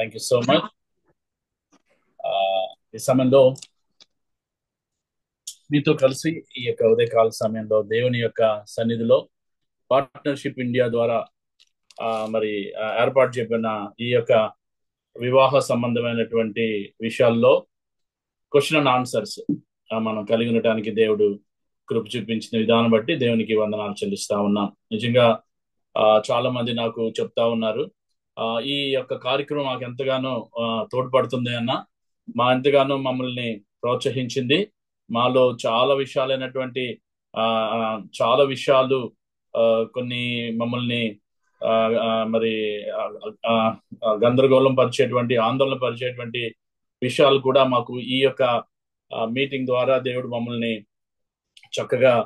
Thank you so much. ఈ సమయంలో మీతో కలిసి ఈ యొక్క ఉదయకాల సమయంలో దేవుని యొక్క సన్నిధిలో పార్ట్నర్షిప్ ఇండియా ద్వారా మరి ఏర్పాటు చెప్పిన ఈ యొక్క వివాహ సంబంధమైనటువంటి విషయాల్లో క్వశ్చన్ అండ్ ఆన్సర్స్ మనం కలిగి ఉండటానికి దేవుడు కృప చూపించిన విధానం బట్టి దేవునికి వందనాలు చెల్లిస్తా ఉన్నాం. నిజంగా చాలా మంది నాకు చెప్తా ఉన్నారు, ఈ యొక్క కార్యక్రమం మాకు ఎంతగానో తోడ్పడుతుంది అన్న, ఎంతగానో మమ్మల్ని ప్రోత్సహించింది. మాలో చాలా విషయాలైనటువంటి చాలా విషయాలు కొన్ని మమ్మల్ని మరి గందరగోళం పరిచేటువంటి, ఆందోళన పరిచేటువంటి విషయాలు కూడా మాకు ఈ యొక్క మీటింగ్ ద్వారా దేవుడు మమ్మల్ని చక్కగా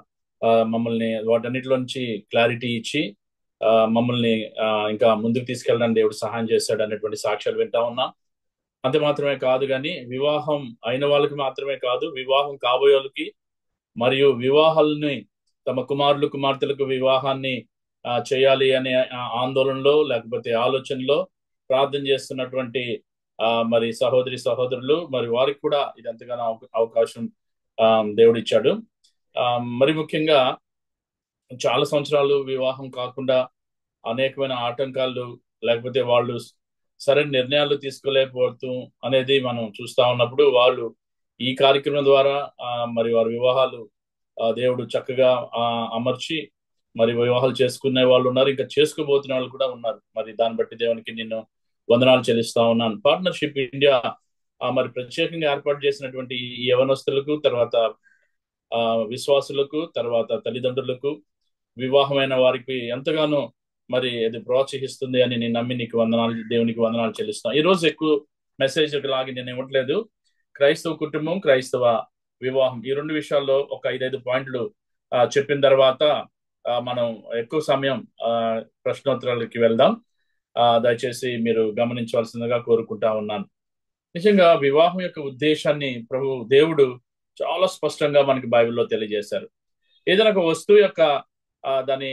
వాటన్నిటిలో నుంచి క్లారిటీ ఇచ్చి మమ్మల్ని ఇంకా ముందుకు తీసుకెళ్ళడానికి దేవుడు సహాయం చేశాడు అనేటువంటి సాక్ష్యాలు వింటా ఉన్నాం. అంతే మాత్రమే కాదు, కానీ వివాహం అయిన వాళ్ళకి మాత్రమే కాదు, వివాహం కాబోయే వాళ్ళకి మరియు వివాహాలని తమ కుమారులు కుమార్తెలకు వివాహాన్ని చేయాలి అనే ఆందోళనలో లేకపోతే ఆలోచనలో ప్రార్థన చేస్తున్నటువంటి మరి సహోదరి సహోదరులు, మరి వారికి కూడా ఇది ఎంతగానో అవకాశం దేవుడు ఇచ్చాడు. మరి ముఖ్యంగా చాలా సంవత్సరాలు వివాహం కాకుండా అనేకమైన ఆటంకాలు లేకపోతే వాళ్ళు సరైన నిర్ణయాలు తీసుకోలేకపోతూ అనేది మనం చూస్తా ఉన్నప్పుడు, వాళ్ళు ఈ కార్యక్రమం ద్వారా మరి వారి వివాహాలు దేవుడు చక్కగా అమర్చి మరి వివాహాలు చేసుకునే వాళ్ళు ఉన్నారు, ఇంకా చేసుకోబోతున్న వాళ్ళు కూడా ఉన్నారు. మరి దాన్ని బట్టి దేవునికి నేను వందనాలు చెల్లిస్తా ఉన్నాను. పార్ట్నర్షిప్ ఇండియా మరి ప్రత్యేకంగా ఏర్పాటు చేసినటువంటి ఈ యవనస్తులకు, తర్వాత విశ్వాసులకు, తర్వాత తల్లిదండ్రులకు, వివాహమైన వారికి ఎంతగానో మరి అది ప్రోత్సహిస్తుంది అని నేను నమ్మి నీకు వందనాలు, దేవునికి వందనాలు చెల్లిస్తాను. ఈ రోజు ఎక్కువ మెసేజ్ లాగి నేను ఇవ్వట్లేదు. క్రైస్తవ కుటుంబం, క్రైస్తవ వివాహం, ఈ రెండు విషయాల్లో ఒక 5 పాయింట్లు చెప్పిన తర్వాత మనం ఎక్కువ సమయం ప్రశ్నోత్తరాలకి వెళ్దాం. దయచేసి మీరు గమనించవలసిందిగా కోరుకుంటా ఉన్నాను. నిజంగా వివాహం యొక్క ఉద్దేశాన్ని దేవుడు చాలా స్పష్టంగా మనకి బైబిల్లో తెలియజేశారు. ఏదైనా ఒక వస్తువు యొక్క దాన్ని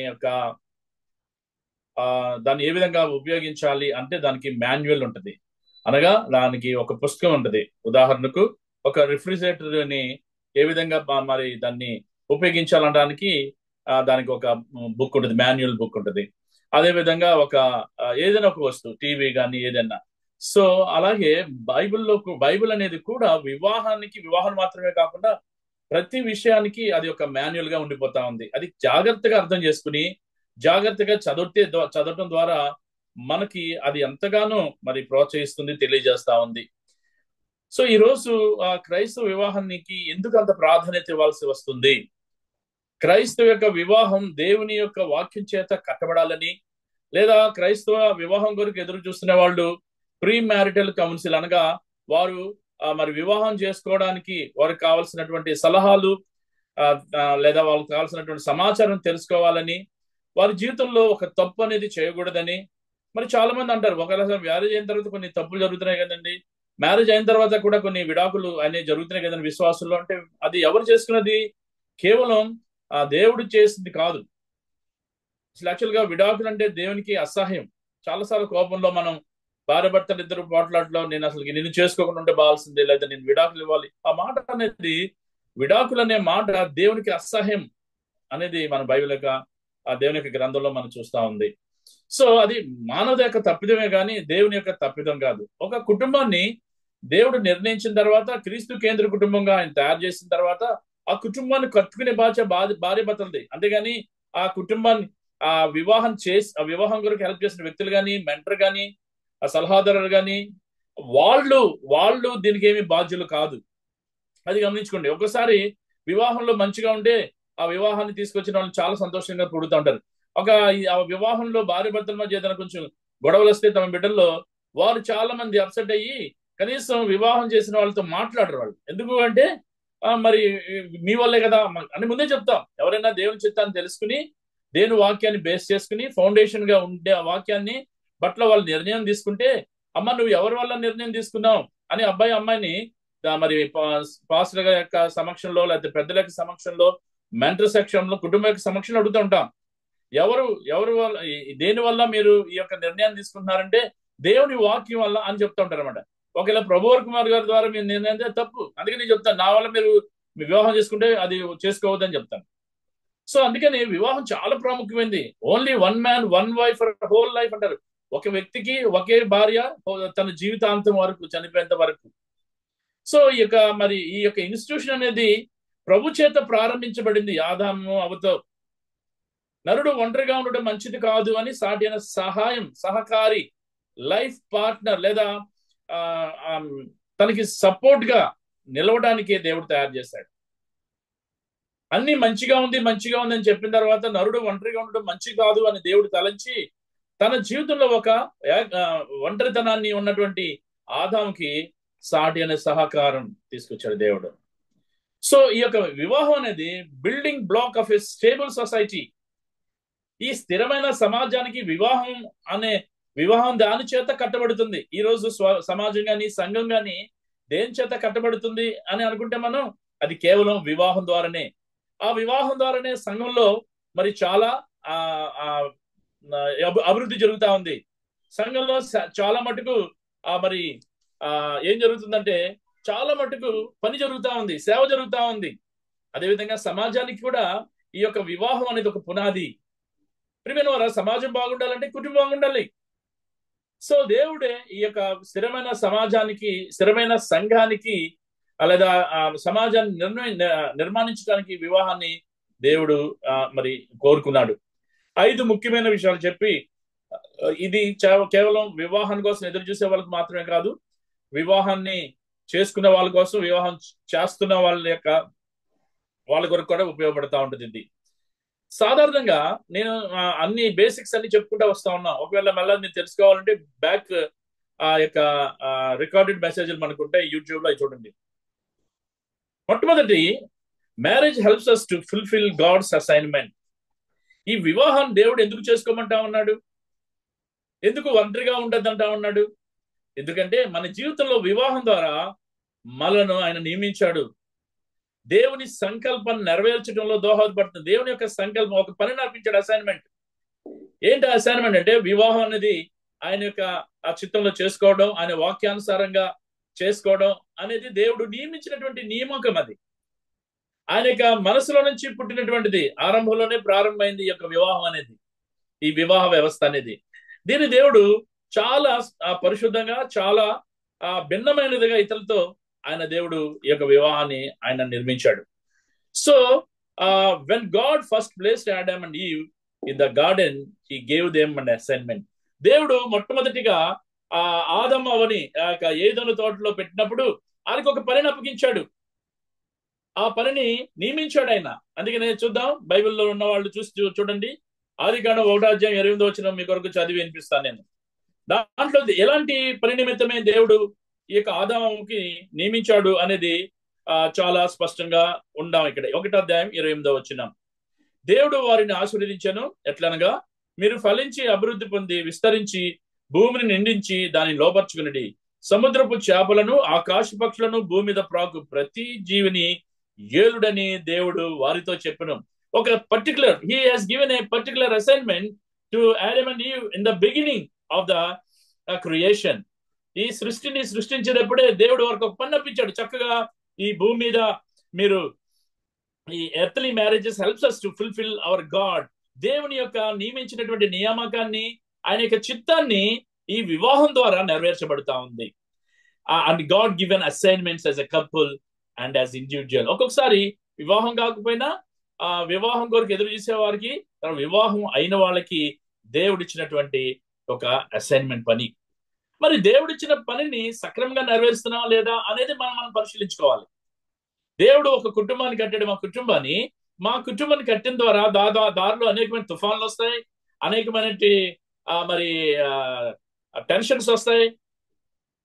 ఏ విధంగా ఉపయోగించాలి అంటే దానికి మాన్యువల్ ఉంటుంది, అనగా దానికి ఒక పుస్తకం ఉంటుంది. ఉదాహరణకు ఒక రిఫ్రిజిరేటర్ ని ఏ విధంగా మరి దాన్ని ఉపయోగించాలనడానికి దానికి ఒక బుక్ ఉంటుంది, మాన్యువల్ బుక్ ఉంటుంది. అదే విధంగా ఏదైనా ఒక వస్తువు, టీవీ కానీ ఏదైనా. సో అలాగే బైబిల్ అనేది కూడా వివాహం మాత్రమే కాకుండా ప్రతి విషయానికి అది ఒక మాన్యువల్ గా ఉండిపోతా ఉంది. అది జాగ్రత్తగా అర్థం చేసుకుని జాగ్రత్తగా చదవటం ద్వారా మనకి అది ఎంతగానో మరి ప్రోత్సహిస్తుంది, తెలియజేస్తా ఉంది. సో ఈ రోజు క్రైస్తవ వివాహానికి ఎందుకు అంత ప్రాధాన్యత ఇవ్వాల్సి వస్తుంది? క్రైస్తవ యొక్క వివాహం దేవుని యొక్క వాక్యం చేత కట్టబడాలని, లేదా క్రైస్తవ వివాహం కొరకు ఎదురు చూస్తున్న వాళ్ళు ప్రీ మ్యారిటల్ కౌన్సిల్, అనగా వారు మరి వివాహం చేసుకోవడానికి వారికి కావాల్సినటువంటి సలహాలు లేదా వాళ్ళకి కావాల్సినటువంటి సమాచారం తెలుసుకోవాలని, వారి జీవితంలో ఒక తప్పు అనేది చేయకూడదని. మరి చాలా మంది అంటారు, ఒకవేళ మ్యారేజ్ అయిన తర్వాత కొన్ని తప్పులు జరుగుతున్నాయి కదండి, మ్యారేజ్ అయిన తర్వాత కూడా కొన్ని విడాకులు అనేవి జరుగుతున్నాయి కదండి విశ్వాసుల్లో. అంటే అది ఎవరు చేసుకున్నది? కేవలం దేవుడు చేసింది కాదు. అసలు యాక్చువల్ గా విడాకులు అంటే దేవునికి అసహ్యం. చాలాసార్లు కోపంలో మనం భార్య భర్తలు ఇద్దరు పోట్లాట్లో నేను అసలు నిన్ను చేసుకోకుండా ఉంటే బాల్సిందే, లేదా నేను విడాకులు ఇవ్వాలి, ఆ మాట అనేది, విడాకులు అనే మాట దేవునికి అసహ్యం అనేది మన బైబిల్ యొక్క దేవుని యొక్క గ్రంథంలో మనం చూస్తా ఉంది. సో అది మానవ యొక్క తప్పిదమే కానీ దేవుని యొక్క తప్పిదం కాదు. ఒక కుటుంబాన్ని దేవుడు నిర్ణయించిన తర్వాత, క్రీస్తు కేంద్ర కుటుంబంగా ఆయన తయారు చేసిన తర్వాత, ఆ కుటుంబాన్ని కట్టుకునే భార్య భర్తలది. అంతేగాని ఆ కుటుంబాన్ని ఆ వివాహం కొరకు హెల్ప్ చేసిన వ్యక్తులు కానీ, మెంటర్ కానీ, ఆ సలహాదారులు కానీ, వాళ్ళు దీనికి ఏమి బాధ్యులు కాదు. అది గమనించుకోండి. ఒకసారి వివాహంలో మంచిగా ఉంటే ఆ వివాహాన్ని తీసుకొచ్చిన వాళ్ళు చాలా సంతోషంగా పుడుతూ ఉంటారు. ఆ వివాహంలో భార్య భర్తల మధ్య ఏదైనా కొంచెం గొడవలు వస్తే తమ బిడ్డల్లో వారు చాలా మంది అప్సెట్ అయ్యి కనీసం వివాహం చేసిన వాళ్ళతో మాట్లాడరు. వాళ్ళు ఎందుకు అంటే మరి మీ వల్లే కదా అని ముందే చెప్తాం. ఎవరైనా దేవుని చిత్తాన్ని తెలుసుకుని దేవుని వాక్యాన్ని బేస్ చేసుకుని ఫౌండేషన్ గా ఉండే ఆ వాక్యాన్ని బట్ల వాళ్ళు నిర్ణయం తీసుకుంటే, అమ్మ నువ్వు ఎవరి వల్ల నిర్ణయం తీసుకున్నావు అని అబ్బాయి అమ్మాయిని మరి పాస్టర్ యొక్క సమక్షంలో లేకపోతే పెద్దల యొక్క సమక్షంలో, మెంటర్ సెక్షన్లో, కుటుంబ యొక్క సమక్షంలో అడుగుతూ ఉంటాం. ఎవరు దేని వల్ల మీరు ఈ యొక్క నిర్ణయాన్ని తీసుకుంటున్నారంటే దేవుని వాక్యం వల్ల అని చెప్తా ఉంటారు అనమాట. ఒకవేళ ప్రభువర్ కుమార్ గారి ద్వారా మీరు నిర్ణయం తప్పు, అందుకే నేను చెప్తాను, నా వల్ల మీరు మీ వివాహం చేసుకుంటే అది చేసుకోవద్దని చెప్తాను. సో అందుకని వివాహం చాలా ప్రాముఖ్యమైనది. Only one man one wife for whole life అంటారు. ఒక వ్యక్తికి ఒకే భార్య తన జీవితాంతం వరకు, చనిపోయేంత వరకు. సో ఈ యొక్క ఇన్స్టిట్యూషన్ అనేది ప్రభు చేత ప్రారంభించబడింది ఆదాము అవ్వతో. నరుడు ఒంటరిగా ఉండడం మంచిది కాదు అని సాటి అయిన సహాయం, సహకారి, లైఫ్ పార్ట్నర్ లేదా తనకి సపోర్ట్ గా నిలవడానికే దేవుడు తయారు చేశాడు. అన్ని మంచిగా ఉంది అని చెప్పిన తర్వాత నరుడు ఒంటరిగా ఉండడం మంచి కాదు అని దేవుడు తలంచి తన జీవితంలో ఒక ఒంటరితనాన్ని ఉన్నటువంటి ఆదాముకి సాటి అనే సహకారం తీసుకొచ్చాడు దేవుడు. సో ఈ యొక్క వివాహం అనేది building black of a stable society. ఈ స్థిరమైన సమాజానికి వివాహం దాని చేత కట్టబడుతుంది. ఈ రోజు సమాజం గాని, సంఘం గాని దేని చేత కట్టబడుతుంది అని అనుకుంటే మనం, అది కేవలం వివాహం ద్వారానే. ఆ వివాహం ద్వారానే సంఘంలో మరి చాలా అభివృద్ధి జరుగుతా ఉంది. సంఘంలో చాలా మటుకు మరి ఏం జరుగుతుందంటే చాలా మటుకు పని జరుగుతా ఉంది, సేవ జరుగుతా ఉంది. అదేవిధంగా సమాజానికి కూడా ఈ యొక్క వివాహం అనేది ఒక పునాది. ప్రియమైన వారా, సమాజం బాగుండాలంటే కుటుంబం బాగుండాలి. సో దేవుడే ఈ యొక్క స్థిరమైన సమాజానికి, స్థిరమైన సంఘానికి లేదా సమాజాన్ని నిర్మాణించడానికి వివాహాన్ని దేవుడు మరి కోరుకున్నాడు. 5 ముఖ్యమైన విషయాలు చెప్పి, ఇది కేవలం వివాహం కోసం ఎదురు చూసే వాళ్ళకి మాత్రమే కాదు, వివాహాన్ని చేసుకున్న వాళ్ళ కోసం, వివాహం చేస్తున్న వాళ్ళ కొరకు కూడా ఉపయోగపడతా ఉంటుంది. ఇది సాధారణంగా నేను అన్ని బేసిక్స్ అన్ని చెప్పుకుంటా వస్తా ఉన్నా. ఒకవేళ మళ్ళీ మీరు తెలుసుకోవాలంటే బ్యాక్ యొక్క రికార్డెడ్ మెసేజ్లు మనకుంటే యూట్యూబ్ లో చూడండి. మొట్టమొదటి, marriage helps us to fulfil God's assignment. ఈ వివాహం దేవుడు ఎందుకు చేసుకోమంటా ఉన్నాడు? ఎందుకు ఒంటరిగా ఉండద్దంటా ఉన్నాడు? ఎందుకంటే మన జీవితంలో వివాహం ద్వారా మనను ఆయన నియమించాడు. దేవుని సంకల్పం నెరవేర్చడంలో దోహదపడుతుంది. దేవుని యొక్క సంకల్పం ఒక పని నడిపించాడు, అసైన్మెంట్. ఏంటి అసైన్మెంట్ అంటే, వివాహం అనేది ఆయన యొక్క ఆ చిత్తంలో చేసుకోవడం, ఆయన వాక్యానుసారంగా చేసుకోవడం అనేది దేవుడు నియమించినటువంటి నియామకం. అది ఆయన యొక్క మనసులో నుంచి పుట్టినటువంటిది. ఆరంభంలోనే ప్రారంభమైంది ఈ యొక్క వివాహం అనేది, ఈ వివాహ వ్యవస్థ అనేది. దీన్ని దేవుడు చాలా పరిశుద్ధంగా, చాలా భిన్నమైనదిగా ఇతరులతో ఆయన దేవుడు ఈ యొక్క వివాహాన్ని ఆయన నిర్మించాడు. So when God first placed Adam and Eve in the garden, he gave them an assignment. దేవుడు మొట్టమొదటిగా ఆదమ్ అవ్వని ఏదోను తోటలో పెట్టినప్పుడు ఆయనకు ఒక పనిని అప్పగించాడు, ఆ పనిని నియమించాడు ఆయన. అందుకనే చూద్దాం, బైబిల్లో ఉన్న వాళ్ళు చూడండి. ఆదికాండం 1:28 మీ కొరకు చదివి వినిపిస్తాను నేను. దాంట్లో ఎలాంటి పని నిమిత్తమే దేవుడు ఈ యొక్క ఆదాముకి నియమించాడు అనేది చాలా స్పష్టంగా ఉందాం. ఇక్కడ 1:28 దేవుడు వారిని ఆశీర్వదించాను ఎట్లనగా, మీరు ఫలించి అభివృద్ధి పొంది విస్తరించి భూమిని నిండించి దాన్ని లోపర్చుకుని సముద్రపు చేపలను, ఆకాశ పక్షులను, భూమి మీద ప్రాకు ప్రతి జీవిని ఏలుడని దేవుడు వారితో చెప్పెను. ఒక particular, he has given a particular assignment to Adam and Eve in the beginning of the creation. ఈ సృష్టిని సృష్టించేటప్పుడే దేవుడు వారికి ఒక పని అప్పించాడు. చక్కగా ఈ భూమి మీద మీరు ఈ earthly marriages helps us to fulfil hour God. దేవుని యొక్క నియమించినటువంటి నియామకాన్ని, ఆయన యొక్క చిత్తాన్ని ఈ వివాహం ద్వారా నెరవేర్చబడుతా ఉంది. And God given assignments as a couple and as individual. ఒక్కొక్కసారి వివాహం కాకపోయినా వివాహం కొరకు ఎదురు చూసే వారికి, వివాహం అయిన వాళ్ళకి దేవుడిచ్చినటువంటి ఒక అసైన్మెంట్ పని. మరి దేవుడిచ్చిన పనిని సక్రమంగా నెరవేరుస్తున్నావా లేదా అనేది మనం పరిశీలించుకోవాలి. దేవుడు ఒక కుటుంబాన్ని కట్టాడు. మా కుటుంబాన్ని కట్టిన ద్వారా దారిలో అనేకమైన తుఫాన్లు వస్తాయి, అనేకమైన మరి టెన్షన్స్ వస్తాయి.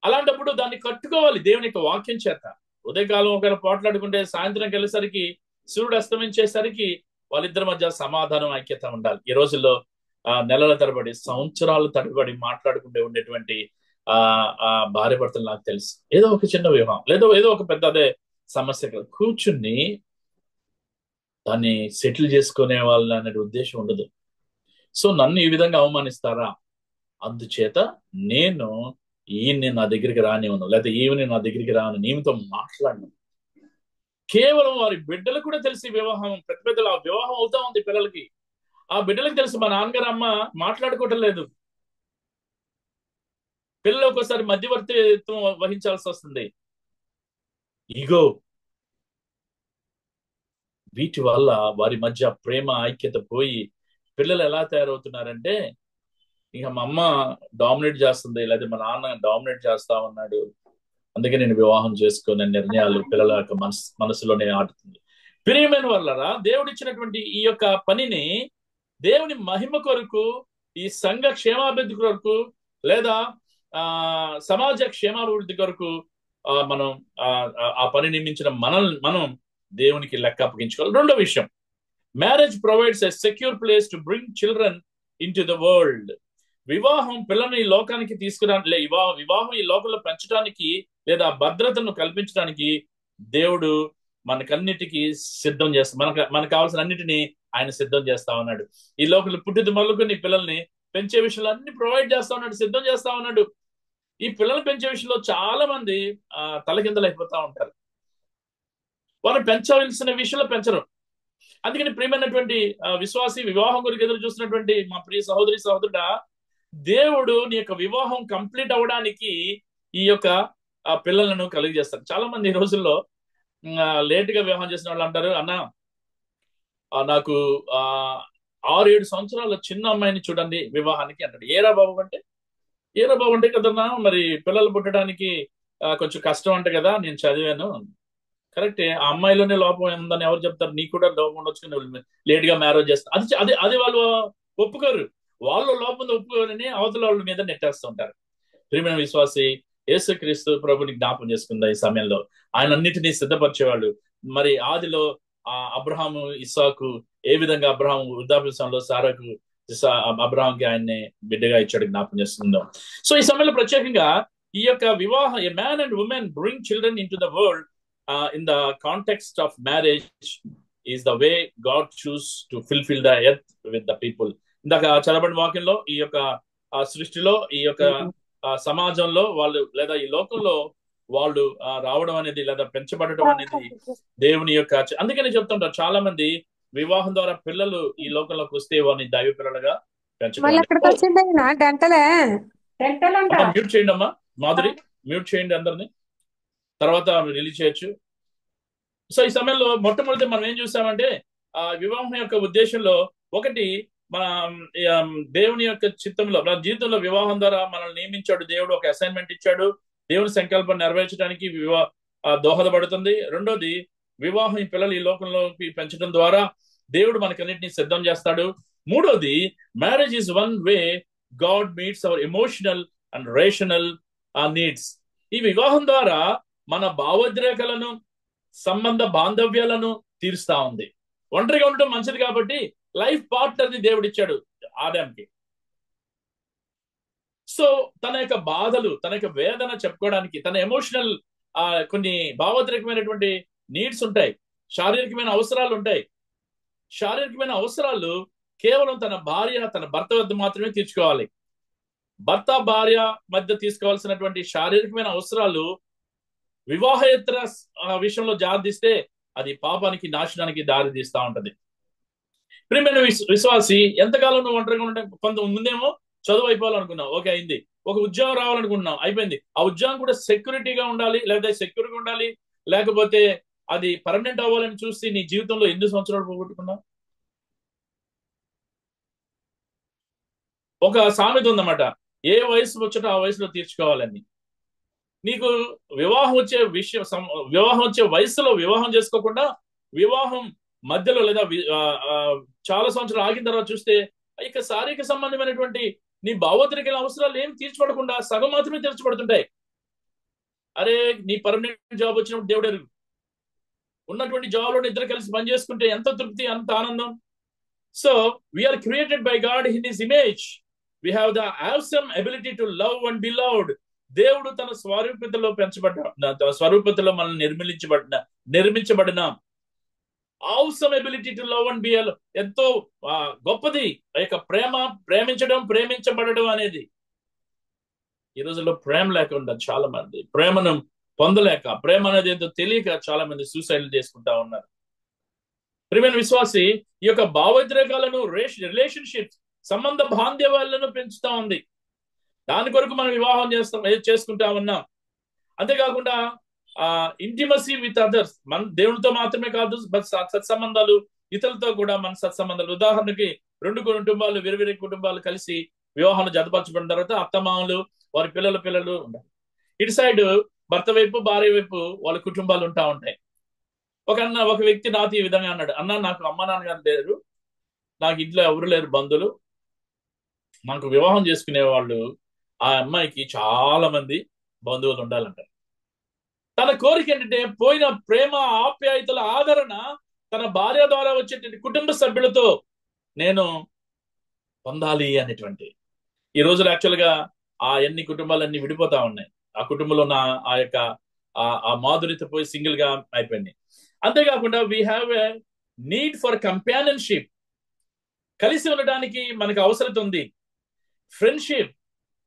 అలాంటప్పుడు దాన్ని కట్టుకోవాలి దేవుని యొక్క వాక్యం చేత. ఉదయకాలం ఒకవేళ పోట్లాడుకుంటే సాయంత్రం వెళ్ళేసరికి, సూర్యుడు అస్తమించేసరికి వాళ్ళిద్దరి మధ్య సమాధానం, ఐక్యత ఉండాలి. ఈ రోజుల్లో నెలల తరబడి, సంవత్సరాల తరబడి మాట్లాడుకుంటూ ఉండేటువంటి భార్య భర్తలు నాకు తెలుసు. ఏదో ఒక చిన్న వివాహం, ఏదో ఒక పెద్ద అదే సమస్య కూర్చుని దాన్ని సెటిల్ చేసుకునే వాళ్ళ అనే ఉద్దేశం ఉండదు. సో నన్ను ఈ విధంగా అవమానిస్తారా, అందుచేత నేను ఈయన్ని నా దగ్గరికి రానివ్వను, లేకపోతే ఈవిని నా దగ్గరికి రాను, ఈమెతో మాట్లాడను. కేవలం వారి బిడ్డలకు కూడా తెలిసి వివాహం పెద్ద పెద్దలు ఆ వివాహం అవుతా ఉంది పిల్లలకి. ఆ బిడ్డలకు తెలుసు మా నాన్నగారు అమ్మ మాట్లాడుకోవటం లేదు. పిల్లలు ఒక్కోసారి మధ్యవర్తిత్వం వహించాల్సి వస్తుంది. ఈగో, వీటి వల్ల వారి మధ్య ప్రేమ ఐక్యత పోయి పిల్లలు ఎలా తయారవుతున్నారంటే, ఇక మా అమ్మ డామినేట్ చేస్తుంది, లేదా మా నాన్న డామినేట్ చేస్తా ఉన్నాడు, అందుకే నేను వివాహం చేసుకునే నిర్ణయాలు పిల్లల యొక్క మనసులోనే ఆడుతుంది. ప్రియమైన వాళ్ళరా, దేవుడిచ్చినటువంటి ఈ యొక్క పనిని దేవుని మహిమ కొరకు, ఈ సంఘ క్షేమాభివృద్ధి కొరకు, లేదా సమాజ క్షేమాభివృద్ధి కొరకు మనం ఆ పని నియమించిన మనం దేవునికి లెక్క అప్పగించుకోవాలి. రెండో విషయం, marriage provides a secure place to bring children in to the world. వివాహం పిల్లల్ని ఈ లోకానికి తీసుకురాని, వివాహం ఈ లోకంలో పెంచడానికి లేదా భద్రతను కల్పించడానికి దేవుడు మనకన్నిటికీ సిద్ధం చేస్తా, మనకు కావాల్సిన అన్నిటినీ ఆయన సిద్ధం చేస్తా ఉన్నాడు. ఈ లోకంలో పుట్టిన మొదలుకొని పిల్లల్ని పెంచే విషయంలో అన్ని ప్రొవైడ్ చేస్తా ఉన్నాడు, సిద్ధం చేస్తా ఉన్నాడు. ఈ పిల్లలు పెంచే విషయంలో చాలా మంది తలకిందలు అయిపోతా ఉంటారు. వాళ్ళు పెంచవలసిన విషయంలో పెంచరు. అందుకని ప్రియమైనటువంటి విశ్వాసి, వివాహం గురించి ఎదురు చూస్తున్నటువంటి మా ప్రియ సహోదరి సహోదరుడా, దేవుడు నీ యొక్క వివాహం కంప్లీట్ అవ్వడానికి ఈ యొక్క పిల్లలను కలిగజేస్తారు. చాలా మంది ఈ రోజుల్లో లేట్ గా వివాహం చేసిన వాళ్ళు అంటారు, అన్న నాకు 6-7 సంవత్సరాల చిన్న అమ్మాయిని చూడండి వివాహానికి అంటాడు. ఏరా బాబు అంటే కదన్నా, మరి పిల్లలు పుట్టడానికి కొంచెం కష్టం అంట కదా, నేను చదివాను. కరెక్టే, ఆ అమ్మాయిలోనే లోపం ఉందని ఎవరు చెప్తారు? నీకు కూడా లోపం ఉండొచ్చు, లేట్ గా మ్యారేజ్ చేస్తారు. అది వాళ్ళు ఒప్పుకోరు. వాళ్ళు లోపం ఒప్పుకోరని అవతల వాళ్ళ మీద నెట్టేస్తూ ఉంటారు. ప్రియమైన విశ్వాసి, యేసుక్రీస్తు ప్రభుని జ్ఞాపం చేసుకుందా ఈ సమయంలో. ఆయన అన్నిటినీ సిద్ధపరిచేవాళ్ళు. మరి ఆదిలో అబ్రహాము ఇస్సాకు ఏ విధంగా అబ్రహాం వృద్ధాప్య సమయంలో సారాకు అబ్రహాంకి ఆయన్ని బిడ్డగా ఇచ్చాడు జ్ఞాపం చేస్తుందో. సో ఈ సమయంలో ప్రత్యేకంగా ఈ యొక్క వివాహం, ఏ man and women bring children in to the world in the context of marriage is the way God choose to fulfill the earth with the people. ఇందాక చదవబడిన వాక్యంలో ఈ యొక్క సృష్టిలో, ఈ యొక్క సమాజంలో వాళ్ళు లేదా ఈ లోకంలో వాళ్ళు రావడం అనేది లేదా పెంచబడటం అనేది దేవుని యొక్క. అందుకని చెప్తుంటారు చాలా మంది, వివాహం ద్వారా పిల్లలు ఈ లోకంలోకి వస్తే వారిని దైవ పిల్లలుగా పెంచడం. మ్యూట్ చేయండి అమ్మా మాధురి, మ్యూట్ చేయండి అందరినీ, తర్వాత రిలీజ్ చేయొచ్చు. సో ఈ సమయంలో మొట్టమొదటి మనం ఏం చూసామంటే, వివాహం యొక్క ఉద్దేశంలో ఒకటి, మన దేవుని యొక్క చిత్తంలో మన జీవితంలో వివాహం ద్వారా మనల్ని నియమించాడు దేవుడు, ఒక అసైన్మెంట్ ఇచ్చాడు. దేవుని సంకల్పం నెరవేర్చడానికి దోహదపడుతుంది. రెండోది, వివాహం ఈ పిల్లలు ఈ లోకంలోకి పెంచడం ద్వారా దేవుడు మనకన్నిటిని సిద్ధం చేస్తాడు. మూడోది, marriage is one way God meets our emotional and rational needs. ఈ వివాహం ద్వారా మన భావోద్రేకాలను, సంబంధ బాంధవ్యాలను తీరుస్తా ఉంది. ఒంటరిగా ఉండటం మంచిది కాబట్టి లైఫ్ పార్ట్నర్ ని దేవుడిచ్చాడు ఆదాంకి. సో తన యొక్క బాధలు, తన యొక్క వేదన చెప్పుకోవడానికి, తన ఎమోషనల్ కొన్ని భావోద్రేకమైనటువంటి నీడ్స్ ఉంటాయి, శారీరకమైన అవసరాలు ఉంటాయి. శారీరకమైన అవసరాలు కేవలం తన భార్య, తన భర్త వద్ద మాత్రమే తీర్చుకోవాలి. భర్త భార్య మధ్య తీసుకోవాల్సినటువంటి శారీరకమైన అవసరాలు వివాహేతర విషయంలో జారిదీస్తే అది పాపానికి, నాశనానికి దారి తీస్తా ఉంటది. ప్రియమైన విశ్వాసి, ఎంతకాలం నువ్వు ఒంటరిగా ఉంటే, కొంత ముందేమో చదువు అయిపోవాలనుకున్నావు, ఓకే అయింది. ఒక ఉద్యోగం రావాలనుకుంటున్నావు, అయిపోయింది. ఆ ఉద్యోగం కూడా సెక్యూరిటీగా ఉండాలి, లేదా సెక్యూర్గా ఉండాలి, లేకపోతే అది పర్మనెంట్ అవ్వాలని చూసి నీ జీవితంలో ఎన్ని సంవత్సరాలు పోగొట్టుకున్నావు? ఒక సామెత ఉందన్నమాట, ఏ వయసు వచ్చట ఆ వయసులో తీర్చుకోవాలని. నీకు వివాహం వచ్చే వయసులో వివాహం చేసుకోకుండా, వివాహం మధ్యలో లేదా చాలా సంవత్సరాలు ఆగిన తర్వాత చూస్తే ఇక శారీరక సంబంధమైనటువంటి నీ భావోద్రేకాల అవసరాలు ఏమి తీర్చబడకుండా సగం మాత్రమే తీర్చబడుతుంటాయి. అరే, నీ పర్మనెంట్ జాబ్ వచ్చినప్పుడు దేవుడు ఎరుగు, ఉన్నటువంటి జాబ్ లో ఇద్దరు కలిసి పని చేసుకుంటే ఎంత తృప్తి, అంత ఆనందం. So we are created by God in his image. We have the awesome ability to love and be loved. దేవుడు తన స్వరూపతలో స్వరూపతలో మనల్ని నిర్మించబడిన awesome ability to love and be, ఎంతో గొప్పది. ఆ యొక్క ప్రేమించడం, ప్రేమించబడడం అనేది. ఈ రోజుల్లో ప్రేమ లేకుండా చాలా మంది, ప్రేమను పొందలేక, ప్రేమ అనేది ఏంటో తెలియక చాలా మంది సూసైడ్లు చేసుకుంటా ఉన్నారు. ప్రియమైన విశ్వాసి, ఈ యొక్క భావోద్రేకాలను, రిలేషన్షిప్ సంబంధ బాంధవ్యాలను పెంచుతా ఉంది. దాని కొరకు మనం వివాహం చేసుకుంటా ఉన్నాం. అంతేకాకుండా ఇంటిమసీ విత్ అదర్స్, మన దేవునితో మాత్రమే కాదు, సత్సంబంధాలు ఇతరులతో కూడా మన సత్సంబంధాలు. ఉదాహరణకి 2 కుటుంబాలు, వేరు కుటుంబాలు కలిసి వివాహాలు జతపరచబడిన తర్వాత అత్తమామలు, వారి పిల్లలు ఉంటారు. ఇటు సైడ్ భర్త వైపు, భార్య వైపు వాళ్ళ కుటుంబాలు ఉంటా ఉంటాయి. ఒక వ్యక్తి నాతో ఈ విధంగా అన్నాడు, అన్న నాకు అమ్మ నాన్నగారు లేరు, నాకు ఇంట్లో ఎవరు లేరు బంధువులు, నాకు వివాహం చేసుకునే వాళ్ళు, ఆ అమ్మాయికి చాలా మంది బంధువులు ఉండాలంటారు. తన కోరిక ఏంటంటే పోయిన ప్రేమ, ఆప్యాయతల ఆదరణ తన భార్య ద్వారా వచ్చేటువంటి కుటుంబ సభ్యులతో నేను పొందాలి అనేటువంటి. ఈ రోజులు యాక్చువల్గా ఎన్ని కుటుంబాలన్నీ విడిపోతా ఉన్నాయి. ఆ కుటుంబంలో ఉన్న ఆ యొక్క ఆ మాధుర్యత పోయి సింగిల్ గా అయిపోయింది. అంతేకాకుండా we have a need for companionship, కలిసి ఉండడానికి మనకు అవసరం ఉంది. ఫ్రెండ్షిప్,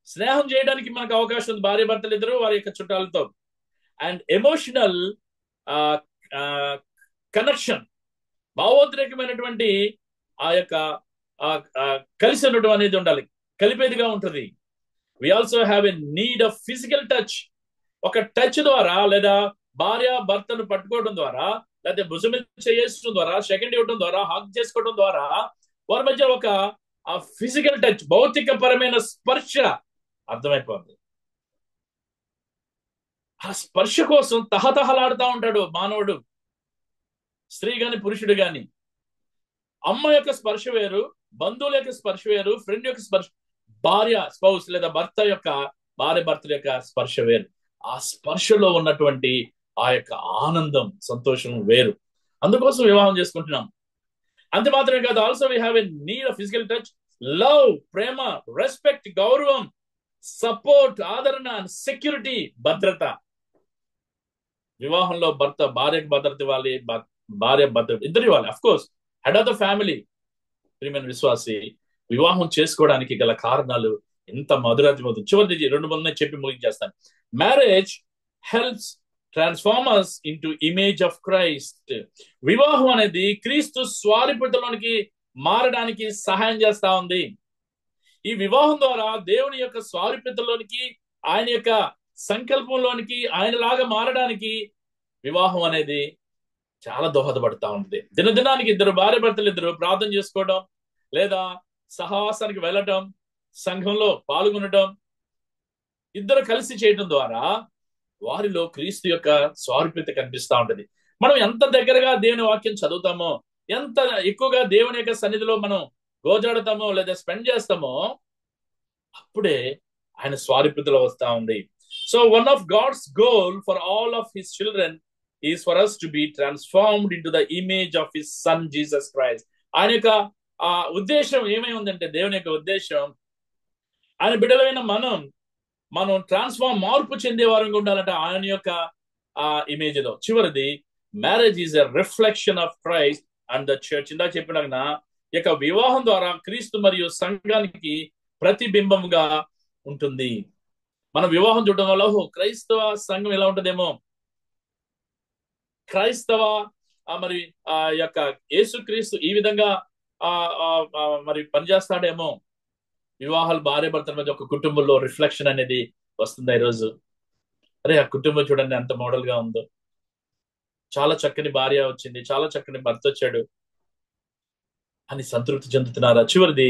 స్నేహం చేయడానికి మనకు అవకాశం ఉంది, భార్య భర్తలు ఇద్దరు వారి యొక్క చుట్టాలతో. అండ్ ఎమోషనల్ కనెక్షన్, భావోద్రేకమైనటువంటి ఆ యొక్క కలిసి ఉండటం అనేది ఉండాలి, కలిపేదిగా ఉంటుంది. We also have a need of physical touch. ఒక టచ్ ద్వారా, లేదా భార్య భర్తను పట్టుకోవడం ద్వారా, లేకపోతే భుజం చేయడం ద్వారా, సెకండ్ ఇవ్వడం ద్వారా, హగ్ చేసుకోవడం ద్వారా వారి మధ్య ఒక ఫిజికల్ టచ్, భౌతిక పరమైన స్పర్శ అర్థమైపోతుంది. ఆ స్పర్శ కోసం తహతహలాడుతూ ఉంటాడు మానవుడు, స్త్రీ గాని పురుషుడు గాని. అమ్మ యొక్క స్పర్శ వేరు, బంధువుల యొక్క స్పర్శ వేరు, ఫ్రెండ్ యొక్క స్పర్శ, భార్య స్పౌస్ లేదా భార్య భర్తల యొక్క స్పర్శ వేరు. ఆ స్పర్శలో ఉన్నటువంటి ఆ యొక్క ఆనందం, సంతోషం వేరు. అందుకోసం వివాహం చేసుకుంటున్నాం. అంతే మాత్రమే కాదు, also we have a need of physical touch, love, Prema, respect, గౌరవం, సపోర్ట్, ఆదరణ, సెక్యూరిటీ, భద్రత. వివాహంలో భార్యకు భద్రత ఇవ్వాలి, భార్య భద్రత ఇద్దరు ఇవ్వాలి. Of course head of the family. ప్రియమైన విశ్వాసి, వివాహం చేసుకోవడానికి గల కారణాలు ఎంత మధురాతిమవుతుంది. చివరి 2 చెప్పి ముగించేస్తాను. Marriage helps transformers into image of Christ. వివాహం అనేది క్రీస్తు స్వారూప్యతలోనికి మారడానికి సహాయం చేస్తా ఉంది. ఈ వివాహం ద్వారా దేవుని యొక్క స్వారూప్యతలోనికి, ఆయన యొక్క సంకల్పంలోనికి, ఆయనలాగా మారడానికి వివాహం అనేది చాలా దోహదపడతా ఉంటుంది. దినదినానికి ఇద్దరు భార్య భర్తలు ఇద్దరు ప్రార్థన చేసుకోవడం, లేదా సహవాసానికి వెళ్ళటం, సంఘంలో పాల్గొనడం, ఇద్దరు కలిసి చేయడం ద్వారా వారిలో క్రీస్తు యొక్క స్వారూప్యత కనిపిస్తూ ఉంటుంది. మనం ఎంత దగ్గరగా దేవుని వాక్యం చదువుతామో, ఎంత ఎక్కువగా దేవుని యొక్క సన్నిధిలో మనం గోజాడుతామో లేదా స్పెండ్ చేస్తామో, అప్పుడే ఆయన స్వారూప్యతలో వస్తా ఉంది. So one of God's goal for all of his children is for us to be transformed into the image of his son Jesus Christ. ఆయన యొక్క ఉద్దేశం ఏమై ఉందంటే, దేవుని యొక్క ఉద్దేశం ఆయన బిడ్డలైన మనం మార్పు చెందే వారంగా ఉండాలంటే ఆయన యొక్క ఇమేజ్ లో. చివరిది, marriage is a reflection of Christ and the church. ఇందాక చెప్పిన యొక్క వివాహం ద్వారా క్రీస్తు మరియు సంఘానికి ప్రతిబింబంగా ఉంటుంది. మనం వివాహం చూడడం వల్ల క్రైస్తవ సంఘం ఎలా ఉంటుందేమో, క్రైస్తవ మరి యొక్క యేసుక్రీస్తు ఈ విధంగా మరి పనిచేస్తాడేమో. వివాహాలు భార్య భర్తల మధ్య ఒక కుటుంబంలో రిఫ్లెక్షన్ అనేది వస్తుంది. ఈరోజు అరే ఆ కుటుంబం చూడండి ఎంత మోడల్ గా ఉందో, చాలా చక్కని భార్య వచ్చింది, చాలా చక్కని భర్త వచ్చాడు అని సంతృప్తి చెందుతున్నారా? చివరిది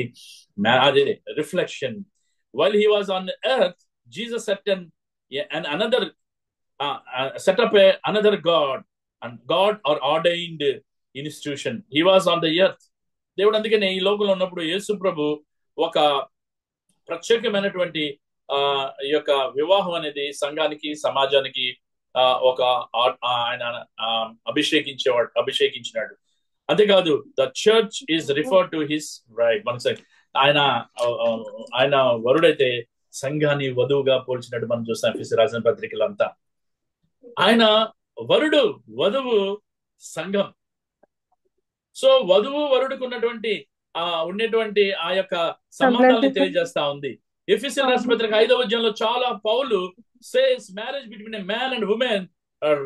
అదే reflection. While he was on earth, Jesus set up another God or ordained institution. He was on the earth. దేవుడు అందుకనే ఈ లోకంలో ఉన్నప్పుడు యేసు ప్రభు ఒక ప్రత్యేకమైనటువంటి ఈ యొక్క వివాహం అనేది సంఘానికి, సమాజానికి ఒక ఆయన అభిషేకించినాడు. అంతేకాదు, the church is refer to his braid. మనకి ఆయన వరుడైతే సంఘాన్ని వధువుగా పోల్చినట్టు మనం చూస్తాం ఎఫెసీ రాసిన పత్రికలంతా. ఆయన వరుడు, వధువు సంఘం. సో వధువు వరుడుకు ఉన్నటువంటి ఉండేటువంటి ఆ యొక్క సంబంధాలను తెలియజేస్తా ఉంది. ఎఫెసీయుల రాసిన పత్రిక 5వ అధ్యాయంలో చాలా పౌలు says marriage between a man and woman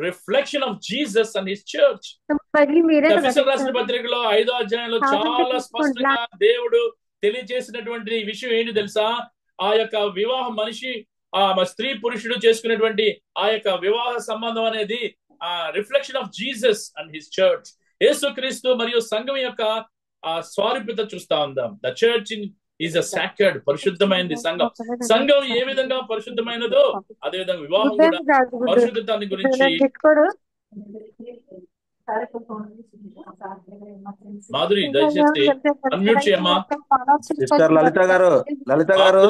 reflection of Jesus and his church. ఎఫెసీయుల రాసిన పత్రికలో 5వ అధ్యాయంలో చాలా స్పష్టంగా దేవుడు తెలియజేసినటువంటి విషయం ఏంటి తెలుసా? ఆ యొక్క వివాహం మనిషి స్త్రీ పురుషుడు చేసుకునేటువంటి ఆ యొక్క వివాహ సంబంధం అనేది reflection of Jesus and his church. యేసుక్రీస్తు మరియు సంఘం యొక్క స్వారూప్యత చూస్తా ఉందాం. The church is a sacred, పరిశుద్ధమైనది సంఘం. సంఘం ఏ విధంగా పరిశుద్ధమైనదో అదే విధంగా వివాహం కూడా పరిశుద్ధతాన్ని గురించి. మాధురి దయచేసి అన్మ్యూట్ చేయమ్మా. లలిత గారు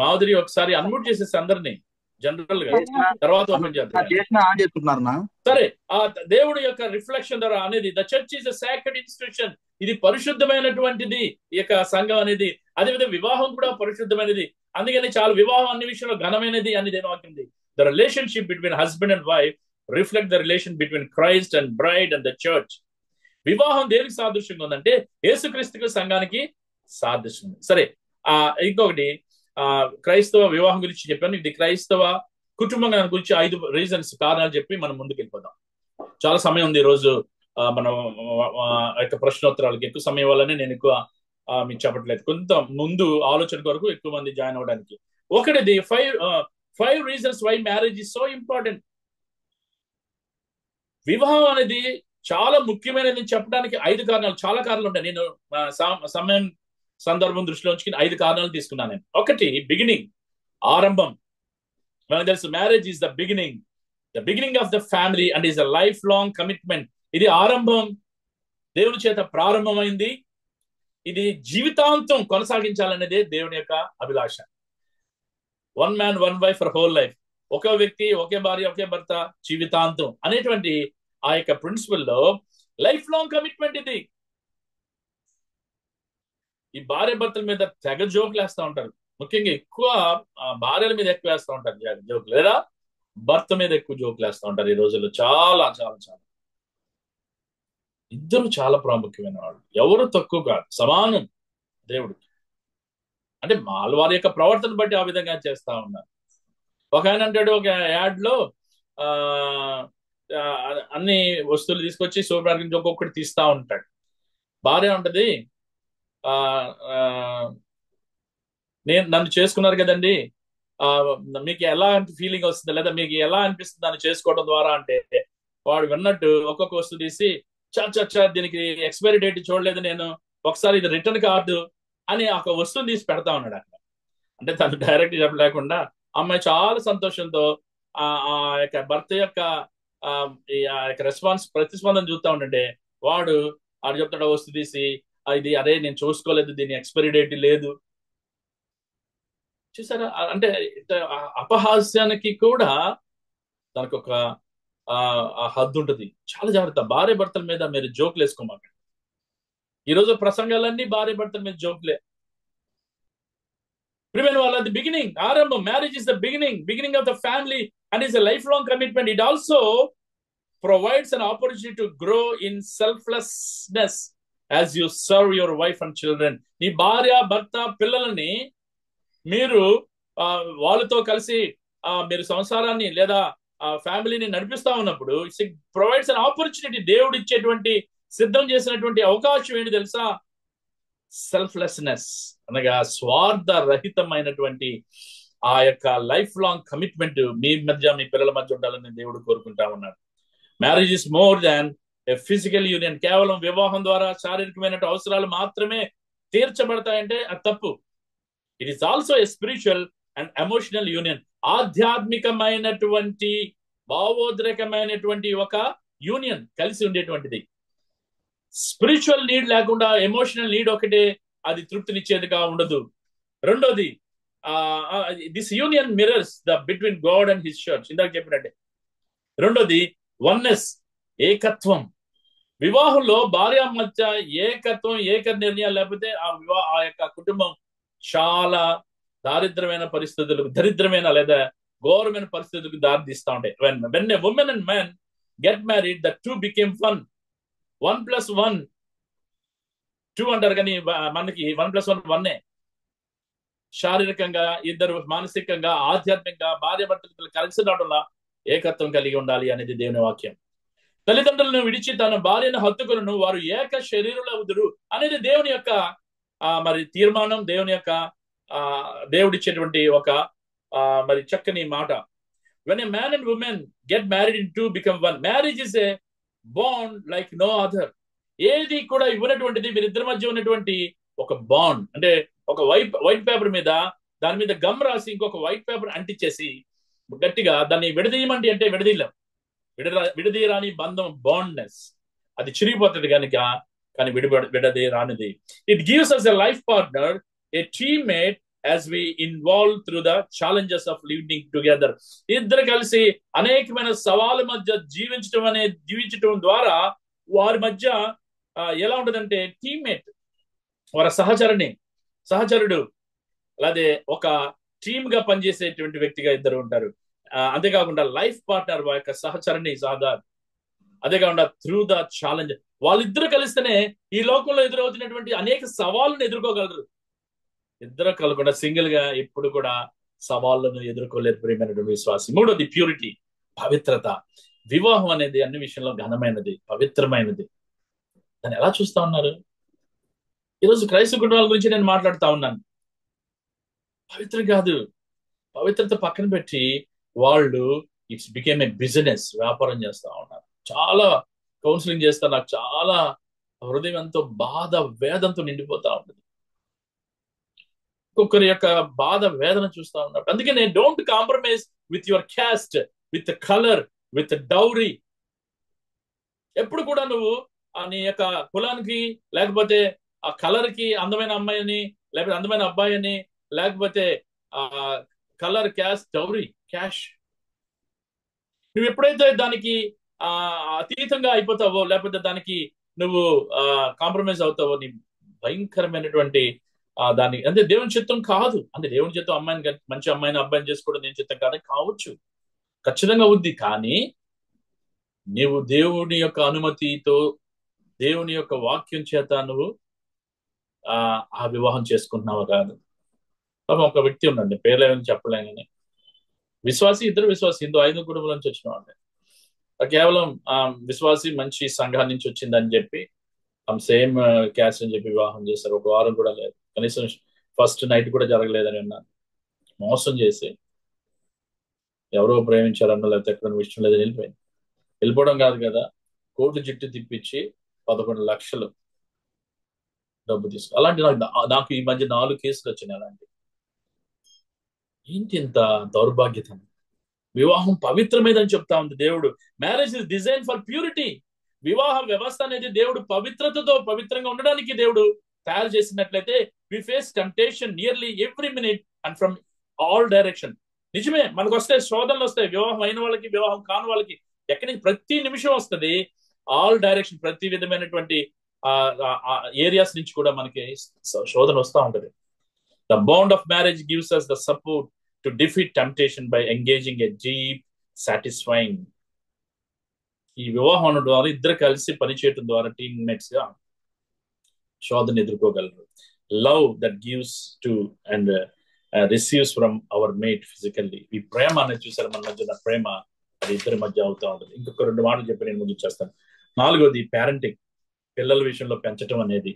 మాధురి ఒకసారి అన్మ్యూట్ చేసేసి అందరినీ జనరల్ గా, తర్వాత ఓపెన్ చేద్దాం. సరే, ఆ దేవుడి యొక్క రిఫ్లెక్షన్ ద్వారా అనేది the church is a sacred institution. ఇది పరిశుద్ధమైనటువంటిది ఈ యొక్క సంఘం అనేది. అదేవిధంగా వివాహం కూడా పరిశుద్ధమైనది. అందుకని చాలా వివాహం అన్ని విషయంలో ఘనమైనది అనేది ఏమవుతుంది? The relationship between husband and wife reflect the relation between Christ and bride and the church. వివాహం దేనికి సాదృశ్యంగా ఉందంటే యేసుక్రీస్తుకు సంఘానికి సాదృశ్యం. సరే, ఇంకొకటి క్రైస్తవ వివాహం గురించి చెప్పాను. ఇది క్రైస్తవ కుటుంబం గురించి 5 రీజన్స్, కారణాలు చెప్పి మనం ముందుకు వెళ్ళిపోదాం. చాలా సమయం ఉంది ఈ రోజు. మనం యొక్క ప్రశ్నోత్తరాలకి ఎక్కువ సమయం వల్లనే నేను ఎక్కువ మీకు చెప్పట్లేదు. కొంత ముందు ఆలోచన కొరకు ఎక్కువ మంది జాయిన్ అవ్వడానికి. ఒకటిది 5 reasons why marriage is so important. వివాహం అనేది చాలా ముఖ్యమైనది చెప్పడానికి 5 కారణాలు, చాలా కారణాలు ఉంటాయి. నేను సమయం సందర్భం దృష్టిలో ఉంచుకుని 5 కారణాలు తీసుకున్నాను నేను. ఒకటి, బిగినింగ్, ఆరంభం. మనకు తెలుసు marriage is the beginning of the family and is a life long commitment. ఇది ఆరంభం, దేవుని చేత ప్రారంభమైంది. ఇది జీవితాంతం కొనసాగించాలనేదే దేవుని యొక్క అభిలాష. 1 man 1 wife for whole life. ఒకే వ్యక్తి, ఒకే భార్య, ఒకే భర్త జీవితాంతం అనేటువంటి ఆ యొక్క ప్రిన్సిపల్ లో లైఫ్ లాంగ్ కమిట్మెంట్ ఇది. ఈ భార్య భర్తల మీద తెగ జోకులు వేస్తూ ఉంటారు. ముఖ్యంగా ఎక్కువ భార్యల మీద ఎక్కువ వేస్తూ ఉంటారు జోకులు, లేదా భర్త మీద ఎక్కువ జోకులు వేస్తూ ఉంటారు ఈ రోజుల్లో. చాలా చాలా చాలా ఇద్దరు చాలా ప్రాముఖ్యమైన వాళ్ళు, ఎవరు తక్కువ కాదు, సమానం దేవుడికి. అంటే వారి యొక్క ప్రవర్తన బట్టి ఆ విధంగా చేస్తా ఉన్నారు. ఒక ఆయన అంటాడు, ఒక యాడ్ లో అన్ని వస్తువులు తీసుకొచ్చి సూపర్ మార్కెట్ నుంచి ఒక్కొక్కటి తీస్తా ఉంటాడు. భార్య ఉంటది, నన్ను చేసుకున్నారు కదండి, మీకు ఎలా ఫీలింగ్ వస్తుంది, లేదా మీకు ఎలా అనిపిస్తుంది దాన్ని చేసుకోవడం ద్వారా అంటే, వాడు విన్నట్టు ఒక్కొక్క వస్తువు తీసి చచ్చా దీనికి ఎక్స్పైరీ డేట్ చూడలేదు నేను, ఒకసారి ఇది రిటర్న్ కార్డు అని ఒక వస్తువుని తీసి పెడతా ఉన్నాడు అక్కడ. అంటే తను డైరెక్ట్ చెప్పలేకుండా అమ్మాయి చాలా సంతోషంతో ఆ యొక్క భర్త యొక్క ప్రతిస్పందన చూస్తూ ఉంటే వాడు చెప్తాడు వస్తువు తీసి, ఇది అరే నేను చూసుకోలేదు, దీని ఎక్స్పైరీ డేట్ లేదు. చూసారా? అంటే అపహాస్యానికి కూడా దానికి ఒక హద్దు ఉంటుంది. చాలా జాగ్రత్త. భార్య భర్తల మీద మీరు జోకులు వేసుకోమాకండి. ఈరోజు ప్రసంగాలన్నీ భార్య భర్తల మీద జోకులే. ప్రియమైన వాళ్ళ, ది బిగినింగ్, ఆరంభం. Marriage is the beginning of the family and is a life long commitment. It also provides an opportunity to grow in selflessness as you serve your wife and children. నీ భార్య భర్త పిల్లలని మీరు వాళ్ళతో కలిసి మీరు సంసారాన్ని లేదా ఫ్యామిలీని నడిపిస్తా ఉన్నప్పుడు ఇట్ ప్రొవైడ్స్ అన్ ఆపర్చునిటీ. దేవుడు ఇచ్చేటువంటి సిద్ధం చేసినటువంటి అవకాశం ఏంటి తెలుసా? సెల్ఫ్లెస్నెస్ అనగా స్వార్థ రహితమైనటువంటి ఆ యొక్క లైఫ్ లాంగ్ కమిట్మెంట్ మీ మధ్య, మీ పిల్లల మధ్య ఉండాలని దేవుడు కోరుకుంటా ఉన్నాడు. Marriage is more than A physical union. కేవలం వివాహం ద్వారా శారీరకమైన అవసరాలు మాత్రమే తీర్చబడతాయంటే అది తప్పు. It is also a spiritual and emotional union. ఆధ్యాత్మికమైనటువంటి, భావోద్రేకమైనటువంటి ఒక యూనియన్ కలిసి ఉండేటువంటిది. స్పిరిచువల్ నీడ్ లేకుండా ఎమోషనల్ నీడ్ ఒకటే అది తృప్తినిచ్చేదిగా ఉండదు. రెండోది, this union mirrors the between God and his church. ఇందాక చెప్పినట్టే. రెండోది, వన్నెస్, ఏకత్వం. వివాహంలో భార్య మధ్య ఏకత్వం, ఏక నిర్ణయాలు లేకపోతే ఆ యొక్క కుటుంబం చాలా దరిద్రమైన లేదా ఘోరమైన పరిస్థితులకు దారితీస్తూ ఉంటాయి. when a woman and man get married, the two became one. 1 + 1 2 అంటారు, కానీ మనకి 1+1 1. శారీరకంగా ఇద్దరు, మానసికంగా, ఆధ్యాత్మికంగా భార్యాభర్తలు కలిసి రావడంలో ఏకత్వం కలిగి ఉండాలి అనేది దేవుని వాక్యం. తల్లిదండ్రులను విడిచి తన భార్యను హత్తుకులను వారు ఏక శరీరంలో ఉదురు అనేది దేవుని యొక్క మరి తీర్మానం, దేవుని యొక్క దేవుడిచ్చేటువంటి ఒక మరి చక్కని మాట. When a man and woman get married in two become one. Marriage is a bond like no other. ఏది కూడా ఇవ్వనటువంటిది వీరిద్దరి మధ్య ఉన్నటువంటి ఒక బాండ్. అంటే ఒక వైట్ పేపర్ మీద దాని మీద గమ్ రాసి ఇంకొక వైట్ పేపర్ అంటించేసి గట్టిగా దాన్ని విడదీయమంటే అంటే విడదీయరాని బంధం, బాండ్నెస్. అది చిరిగిపోతుంది కనుక, కానీ విడదీయరానిది. It gives us a life partner, a teammate as we involve through the challenges of living together. ఇద్దరు కలిసి అనేకమైన సవాళ్ళ మధ్య జీవించడం ద్వారా వారి మధ్య ఎలా ఉంటుందంటే టీమ్మేట్, వారి సహచరుడు, అలాగే ఒక టీమ్ గా పనిచేసేటువంటి వ్యక్తిగా ఇద్దరు ఉంటారు. అంతేకాకుండా లైఫ్ పార్ట్నర్, వారి యొక్క సహచరుని సాధారణ. అదేకాకుండా త్రూ ద ఛాలెంజ్, వాళ్ళిద్దరు కలిస్తేనే ఈ లోకంలో ఎదురవుతున్నటువంటి అనేక సవాళ్ళను ఎదుర్కోగలరు. ఇద్దరు కలగకుండా సింగిల్ గా ఎప్పుడు కూడా సవాళ్ళను ఎదుర్కోలేరు ప్రియమైనటువంటి విశ్వాసి. మూడోది ప్యూరిటీ, పవిత్రత. వివాహం అనేది అన్ని విషయంలో ఘనమైనది, పవిత్రమైనది. దాన్ని ఎలా చూస్తా ఉన్నారు? ఈరోజు క్రైస్తవ కుటుంబాల గురించి నేను మాట్లాడుతా ఉన్నాను. పవిత్ర కాదు, పవిత్రత పక్కన పెట్టి వాళ్ళు ఇట్స్ బికేమ్ ఏ బిజినెస్, వ్యాపారం చేస్తా ఉన్నారు. చాలా కౌన్సిలింగ్ చేస్తా, నాకు చాలా హృదయం ఎంతో బాధ వేదంతో నిండిపోతా ఉంటుంది. ఒక్కొక్కరి యొక్క బాధ వేదన చూస్తా ఉన్నారు. అందుకే నేను don't compromise with your caste, with colour, with dowry. ఎప్పుడు కూడా నువ్వు నీ యొక్క కులానికి, లేకపోతే ఆ కలర్ కి అందమైన అమ్మాయిని, లేకపోతే అందమైన అబ్బాయిని, లేకపోతే కలర్, క్యాస్ట్, డౌరీ, క్యాష్, నువ్వు ఎప్పుడైతే దానికి అతీతంగా అయిపోతావో, లేకపోతే దానికి నువ్వు కాంప్రమైజ్ అవుతావో, నీ భయంకరమైనటువంటి దాన్ని, అంటే దేవుని చిత్తం కాదు. అంటే దేవుని చిత్తం అమ్మాయిని, మంచి అమ్మాయిని అబ్బాయిని చేసుకోవడం దేవుని చిత్తం కాదు, కావచ్చు, ఖచ్చితంగా ఉంది. కానీ నీవు దేవుని యొక్క అనుమతితో, దేవుని యొక్క వాక్యం చేత నువ్వు ఆ వివాహం చేసుకుంటున్నావు కాదు. ఒక వ్యక్తి ఉండండి, పేర్లేమని చెప్పలేని విశ్వాసి, ఇద్దరు విశ్వాసి, హిందూ 5 కుటుంబాల నుంచి వచ్చిన వాళ్ళే. కేవలం విశ్వాసి మంచి సంఘాన్ని నుంచి వచ్చిందని చెప్పి సేమ్ క్యాస్ట్ అని చెప్పి వివాహం చేశారు. ఒక వారం కూడా లేదు, కనీసం ఫస్ట్ నైట్ కూడా జరగలేదని అన్నాను. మోసం చేసి ఎవరో ప్రేమించారన్న, లేకపోతే ఎక్కడ ఇష్టం లేదని వెళ్ళిపోవడం కాదు కదా, కోర్టు జిట్టు తిప్పించి 11 లక్షలు డబ్బు తీసుకు. అలాంటి నాకు ఈ మధ్య 4 కేసులు వచ్చినాయి. అలాంటి ఏంటి ఇంత దౌర్భాగ్యత? వివాహం పవిత్రమైనదని చెప్తా ఉంది దేవుడు. Marriage is design for purity. వివాహ వ్యవస్థ అనేది దేవుడు పవిత్రతతో, పవిత్రంగా ఉండడానికి దేవుడు తయారు చేసినట్లయితే we face temptation nearly every minute and from all direction. నిజమే, మనకు వస్తాయి శోధనలు వస్తాయి, వివాహం అయిన వాళ్ళకి, వివాహం కాని వాళ్ళకి, ఎక్కడి నుంచి ప్రతి నిమిషం వస్తుంది. ఆల్ డైరెక్షన్, ప్రతి విధమైనటువంటి ఏరియాస్ నుంచి కూడా మనకి శోధన వస్తూ ఉంటది. The bond of marriage gives us the support to defeat temptation by engaging a deep, satisfying. ఈ వివాహం ద్వారా ఇద్దరు కలిసి పనిచేయడం ద్వారా టీమ్మేట్స్ గా శోధన ఎదుర్కోగలరు. Love that gives to and receives from our mate physically. ఈ ప్రేమ అనేది చూసారు మన మధ్య, ప్రేమ అది ఇద్దరి మధ్య అవుతూ ఉంటుంది. ఇంకొక 2 మాటలు చెప్పి నేను ముగించేస్తాను. 4వది పేరెంటింగ్, పిల్లల విషయంలో పెంచడం అనేది.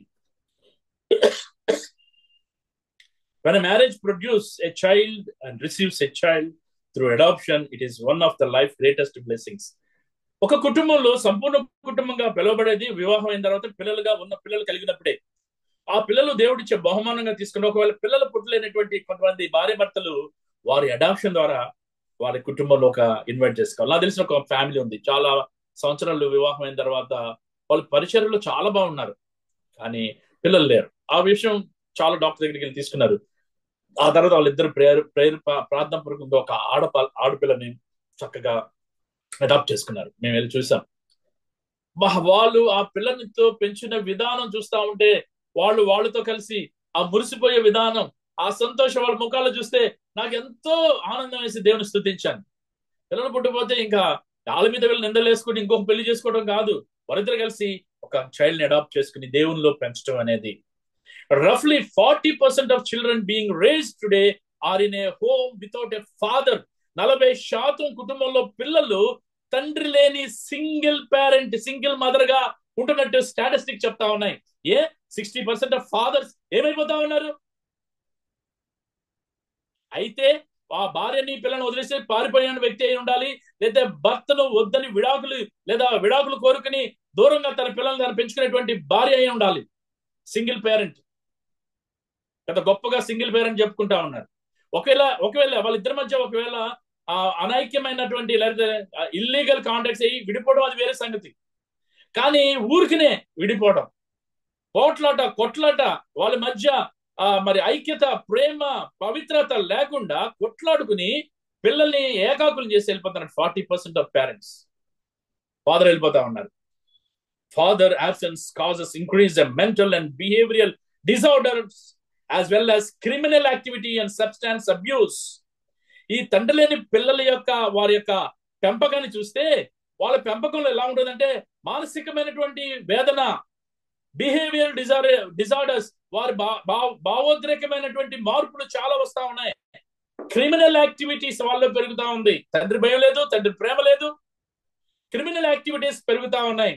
When a marriage produces a child and receives a child through adoption, it is one of the life greatest blessings. ఒక కుటుంబంలో సంపూర్ణ కుటుంబంగా పిలువబడేది వివాహం అయిన తర్వాత పిల్లలు కలిగినప్పుడే. ఆ పిల్లలు దేవుడిచ్చే బహుమానంగా తీసుకుని, ఒకవేళ పిల్లలు పుట్టలేనటువంటి కొంతమంది భార్య భర్తలు వారి అడాప్షన్ ద్వారా వారి కుటుంబంలో ఒక ఇన్వైట్ చేసుకోవాలి. నాకు తెలిసిన ఒక ఫ్యామిలీ ఉంది, చాలా సంవత్సరాలు వివాహం అయిన తర్వాత వాళ్ళు పరిచర్యలో చాలా బాగున్నారు, కానీ పిల్లలు లేరు. ఆ విషయం చాలా డాక్టర్ దగ్గరికి వెళ్ళి తీసుకున్నారు. ఆ తర్వాత వాళ్ళిద్దరు ప్రార్థన పూర్వకంగా ఒక ఆడపిల్లని చక్కగా అడాప్ట్ చేసుకున్నారు. మేము వెళ్ళి చూసాం. వాళ్ళు ఆ పిల్లలతో పెంచిన విధానం చూస్తా ఉంటే, వాళ్ళతో కలిసి ఆ మురిసిపోయే విధానం, ఆ సంతోషం వాళ్ళ ముఖాలు చూస్తే నాకు ఎంతో ఆనందం వేసి దేవుని స్తుతించాను. పిల్లలు పుట్టిపోతే ఇంకా వాళ్ళ మీద వీళ్ళు నిందలు వేసుకుని ఇంకొక పెళ్లి చేసుకోవడం కాదు, వారిద్దరు కలిసి ఒక చైల్డ్ ని అడాప్ట్ చేసుకుని దేవునిలో పెంచడం అనేది. రఫ్లీ 40% of children being raised today are in a home without a father. 40% కుటుంబంలో పిల్లలు తండ్రి లేని సింగిల్ పేరెంట్, సింగిల్ మదర్ గా ఉంటున్నట్టు స్టాటిస్టిక్ చెప్తా ఉన్నాయి. 60% ఆఫ్ ఫాదర్స్ ఏమైపోతా ఉన్నారు? అయితే ఆ భార్యని పిల్లని వదిలేసి పారిపోయిన వ్యక్తి అయి ఉండాలి, లేదా భర్తను వద్దని విడాకులు కోరుకుని దూరంగా తన పిల్లల్ని తను పెంచుకునేటువంటి భార్య అయి ఉండాలి. సింగిల్ పేరెంట్, పెద్ద గొప్పగా సింగిల్ పేరెంట్ చెప్పుకుంటా ఉన్నారు. ఒకవేళ వాళ్ళిద్దరి మధ్య ఒకవేళ అనైక్యమైనటువంటి లేదా ఇల్లీగల్ కాంటాక్ట్స్ అయ్యి విడిపోవడం అది వేరే సంగతి. కానీ ఊరికినే విడిపోవడం, కొట్లాట వాళ్ళ మధ్య మరి ఐక్యత, ప్రేమ, పవిత్రత లేకుండా కొట్లాడుకుని పిల్లల్ని ఏకాకులు చేసి వెళ్ళిపోతున్నారు 40% ఆఫ్ పేరెంట్స్. ఫాదర్ వెళ్ళిపోతా ఉన్నారు. Father absence causes increase in mental and behavioral disorders as well as criminal activity and substance abuse. ఈ తండ్రి లేని పిల్లల యొక్క వారి యొక్క పెంపకాన్ని చూస్తే వాళ్ళ పెంపకంలో ఎలా ఉంటుందంటే మానసికమైనటువంటి వేదన, బిహేవియర్ డిజార్డర్స్, వారి భావోద్రేకమైనటువంటి మార్పులు చాలా వస్తా ఉన్నాయి. క్రిమినల్ యాక్టివిటీస్ వాళ్ళలో పెరుగుతా ఉంది. తండ్రి భయం లేదు, తండ్రి ప్రేమ లేదు, క్రిమినల్ యాక్టివిటీస్ పెరుగుతా ఉన్నాయి.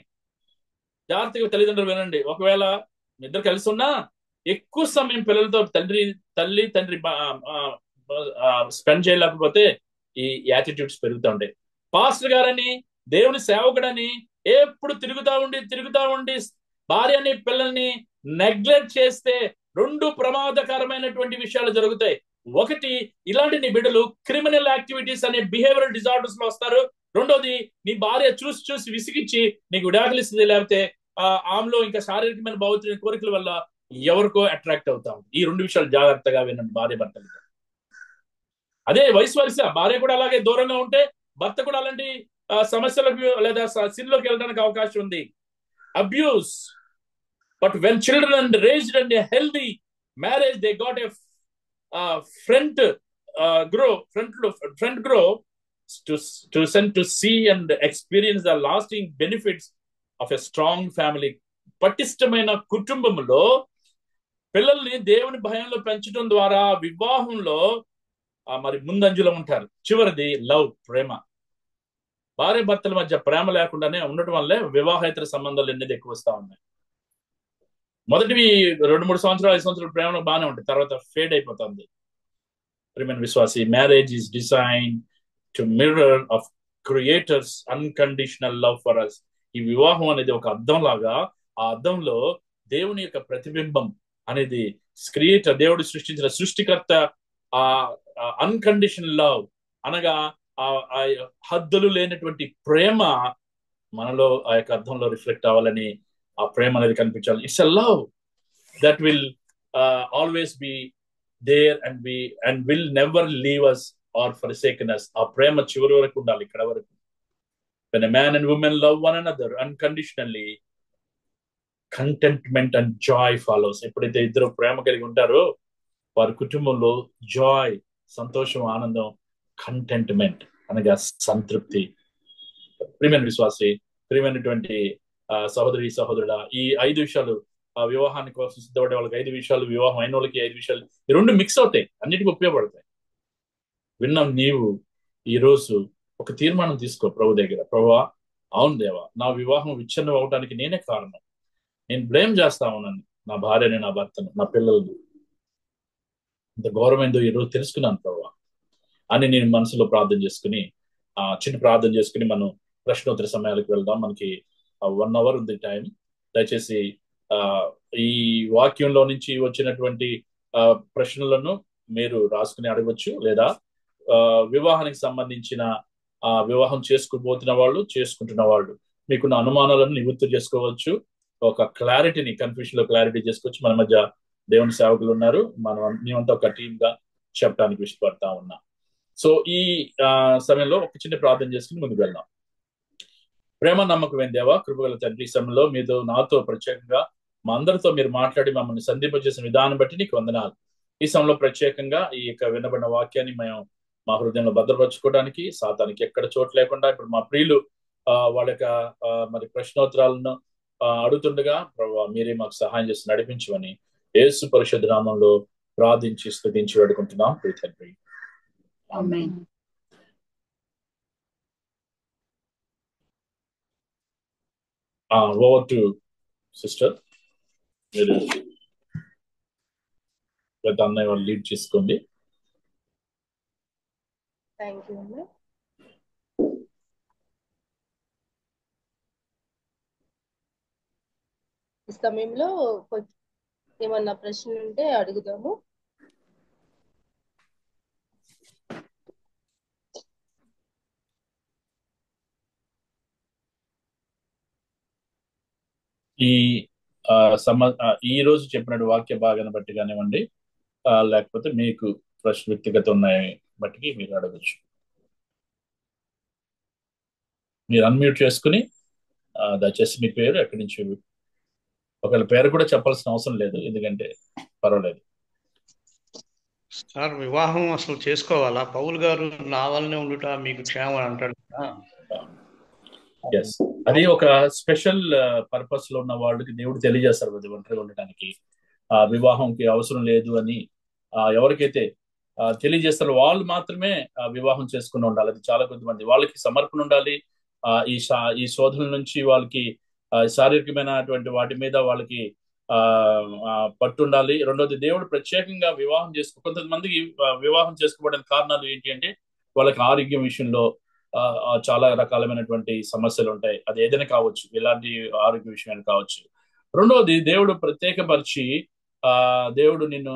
జాగ్రత్తగా తల్లిదండ్రులు వినండి. ఒకవేళ ఇద్దరు కలిసి ఉన్నా ఎక్కువ సమయం పిల్లలతో తండ్రి స్పెండ్ చేయలేకపోతే ఈ యాటిట్యూడ్స్ పెరుగుతూ ఉంటాయి. పాస్టర్ గారని, దేవుని సేవకుడని ఎప్పుడు తిరుగుతా ఉండి భార్యని పిల్లల్ని నెగ్లెక్ట్ చేస్తే 2 ప్రమాదకరమైనటువంటి విషయాలు జరుగుతాయి. ఒకటి, ఇలాంటి నీ బిడ్డలు క్రిమినల్ యాక్టివిటీస్ అనే బిహేవియరల్ డిజార్డర్స్ లో వస్తారు. రెండోది, నీ భార్య చూసి విసిగించి నీకు విడాకులు ఇస్తుంది, లేకపోతే ఆమెలో ఇంకా శారీరకమైన భావోద్రేక కోరికల వల్ల ఎవరికో అట్రాక్ట్ అవుతాం. ఈ 2 విషయాలు జాగ్రత్తగా వినండి భార్య భర్తలు. అదే వయసు వరుస భార్య కూడా అలాగే దూరంగా ఉంటే భర్త కూడా అలాంటి సమస్యలకు లేదా సిన్లోకి వెళ్ళడానికి అవకాశం ఉంది. Abuse. But when children raised in a healthy marriage, they got a front grow to send to see and experience the lasting benefits of a strong family. పటిష్టమైన కుటుంబంలో పిల్లల్ని దేవుని భయంలో పెంచడం ద్వారా వివాహంలో మరి ముందంజలో ఉంటారు. చివరిది లవ్, ప్రేమ. భార్య భర్తల మధ్య ప్రేమ లేకుండానే ఉండటం వల్లే వివాహేతర సంబంధాలు ఎన్ని ఎక్కువ వస్తా ఉన్నాయి. మొదటివి 2-3 సంవత్సరాలు 5 సంవత్సరాలు ప్రేమ బాగానే ఉంటాయి, తర్వాత ఫేడ్ అయిపోతుంది. ప్రియమైన విశ్వాసి, marriage is design to mirror of creator's unconditional love for us. ఈ వివాహం అనేది ఒక అద్దం లాగా, ఆ అద్దంలో దేవుని యొక్క ప్రతిబింబం అనేది క్రియేటర్, దేవుడు సృష్టించిన సృష్టికర్త అన్కండిషనల్ లవ్ అనగా ఆ హద్దులు లేనటువంటి ప్రేమ మనలో ఆ యొక్క అర్థంలో రిఫ్లెక్ట్ అవ్వాలని, ఆ ప్రేమ అనేది కనిపించాలి. It's a love that will always be there and will never leave us or forsaken us. ఆ ప్రేమ చివరి వరకు ఉండాలి, ఇక్కడ వరకు. When a man and woman love one another unconditionally, contentment and joy follows. ఎప్పుడైతే ఇద్దరు ప్రేమ కలిగి ఉంటారో వారి కుటుంబంలో జాయ్, సంతోషం, ఆనందం, కంటెంట్మెంట్ అనగా సంతృప్తి. ప్రియమైన విశ్వాసి, ప్రియమైనటువంటి సహోదరి సహోదరుడా, ఈ 5 విషయాలు వివాహాన్ని కోసం సిద్ధపడే వాళ్ళకి 5 విషయాలు, వివాహం అయిన వాళ్ళకి 5 విషయాలు, ఈ 2 మిక్స్ అవుతాయి, అన్నిటికీ ఉపయోగపడతాయి. విన్నాం. నీవు ఈరోజు ఒక తీర్మానం తీసుకో ప్రభు దగ్గర. ప్రభువా, అవును దేవా, నా వివాహం విచ్ఛిన్నం అవడానికి నేనే కారణం. నేను బ్లేమ్ చేస్తా ఉన్నాను నా భార్యని, నా భర్తను, నా పిల్లల్ని. ఇంత ఘోరమైందో ఈరోజు తెలుసుకున్నాను ప్రభువా అని నేను మనసులో ప్రార్థన చేసుకుని, చిన్న ప్రార్థన చేసుకుని మనం ప్రశ్నోత్తర సమయాలకు వెళ్దాం. మనకి 1 hour ఉంది టైం. దయచేసి ఈ వాక్యంలో నుంచి వచ్చినటువంటి ప్రశ్నలను మీరు రాసుకుని అడగవచ్చు, లేదా వివాహానికి సంబంధించిన వివాహం చేసుకోబోతున్న వాళ్ళు, చేసుకుంటున్న వాళ్ళు మీకున్న అనుమానాలను నివృత్తి చేసుకోవచ్చు. ఒక క్లారిటీని, కన్ఫ్యూషన్ లో క్లారిటీ చేసుకోవచ్చు. మన మధ్య దేవుని సేవకులు ఉన్నారు, మేమంతా ఒక టీమ్ గా చెప్పడానికి ఇష్టపడతా ఉన్నా. సో ఈ సమయంలో ఒక చిన్న ప్రార్థన చేసుకుని ముందుకు వెళ్దాం. ప్రేమ నమ్మకమైన దేవా, కృపగల తండ్రి, సమయంలో మీతో నాతో ప్రత్యేకంగా మా అందరితో మీరు మాట్లాడి మమ్మల్ని సంధింపజేసిన విధానం బట్టి నీకు వందనాలు. ఈ సమయంలో ప్రత్యేకంగా ఈ యొక్క వినబడిన వాక్యాన్ని మేము మా హృదయంలో భద్రపరచుకోవడానికి, సాతానికి ఎక్కడ చోటు లేకుండా ఇప్పుడు మా ప్రియులు వాళ్ళ యొక్క మరి ప్రశ్నోత్తరాలను అడుగుతుండగా ప్రభు మీరే మాకు సహాయం చేసి నడిపించమని యేసు పరిశుద్ధ నామంలో ప్రార్థించి స్తుతించి వేడుకుంటున్నాం తండ్రి. ఆమేన్. ఓవర్ టు సిస్టర్, మీరు అన్నయ్య వాళ్ళు లీడ్ చేసుకోండి. థ్యాంక్ యూ అండి. ఈ సమయంలో ఏమన్నా ప్రశ్నలు ఉంటే అడుగుదాము. ఈ ఈ రోజు చెప్పినట్టు వాక్య భాగాన్ని బట్టి కానివ్వండి, లేకపోతే మీకు ప్రశ్న వ్యక్తిగత ఉన్నాయి బట్టి మీరు అడగచ్చు. మీరు అన్మ్యూట్ చేసుకుని దయచేసి మీ పేరు ఎక్కడి నుంచి, ఒకవేళ పేరు కూడా చెప్పాల్సిన అవసరం లేదు, ఎందుకంటే పర్వాలేదు. సార్, వివాహం అసలు చేసుకోవాలా? పౌలు గారు నా వల్లనే ఉండుట మీకు క్షేమం అంటాడు. ఎస్, అది ఒక స్పెషల్ పర్పస్ లో ఉన్న వాళ్ళకి దేవుడు తెలియజేస్తారు కదా, ఒంటరిగా ఉండటానికి వివాహంకి అవసరం లేదు అని ఎవరికైతే తెలియజేస్తారో వాళ్ళు మాత్రమే వివాహం చేసుకుని ఉండాలి. అది చాలా కొద్దిమంది వాళ్ళకి సమర్పణ ఉండాలి. ఈ శోధనల నుంచి వాళ్ళకి శారీరకమైనటువంటి వాటి మీద వాళ్ళకి పట్టుండాలి. రెండోది, దేవుడు ప్రత్యేకంగా వివాహం కొంతమందికి వివాహం చేసుకోవడానికి కారణాలు ఏంటి అంటే వాళ్ళకి ఆరోగ్యం విషయంలో చాలా రకాలమైనటువంటి సమస్యలు ఉంటాయి. అది ఏదైనా కావచ్చు, ఎలాంటి ఆరోగ్య విషయాలు కావచ్చు. రెండవది, దేవుడు ప్రత్యేకపరిచి దేవుడు నిన్ను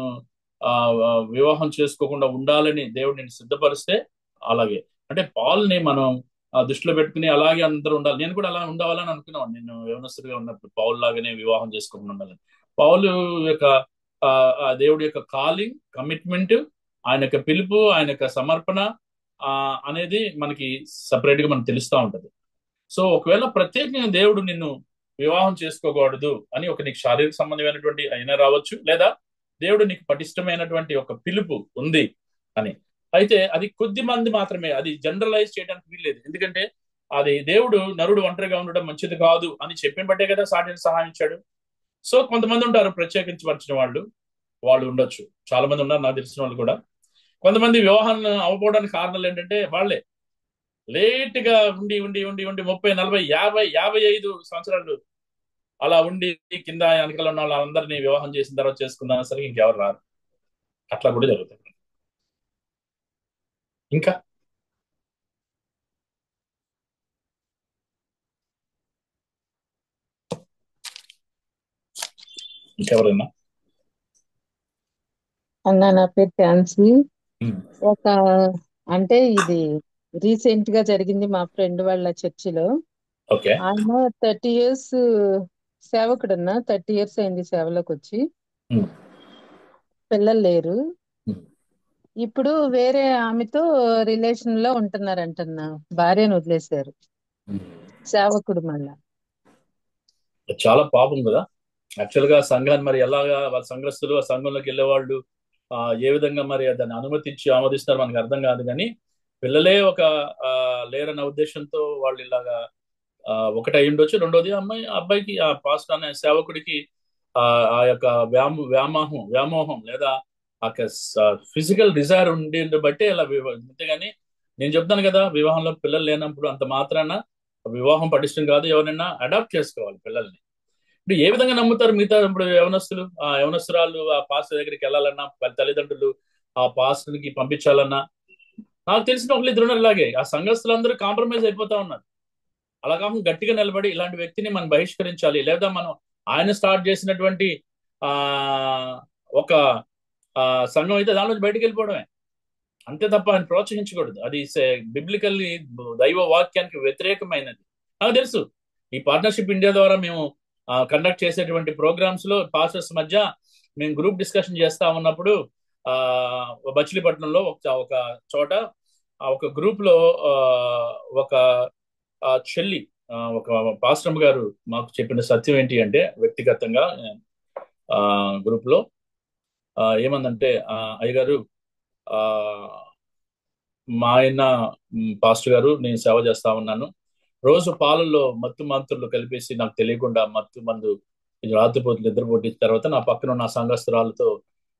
వివాహం చేసుకోకుండా ఉండాలని దేవుడు నిన్ను సిద్ధపరిస్తే, అలాగే అంటే పాల్ని మనం దృష్టిలో పెట్టుకుని అలాగే అందరూ ఉండాలి. నేను కూడా అలా ఉండాలని అనుకున్నాను. నేను యవనస్తుడిగా ఉన్నప్పుడు పౌలు లాగానే వివాహం చేసుకోకుండా ఉండాలని. పౌలు యొక్క దేవుడి యొక్క కాలింగ్, కమిట్మెంట్, ఆయన యొక్క పిలుపు, ఆయన యొక్క సమర్పణ అనేది మనకి సపరేట్ గా మనకు తెలుస్తూ ఉంటది. సో ఒకవేళ ప్రత్యేకంగా దేవుడు నిన్ను వివాహం చేసుకోకూడదు అని ఒక నీకు శారీరక సంబంధమైనటువంటి అయినా రావచ్చు, లేదా దేవుడు నీకు పటిష్టమైనటువంటి ఒక పిలుపు ఉంది అని అయితే అది కొద్ది మంది మాత్రమే, అది జనరలైజ్ చేయడానికి వీల్లేదు. ఎందుకంటే అది దేవుడు నరుడు ఒంటరిగా ఉండడం మంచిది కాదు అని చెప్పిన బట్టే కదా సాటిని సహాయించాడు. సో కొంతమంది ఉంటారు ప్రత్యేకించబడిన వాళ్ళు ఉండొచ్చు, చాలా మంది ఉన్నారు నాకు తెలిసిన వాళ్ళు కూడా. కొంతమంది వివాహం అవ్వకపోవడానికి కారణాలు ఏంటంటే వాళ్ళే లేట్ గా ఉండి 30, 40, 50, 55 సంవత్సరాలు అలా ఉండి కింద వెనకాల ఉన్న వాళ్ళందరినీ వివాహం చేసిన తర్వాత చేసుకుందాం సరే ఇంకెవరు రారు. అట్లా కూడా జరుగుతుంది. ఇంకా ఇంకెవరైనా? అన్న, నా పేరు ఫ్యాన్సీ. అంటే ఇది రీసెంట్ గా జరిగింది మా ఫ్రెండ్ వాళ్ళ చర్చిలో. ఆయన 30 years సేవకుడన్నా, 30 years అయింది సేవలోకి వచ్చి. పిల్లలు లేరు. ఇప్పుడు వేరే ఆమెతో రిలేషన్ లో ఉంటున్నారంటన్నా, భార్యను వదిలేశారు. సేవకుడు మళ్ళా. చాలా పాపం కదా. యాక్చువల్ గా సంఘాన్ని మరి ఎలాగా వాళ్ళ సంఘస్థులు ఆ సంఘంలోకి వెళ్ళేవాళ్ళు ఏ విధంగా మరి దాన్ని అనుమతించి ఆమోదిస్తారు మనకు అర్థం కాదు. కానీ పిల్లలే ఒక లేరన్న ఉద్దేశంతో వాళ్ళు ఇలాగా ఒకటి అయి ఉండొచ్చు. రెండోది, అబ్బాయికి ఆ పాస్టర్ అనే సేవకుడికి ఆ యొక్క వ్యామోహం లేదా ఆ ఫిజికల్ డిజైర్ ఉండి బట్టి అలా అంతేగాని నేను చెప్తాను కదా, వివాహంలో పిల్లలు లేనప్పుడు అంత మాత్రాన వివాహం పటిష్టం కాదు. ఎవరైనా అడాప్ట్ చేసుకోవాలి పిల్లల్ని. ఇప్పుడు ఏ విధంగా నమ్ముతారు మిగతా ఇప్పుడు యవనస్తురాలు ఆ పాస్టర్ దగ్గరికి వెళ్ళాలన్నా, వాళ్ళ తల్లిదండ్రులు ఆ పాస్టర్కి పంపించాలన్నా, నాకు తెలిసిన ఒకళ్ళు ఇద్దరు ఇలాగే ఆ సంఘస్థులందరూ కాంప్రమైజ్ అయిపోతా ఉన్నారు. అలా కాకుండా గట్టిగా నిలబడి ఇలాంటి వ్యక్తిని మనం బహిష్కరించాలి, లేదా మనం ఆయన స్టార్ట్ చేసినటువంటి ఒక సంఘం అయితే దాని నుంచి బయటకు వెళ్ళిపోవడమే అంతే తప్ప ఆయన ప్రోత్సహించకూడదు. అది బిబ్లికల్లీ దైవ వాక్యానికి వ్యతిరేకమైనది. నాకు తెలుసు ఈ పార్ట్నర్షిప్ ఇండియా ద్వారా మేము కండక్ట్ చేసేటువంటి ప్రోగ్రామ్స్ లో పాస్టర్స్ మధ్య మేము గ్రూప్ డిస్కషన్ చేస్తా ఉన్నప్పుడు మచిలీపట్నంలో ఒక చోట ఒక గ్రూప్ లో ఒక చెల్లి ఒక పాస్టర్ గారు మాకు చెప్పిన సత్యం ఏంటి అంటే, వ్యక్తిగతంగా గ్రూప్ లో ఏమందంటే, అయ్యగారు మా ఆయన పాస్టర్ గారు నేను సేవ చేస్తా ఉన్నాను. రోజు పాలల్లో మత్తు మంత్రులు కలిపేసి నాకు తెలియకుండా మత్తు మందు రాత్రిపోతులు నిద్రపోటిన తర్వాత నా పక్కన ఉన్న సంఘస్థురాలతో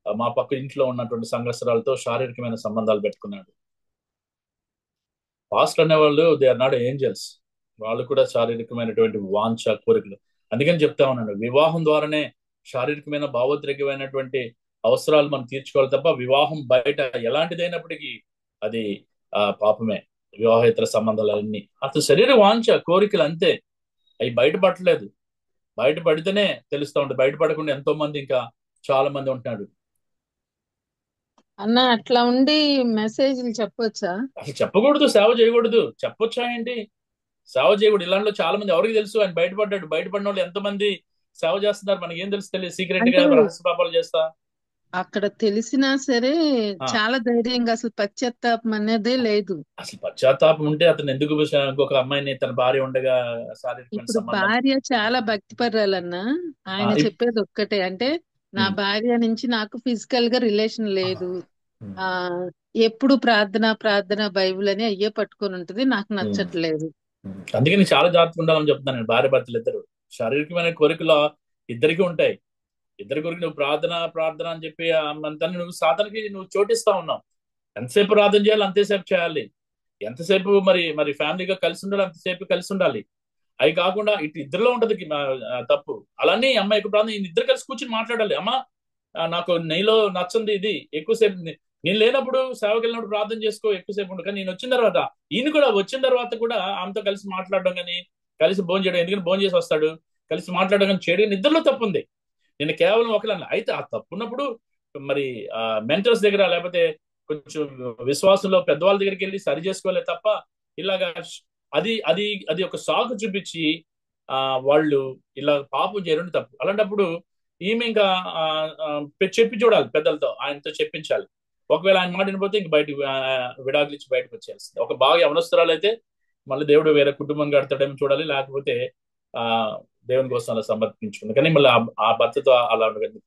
మా పక్క ఇంట్లో ఉన్నటువంటి సంఘస్థురాలతో శారీరకమైన సంబంధాలు పెట్టుకున్నాడు. పాస్టర్ అనేవాళ్ళు దే ఆర్ నాట్ ఏంజల్స్. వాళ్ళు కూడా శారీరకమైనటువంటి వాంఛ కోరికలు. అందుకని చెప్తా ఉన్నాను, వివాహం ద్వారానే శారీరకమైన భావోద్రేకమైనటువంటి అవసరాలు మనం తీర్చుకోవాలి తప్ప వివాహం బయట ఎలాంటిదైనప్పటికీ అది పాపమే. వివాహేతర సంబంధాలన్నీ అతని శరీర వాంఛ కోరికలు అంతే, అవి బయటపడలేదు. బయటపడితేనే తెలుస్తూ ఉంటుంది. బయటపడకుండా ఎంతో మంది ఇంకా చాలా మంది ఉంటున్నారు. అన్న అట్లా ఉండి మెసేజ్లు చెప్పొచ్చా? అసలు చెప్పకూడదు, సేవ చేయకూడదు. చెప్పొచ్చా ఏంటి? సేవ చేయకూడదు. ఇలాంటిలో చాలా మంది ఎవరికి తెలుసు ఆయన బయటపడ్డాడు. బయటపడిన వాళ్ళు ఎంతమంది సేవ చేస్తున్నారు మనకి ఏం తెలుసు? తెలియదు. సీక్రెట్ గా రహస్య పాపాలు చేస్తా అక్కడ తెలిసినా సరే చాలా ధైర్యంగా అసలు పశ్చాత్తాపం అనేదే లేదు. అసలు పశ్చాత్తాపం ఉంటే అతను ఎందుకు ఇంకొక అమ్మాయిని తన భార్య ఉండగా శారీరకమైన ఇప్పుడు సంబంధం? భార్య చాలా భక్తిపరాలన్నా ఆయన చెప్పేది ఒక్కటే, అంటే నా భార్య నుంచి నాకు ఫిజికల్ గా రిలేషన్ లేదు, ఎప్పుడు ప్రార్థన ప్రార్థన బైబిల్ అని అయ్యే పట్టుకొని ఉంటది, నాకు నచ్చట్లేదు. అందుకని చాలా జాగ్రత్తగా ఉండాలని చెప్తున్నాను. భార్య భర్తలు ఇద్దరు శారీరకమైన కోరికలు ఇద్దరికి ఉంటాయి. ఇద్దరి కొరకు నువ్వు ప్రార్థన అని చెప్పి అంతాన్ని నువ్వు సాధనకి నువ్వు చోటిస్తా ఉన్నావు. ఎంతసేపు ప్రార్థన చేయాలి అంతసేపు చేయాలి. ఎంతసేపు మరి ఫ్యామిలీగా కలిసి ఉండాలి అంతసేపు కలిసి ఉండాలి. అవి కాకుండా ఇటు ఇద్దరిలో ఉంటది తప్పు. అలానే అమ్మాయికి ప్రార్థన ఇద్దరు కలిసి కూర్చొని మాట్లాడాలి. అమ్మ నాకు నీలో నచ్చంది ఇది, ఎక్కువసేపు నేను లేనప్పుడు సేవకి వెళ్ళినప్పుడు ప్రార్థన చేసుకో, ఎక్కువసేపు ఉండు. కానీ నేను వచ్చిన తర్వాత ఈయన కూడా వచ్చిన తర్వాత కూడా ఆమెతో కలిసి మాట్లాడడం కానీ కలిసి భోజనం చేయడం, ఎందుకంటే భోజనం చేసి వస్తాడు, కలిసి మాట్లాడడం కానీ చేయడం నిద్రలో తప్పు ఉంది. నేను కేవలం ఒకలా అయితే ఆ తప్పున్నప్పుడు మరి మెంటర్స్ దగ్గర లేకపోతే కొంచెం విశ్వాసంలో పెద్దవాళ్ళ దగ్గరికి వెళ్ళి సరి చేసుకోలే తప్ప ఇలాగా అది అది అది ఒక సాకు చూపించి వాళ్ళు ఇలా పాపం చేయడం తప్పు. అలాంటప్పుడు ఈమె ఇంకా చెప్పి చూడాలి, పెద్దలతో ఆయనతో చెప్పించాలి. ఒకవేళ ఆయన మాట వినిపోతే ఇంక బయటకు విడాకులు ఇచ్చి బయటకు వచ్చేస్తుంది. ఒక బాగా యవనస్తురాలు అయితే మళ్ళీ దేవుడు వేరే కుటుంబం కడతాడేమో చూడాలి, లేకపోతే దేవుని కోసం అలా సమర్పించుకుంది. కానీ మళ్ళీ ఆ భర్తతో అలా ఉండదు.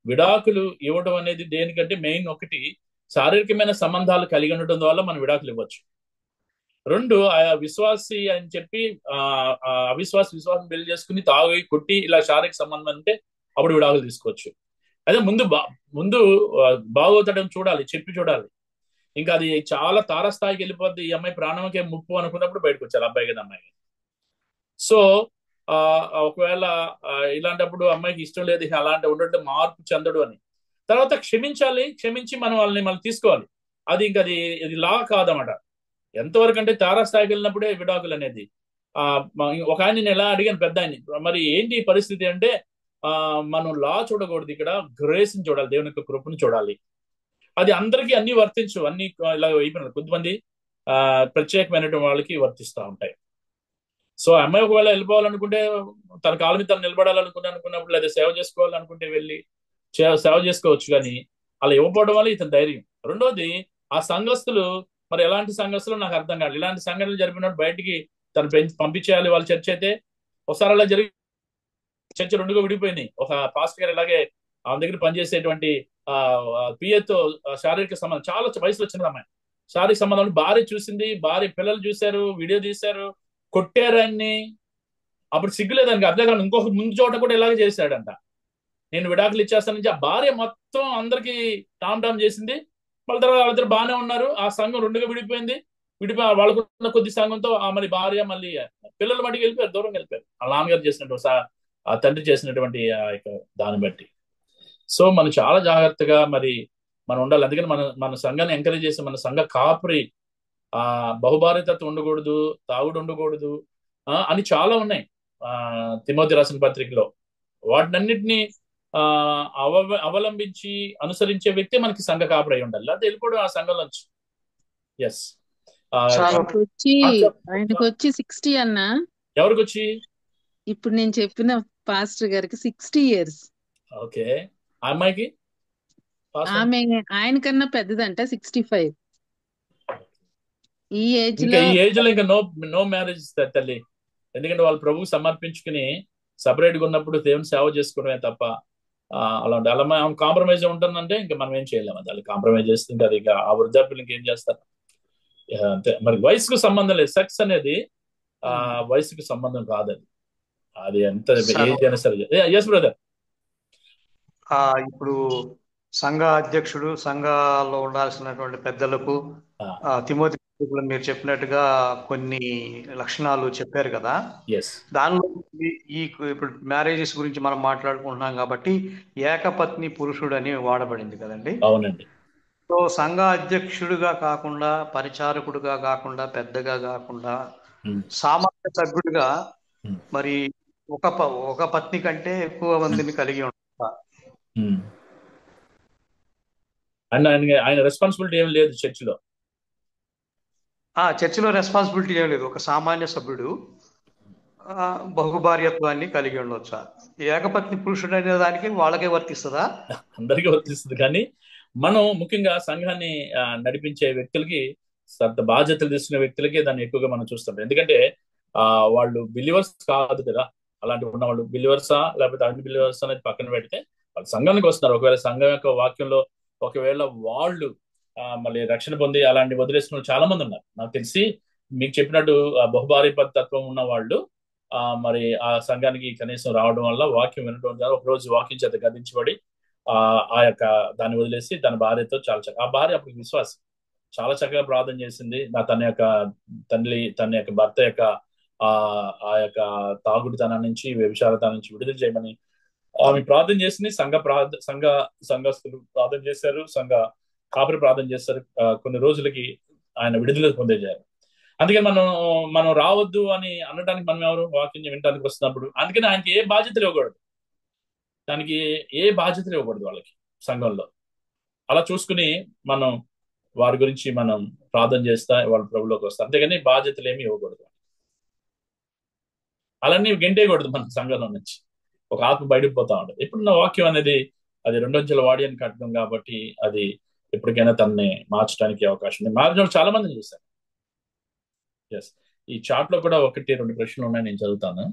విడాకులు ఇవ్వడం అనేది దేనికంటే మెయిన్ ఒకటి శారీరకమైన సంబంధాలు కలిగి ఉండటం వల్ల మనం విడాకులు ఇవ్వచ్చు. రెండు, ఆయా విశ్వాసి అని చెప్పి విశ్వాసం పెళ్లి చేసుకుని తాగి కొట్టి ఇలా శారీరక సంబంధం అంటే అప్పుడు విడాకులు తీసుకోవచ్చు. అదే ముందు బాగోతడం చూడాలి, చెప్పి చూడాలి. ఇంకా అది చాలా తారస్థాయికి వెళ్ళిపోద్ది, ఈ అమ్మాయి ప్రాణంకే ముప్పు అనుకున్నప్పుడు బయటకు వచ్చారు అబ్బాయి కదా అమ్మాయి. సో ఒకవేళ ఇలాంటప్పుడు అమ్మాయికి ఇష్టం లేదు అలాంటి ఉండటం మార్పు చెందడు అని తర్వాత క్షమించి మనం వాళ్ళని మళ్ళీ తీసుకోవాలి. అది ఇంకా అది లా కాదన్నమాట. ఎంతవరకు అంటే తారాస్థాయికి వెళ్ళినప్పుడే విడాకులు అనేది. ఒక ఆయన నేను ఎలా అడిగాను, పెద్ద ఆయన, మరి ఏంటి పరిస్థితి అంటే మనం లా చూడకూడదు, ఇక్కడ గ్రేస్ని చూడాలి, దేవుని యొక్క కృపను చూడాలి. అది అందరికీ అన్ని వర్తించు, అన్ని ఇలా అయిపోయినారు. కొంతమంది ప్రత్యేకమైనటువంటి వాళ్ళకి వర్తిస్తూ ఉంటాయి. సో అమ్మాయి ఒకవేళ వెళ్ళిపోవాలనుకుంటే తన కాళ్ళ మీద తను నిలబడాలనుకున్నప్పుడు లేదా సేవ చేసుకోవాలనుకుంటే వెళ్ళి సేవ చేసుకోవచ్చు. కానీ అలా ఇవ్వకపోవడం వల్ల ఇతని ధైర్యం. రెండోది ఆ సంఘస్థులు మరి ఎలాంటి సంఘస్థులు నాకు అర్థం కాదు. ఇలాంటి సంఘటనలు జరిపినప్పుడు బయటికి తను పంపించేయాలి. వాళ్ళ చర్చ అయితే ఒకసారి అలా జరిగి చర్చ రెండుగా విడిపోయింది. ఒక పాస్టర్ గారు ఇలాగే ఆమె దగ్గర పనిచేసేటువంటి పిఏతో శారీరక సంబంధం, చాలా వయసులో వచ్చిన అమ్మాయి శారీరక సంబంధం భార్య చూసింది, భార్య పిల్లలు చూశారు, వీడియో తీశారు, కొట్టారు ఆయన్ని. అప్పుడు సిగ్గులేదానికి అర్థం కాదు. ఇంకొక ముందు చోట కూడా ఇలాగే చేశాడంట, నేను విడాకులు ఇచ్చేస్తానని. ఆ భార్య మొత్తం అందరికి టామ్ చేసింది. వాళ్ళ తర్వాత వాళ్ళిద్దరు బాగానే ఉన్నారు. ఆ సంఘం రెండుగా విడిపోయింది. వాళ్ళకున్న కొద్ది సంఘంతో మరి భార్య మళ్ళీ పిల్లలు మటుకు వెళ్ళిపోయారు, దూరం వెళ్ళిపోయారు. ఆ నాన్నగారు చేసినటువంటి ఆ తండ్రి చేసినటువంటి దాన్ని బట్టి. సో మనం చాలా జాగ్రత్తగా మనం ఉండాలి. అందుకని మన సంఘాన్ని ఎంకరేజ్ చేసి మన సంఘ కాపురి బహుభార్యతత్వం ఉండకూడదు, తాగుడు ఉండకూడదు అని చాలా ఉన్నాయి తిమోతి రాసిన పత్రికలో. వాటినన్నిటినీ అవలంబించి అనుసరించే వ్యక్తి మనకి సంఘ కాపురై ఉండాలి. అది వెళ్ళిపోవడం ఆ సంఘం నుంచి. ఎస్, ఆయనకు వచ్చి 60 అన్న. ఎవరికి వచ్చి? ఇప్పుడు నేను చెప్పిన పాస్టర్ గారికి 60 years. ఓకే, ఆ అమ్మాయికి ఆమె ఆయన కన్నా పెద్దదంట, 65. ఈ ఏజ్ లో ఇంకా నో మ్యారేజ్ తల్లి. ఎందుకంటే వాళ్ళు ప్రభువు సమర్పించుకుని సపరేట్ గా ఉన్నప్పుడు దేవుని సేవ చేసుకోవడమే తప్ప అలా కాంప్రమైజ్ ఉంటుందంటే ఇంకా మనం ఏం చేయలేము. అది కాంప్రమైజ్ చేస్తుంటే అది ఆ వృద్ధాప్యులు ఇంకేం చేస్తారు? అంతే. మరి వయసుకు సంబంధం లేదు. సెక్స్ అనేది వయసుకు సంబంధం కాదు. అది అది ఎంత సార్ ఏజ్ అయినా సరే. Yes brother. ఇప్పుడు సంఘ అధ్యక్షుడు, సంఘాల్లో ఉండాల్సినటువంటి పెద్దలకు తిమోతి మీరు చెప్పినట్టుగా కొన్ని లక్షణాలు చెప్పారు కదా. ఎస్. దానిలో ఇప్పుడు మ్యారేజెస్ గురించి మనం మాట్లాడుకుంటున్నాం కాబట్టి ఏకపత్ని పురుషుడు అని వాడబడింది కదండి. అవునండి. సో సంఘ అధ్యక్షుడిగా కాకుండా, పరిచారకుడుగా కాకుండా, పెద్దగా కాకుండా సామాన్య సభ్యుడిగా మరి ఒక పత్ని కంటే ఎక్కువ మందిని కలిగి ఉంటా. అండ్ ఆయన రెస్పాన్సిబిలిటీ ఏం లేదు చర్చిలో. చర్చిలో రెస్పాన్సిబిలిటీ ఏం లేదు. ఒక సామాన్య సభ్యుడు బహుభార్యత్వాన్ని కలిగి ఉండొచ్చా? ఏకపత్ని పురుషుడు అనే దానికి వాళ్ళకే వర్తిస్తుందా? అందరికీ వర్తిస్తుంది. కానీ మనం ముఖ్యంగా సంఘాన్ని నడిపించే వ్యక్తులకి, బాధ్యతలు తీసుకునే వ్యక్తులకి దాన్ని ఎక్కువగా మనం చూస్తాం. ఎందుకంటే వాళ్ళు బిలీవర్స్ కాదు కదా. అలాంటి ఉన్న వాళ్ళు బిలీవర్సా లేకపోతే అన్ బిలీవర్స్ అనేది పక్కన పెడితే వాళ్ళు సంఘానికి వస్తున్నారు. ఒకవేళ సంఘం యొక్క వాక్యంలో ఒకవేళ వాళ్ళు మళ్ళీ రక్షణ పొంది అలాంటి వదిలేసిన చాలా మంది ఉన్నారు. నాకు తెలిసి మీకు చెప్పినట్టు బహుభార్య తత్వం ఉన్న వాళ్ళు మరి ఆ సంఘానికి కనీసం రావడం వల్ల, వాక్యం వినడం ద్వారా ఒకరోజు వాక్యం చేత గదించబడి ఆ యొక్క దాన్ని వదిలేసి తన భార్యతో ఆ భార్య అప్పుడు విశ్వాసం చాలా చక్కగా ప్రార్థన చేసింది. తన యొక్క భర్త యొక్క ఆ యొక్క తాగుడుతనం నుంచి, వ్యభిచారతనం నుంచి విడుదల చేయమని ఆమె ప్రార్థన చేసింది. సంఘస్థులు ప్రార్థన చేశారు, సంఘ కాపురి ప్రార్థన చేశారు. కొన్ని రోజులకి ఆయన విడుదల పొందేశారు. అందుకని మనం రావద్దు అని అనడానికి మనం ఎవరు? వాక్యం వినడానికి వస్తున్నప్పుడు. అందుకని ఆయనకి ఏ బాధ్యతలు ఇవ్వకూడదు, దానికి ఏ బాధ్యతలు ఇవ్వకూడదు వాళ్ళకి సంఘంలో. అలా చూసుకుని మనం వారి గురించి మనం ప్రార్థన చేస్తా వాళ్ళ ప్రభులోకి వస్తాం. అంతేగాని బాధ్యతలు ఏమి ఇవ్వకూడదు. అలాన్నీ గెంటేయకూడదు మన సంఘంలో నుంచి. ఒక ఆత్మ బయటకు పోతా ఉంటుంది. ఇప్పుడున్న వాక్యం అనేది అది రెండొంచెల వాడియని కట్టడం కాబట్టి అది ఎప్పటికైనా తనని మార్చడానికి అవకాశం ఉంది. మార్చడం చాలా మందిని చూశాను. ఎస్. ఈ చాట్ లో కూడా 1-2 ప్రశ్నలు ఉన్నాయి, నేను చదువుతాను.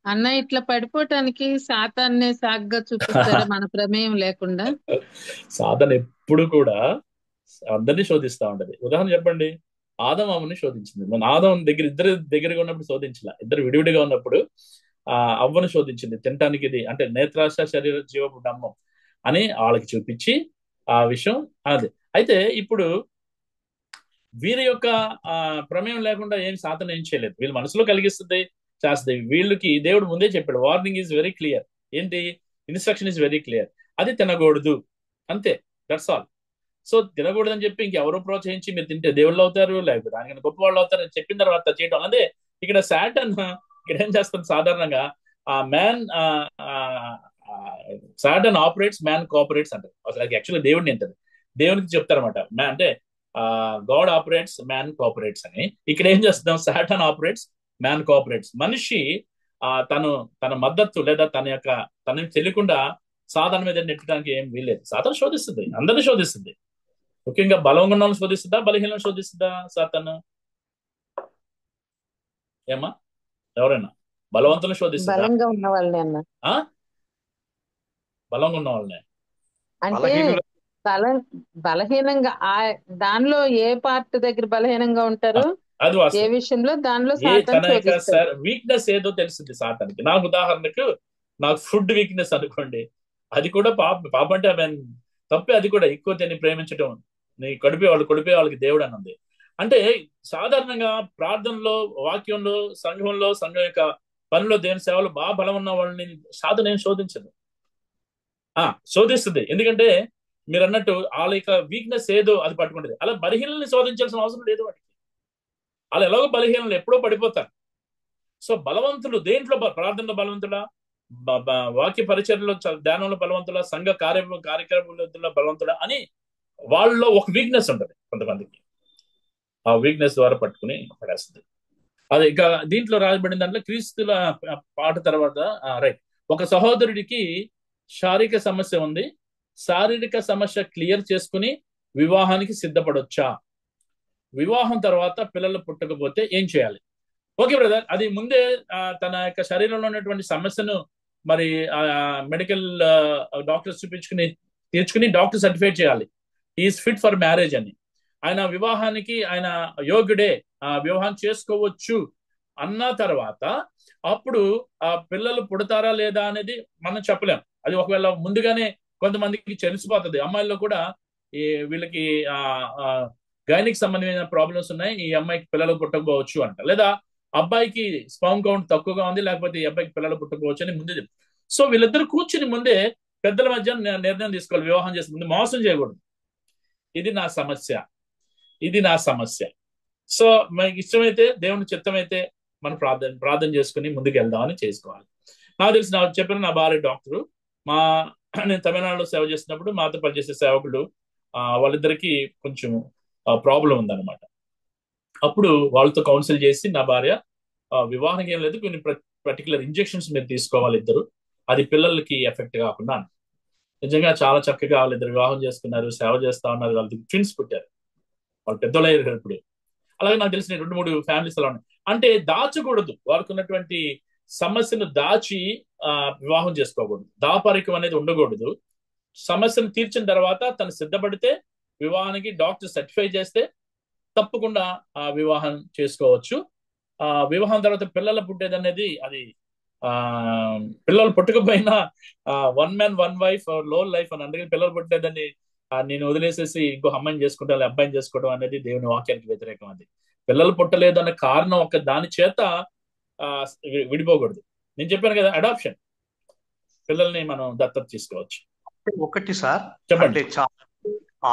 అన్న ఇట్లా పడిపోవటానికి సాతాన్నే సాగ్గా చూపిస్తారా మన ప్రమేయం లేకుండా? సాతాన్ ఎప్పుడు కూడా అందరినీ శోధిస్తా ఉంటది. ఉదాహరణ చెప్పండి, ఆదం అవ్వని శోధించింది. మన ఆదం ఇద్దరు దగ్గరగా ఉన్నప్పుడు శోధించలే. ఇద్దరు విడివిడిగా ఉన్నప్పుడు అవ్వను శోధించింది. తినటానికి ఇది అంటే నేత్రాశ శరీర జీవపు డమ్మం అని వాళ్ళకి చూపించి ఆ విషయం అది. అయితే ఇప్పుడు వీరి యొక్క ప్రమేయం లేకుండా ఏం సాధన ఏం చేయలేదు. వీళ్ళు మనసులో కలిగిస్తుంది, చేస్తుంది. వీళ్ళకి దేవుడు ముందే చెప్పాడు, వార్నింగ్ ఈజ్ వెరీ క్లియర్. ఏంటి? Instruction is very clear. అది తినకూడదు, అంతే, దట్స్ ఆల్. సో తినకూడదు అని చెప్పి ఇంకెవరో ప్రోత్సహించి మీరు తింటే దేవుళ్ళు అవుతారు, లేకపోతే దానికన్నా గొప్ప వాళ్ళు అవుతారు అని చెప్పిన తర్వాత చేయడం. అదే ఇక్కడ సాటన్ ఇక్కడ ఏం చేస్తుంది సాధారణంగా, సాటన్ ఆపరేట్స్, మ్యాన్ కోఆపరేట్స్ అంటారు. అసలు యాక్చువల్గా దేవుడిని అంటారు, దేవునికి చెప్తారన్నమాట. అంటే గాడ్ ఆపరేట్స్, మ్యాన్ కోఆపరేట్స్ అని. ఇక్కడ ఏం చేస్తున్నాం? Satan operates, man cooperates. మనిషి తన మద్దతు లేదా తనని తెలియకుండా సాధన మీద నెట్టడానికి ఏం వీల్లేదు. సాధన శోధిస్తుంది, అందరినీ శోధిస్తుంది. ముఖ్యంగా బలంగా ఉన్న వాళ్ళని శోధిస్తుందా, బలహీనలను శోధిస్తుందా సాతాను? ఏమా ఎవరైనా బలవంతులను శోధిస్తుందా? బలంగా ఉన్న వాళ్ళని అన్న. బలంగా ఉన్న వాళ్ళనే అంటే బలహీనంగా దానిలో ఏ పార్ట్ దగ్గర బలహీనంగా ఉంటారు, అది ఏ విషయంలో దానిలో వీక్నెస్ ఏదో తెలుస్తుంది సాతానికి. నాకు ఉదాహరణకు నాకు ఫుడ్ వీక్నెస్ అనుకోండి, అది కూడా పాప అంటే తప్పే. అది కూడా ఎక్కువ తిని ప్రేమించడం, నీ కొడిపే వాళ్ళకి దేవుడు అని ఉంది. అంటే సాధారణంగా ప్రార్థనలో, వాక్యంలో, సంఘంలో, సంఘం యొక్క పనిలో, దేవుని సేవలో బాగా బలం ఉన్న వాళ్ళని సాధన ఏం శోధించదు, శోధిస్తుంది. ఎందుకంటే మీరు అన్నట్టు వాళ్ళ యొక్క వీక్నెస్ ఏదో అది పట్టుకుంటుంది. అలా బలహీనల్ని శోధించాల్సిన అవసరం లేదు వాటికి. వాళ్ళు ఎలాగో బలహీనలు ఎప్పుడో పడిపోతారు. సో బలవంతులు దేంట్లో? ప్రార్థనలో బలవంతులా, వాక్య పరిచర్లో, ధ్యానంలో బలవంతులా, సంఘ కార్యక్రమంలో బలవంతులా అని వాళ్ళలో ఒక వీక్నెస్ ఉంటుంది కొంతమందికి. ఆ వీక్నెస్ ద్వారా పట్టుకుని పడేస్తుంది. అది ఇంకా దీంట్లో రాయబడిన దాంట్లో క్రీస్తుల పాట తర్వాత రైట్, ఒక సహోదరుడికి శారీరక సమస్య ఉంది, శారీరక సమస్య క్లియర్ చేసుకుని వివాహానికి సిద్ధపడొచ్చా? వివాహం తర్వాత పిల్లలు పుట్టకపోతే ఏం చేయాలి? ఓకే బ్రదర్, అది ముందే తన యొక్క శరీరంలో ఉన్నటువంటి సమస్యను మరి మెడికల్ డాక్టర్స్ తీర్చుకుని డాక్టర్ సర్టిఫైడ్ చేయాలి ఈజ్ ఫిట్ ఫర్ మ్యారేజ్ అని. ఆయన వివాహానికి ఆయన యోగ్యుడే, వివాహం చేసుకోవచ్చు అన్న తర్వాత అప్పుడు ఆ పిల్లలు పుడతారా లేదా అనేది మనం చెప్పలేం. అది ఒకవేళ ముందుగానే కొంతమందికి తెలిసిపోతుంది. అమ్మాయిల్లో కూడా ఈ వీళ్ళకి గైనిక్ సంబంధమైన ప్రాబ్లమ్స్ ఉన్నాయి, ఈ అమ్మాయికి పిల్లలు పుట్టకపోవచ్చు అంట, లేదా అబ్బాయికి స్పర్మ్ కౌంట్ తక్కువగా ఉంది, లేకపోతే ఈ అబ్బాయికి పిల్లలు పుట్టకపోవచ్చు అని ముందే చెప్తారు. సో వీళ్ళిద్దరు కూర్చుని ముందే పెద్దల మధ్య నిర్ణయం తీసుకోవాలి. వివాహం చేసే ముందు మోసం చేయకూడదు. ఇది నా సమస్య. సో మనకి ఇష్టమైతే, దేవుని చిత్తమైతే మనం ప్రార్థన చేసుకుని ముందుకు వెళ్దామని చేసుకోవాలి. నాకు తెలిసి చెప్పిన నా భార్య డాక్టరు. నేను తమిళనాడులో సేవ చేసినప్పుడు మాతో పనిచేసే సేవకులు వాళ్ళిద్దరికి కొంచెం ప్రాబ్లం ఉందన్నమాట. అప్పుడు వాళ్ళతో కౌన్సిల్ చేసి నా భార్య వివాహం ఏం లేదు, కొన్ని పర్టికులర్ ఇంజెక్షన్స్ మీరు తీసుకోవాలి ఇద్దరు, అది పిల్లలకి ఎఫెక్ట్ కాకుండా. నిజంగా చాలా చక్కగా వాళ్ళిద్దరు వివాహం చేసుకున్నారు, సేవ చేస్తా ఉన్నారు. వాళ్ళకి ట్విన్స్ పుట్టారు, వాళ్ళు పెద్దోళ్ళు అయ్యారు ఇప్పుడు. అలాగే నాకు తెలిసిన 2-3 ఫ్యామిలీస్ అలా ఉన్నాయి. అంటే దాచకూడదు, వారికి ఉన్నటువంటి సమస్యను దాచి వివాహం చేసుకోకూడదు. దాపరికం అనేది ఉండకూడదు. సమస్యను తీర్చిన తర్వాత తను సిద్ధపడితే, వివాహానికి డాక్టర్ సర్టిఫై చేస్తే తప్పకుండా వివాహం చేసుకోవచ్చు. వివాహం తర్వాత పిల్లలు పుట్టేది అనేది అది పిల్లలు పుట్టకపోయినా 1 man 1 wife లో లైఫ్ అని. అందుకని పిల్లలు పుట్టేదని నేను వదిలేసేసి ఇంకో అమ్మాయిని చేసుకుంటా, అబ్బాయిని చేసుకోవడం అనేది దేవుని వాక్యానికి వ్యతిరేకం. అది పిల్లలు పుట్టలేదు అన్న కారణం ఒక దాని చేత విడిపోకూడదు. నేను చెప్పాను కదా, అడాప్షన్, పిల్లల్ని మనం దత్తత తీసుకోవచ్చు. ఒకటి సార్, చెప్పండి.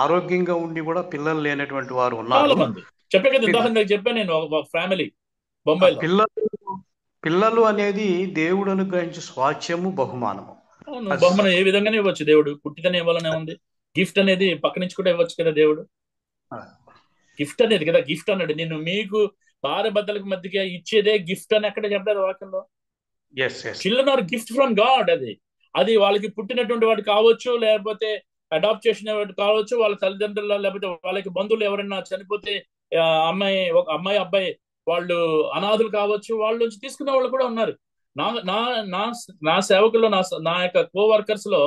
ఆరోగ్యంగా ఉండి కూడా పిల్లలు లేనటువంటి వారు చాలా ఉన్నారు. మంది. చెప్పే కదా, ఉదాహరణకు చెప్పాను నేను, ఒక ఫ్యామిలీ బొంబాయిలో. పిల్లలు అనేది దేవుడు అనుగ్రహించే స్వాచ్యము, బహుమానము. బహుమానం ఏ విధంగానే ఇవ్వచ్చు దేవుడు. పుట్టిదని ఇవ్వాలనే ఉంది. గిఫ్ట్ అనేది పక్క నుంచి కూడా ఇవ్వచ్చు కదా దేవుడు. గిఫ్ట్ అనేది కదా, గిఫ్ట్ అన్నాడు. నేను మీకు భార్య భర్తలకు మధ్యగా ఇచ్చేదే గిఫ్ట్ అని ఎక్కడ చెప్పలేదు వాక్యంలో. Children are gift from God. అది వాళ్ళకి పుట్టినటువంటి వాడు కావచ్చు, లేకపోతే అడాప్ట్ చేసిన వాడు కావచ్చు, వాళ్ళ తల్లిదండ్రుల లేకపోతే వాళ్ళకి బంధువులు ఎవరైనా చనిపోతే ఒక అమ్మాయి అబ్బాయి వాళ్ళు అనాథులు కావచ్చు, వాళ్ళ నుంచి తీసుకునే వాళ్ళు కూడా ఉన్నారు. నా సేవకుల్లో, నా యొక్క కోవర్కర్స్ లో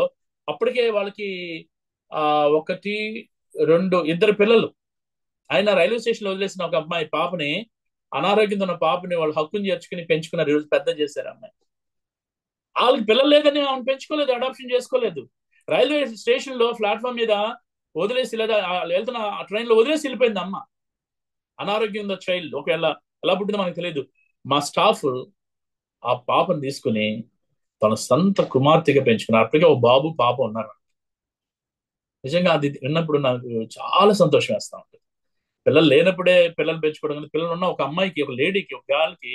అప్పటికే వాళ్ళకి 1, 2, 2 పిల్లలు. ఆయన రైల్వే స్టేషన్ లో వదిలేసిన ఒక అమ్మాయి పాపని, అనారోగ్యంతో ఉన్న పాపని వాళ్ళు హక్కుని చేర్చుకుని పెంచుకున్నారు. ఈరోజు పెద్ద చేశారు అమ్మాయి. వాళ్ళకి పిల్లలు లేదని ఆమె పెంచుకోలేదు, అడాప్షన్ చేసుకోలేదు. రైల్వే స్టేషన్ లో ప్లాట్ఫామ్ మీద వదిలేసి, లేదా వెళ్తున్న ట్రైన్ లో వదిలేసి వెళ్ళిపోయింది అమ్మ. అనారోగ్యం ఉందో చైల్డ్. ఒకవేళ ఎలా పుట్టిందో మనకు తెలియదు. మా స్టాఫ్ ఆ పాపను తీసుకుని తన సొంత కుమార్తెగా పెంచుకున్నారు. అప్పటికే ఒక బాబు పాప ఉన్నారు. నిజంగా అది విన్నప్పుడు నాకు చాలా సంతోషం వేస్తా ఉంటుంది. పిల్లలు లేనప్పుడే పిల్లలు పెంచుకోవడం, పిల్లలు ఉన్న ఒక అమ్మాయికి, ఒక లేడీకి, ఒక గాలికి,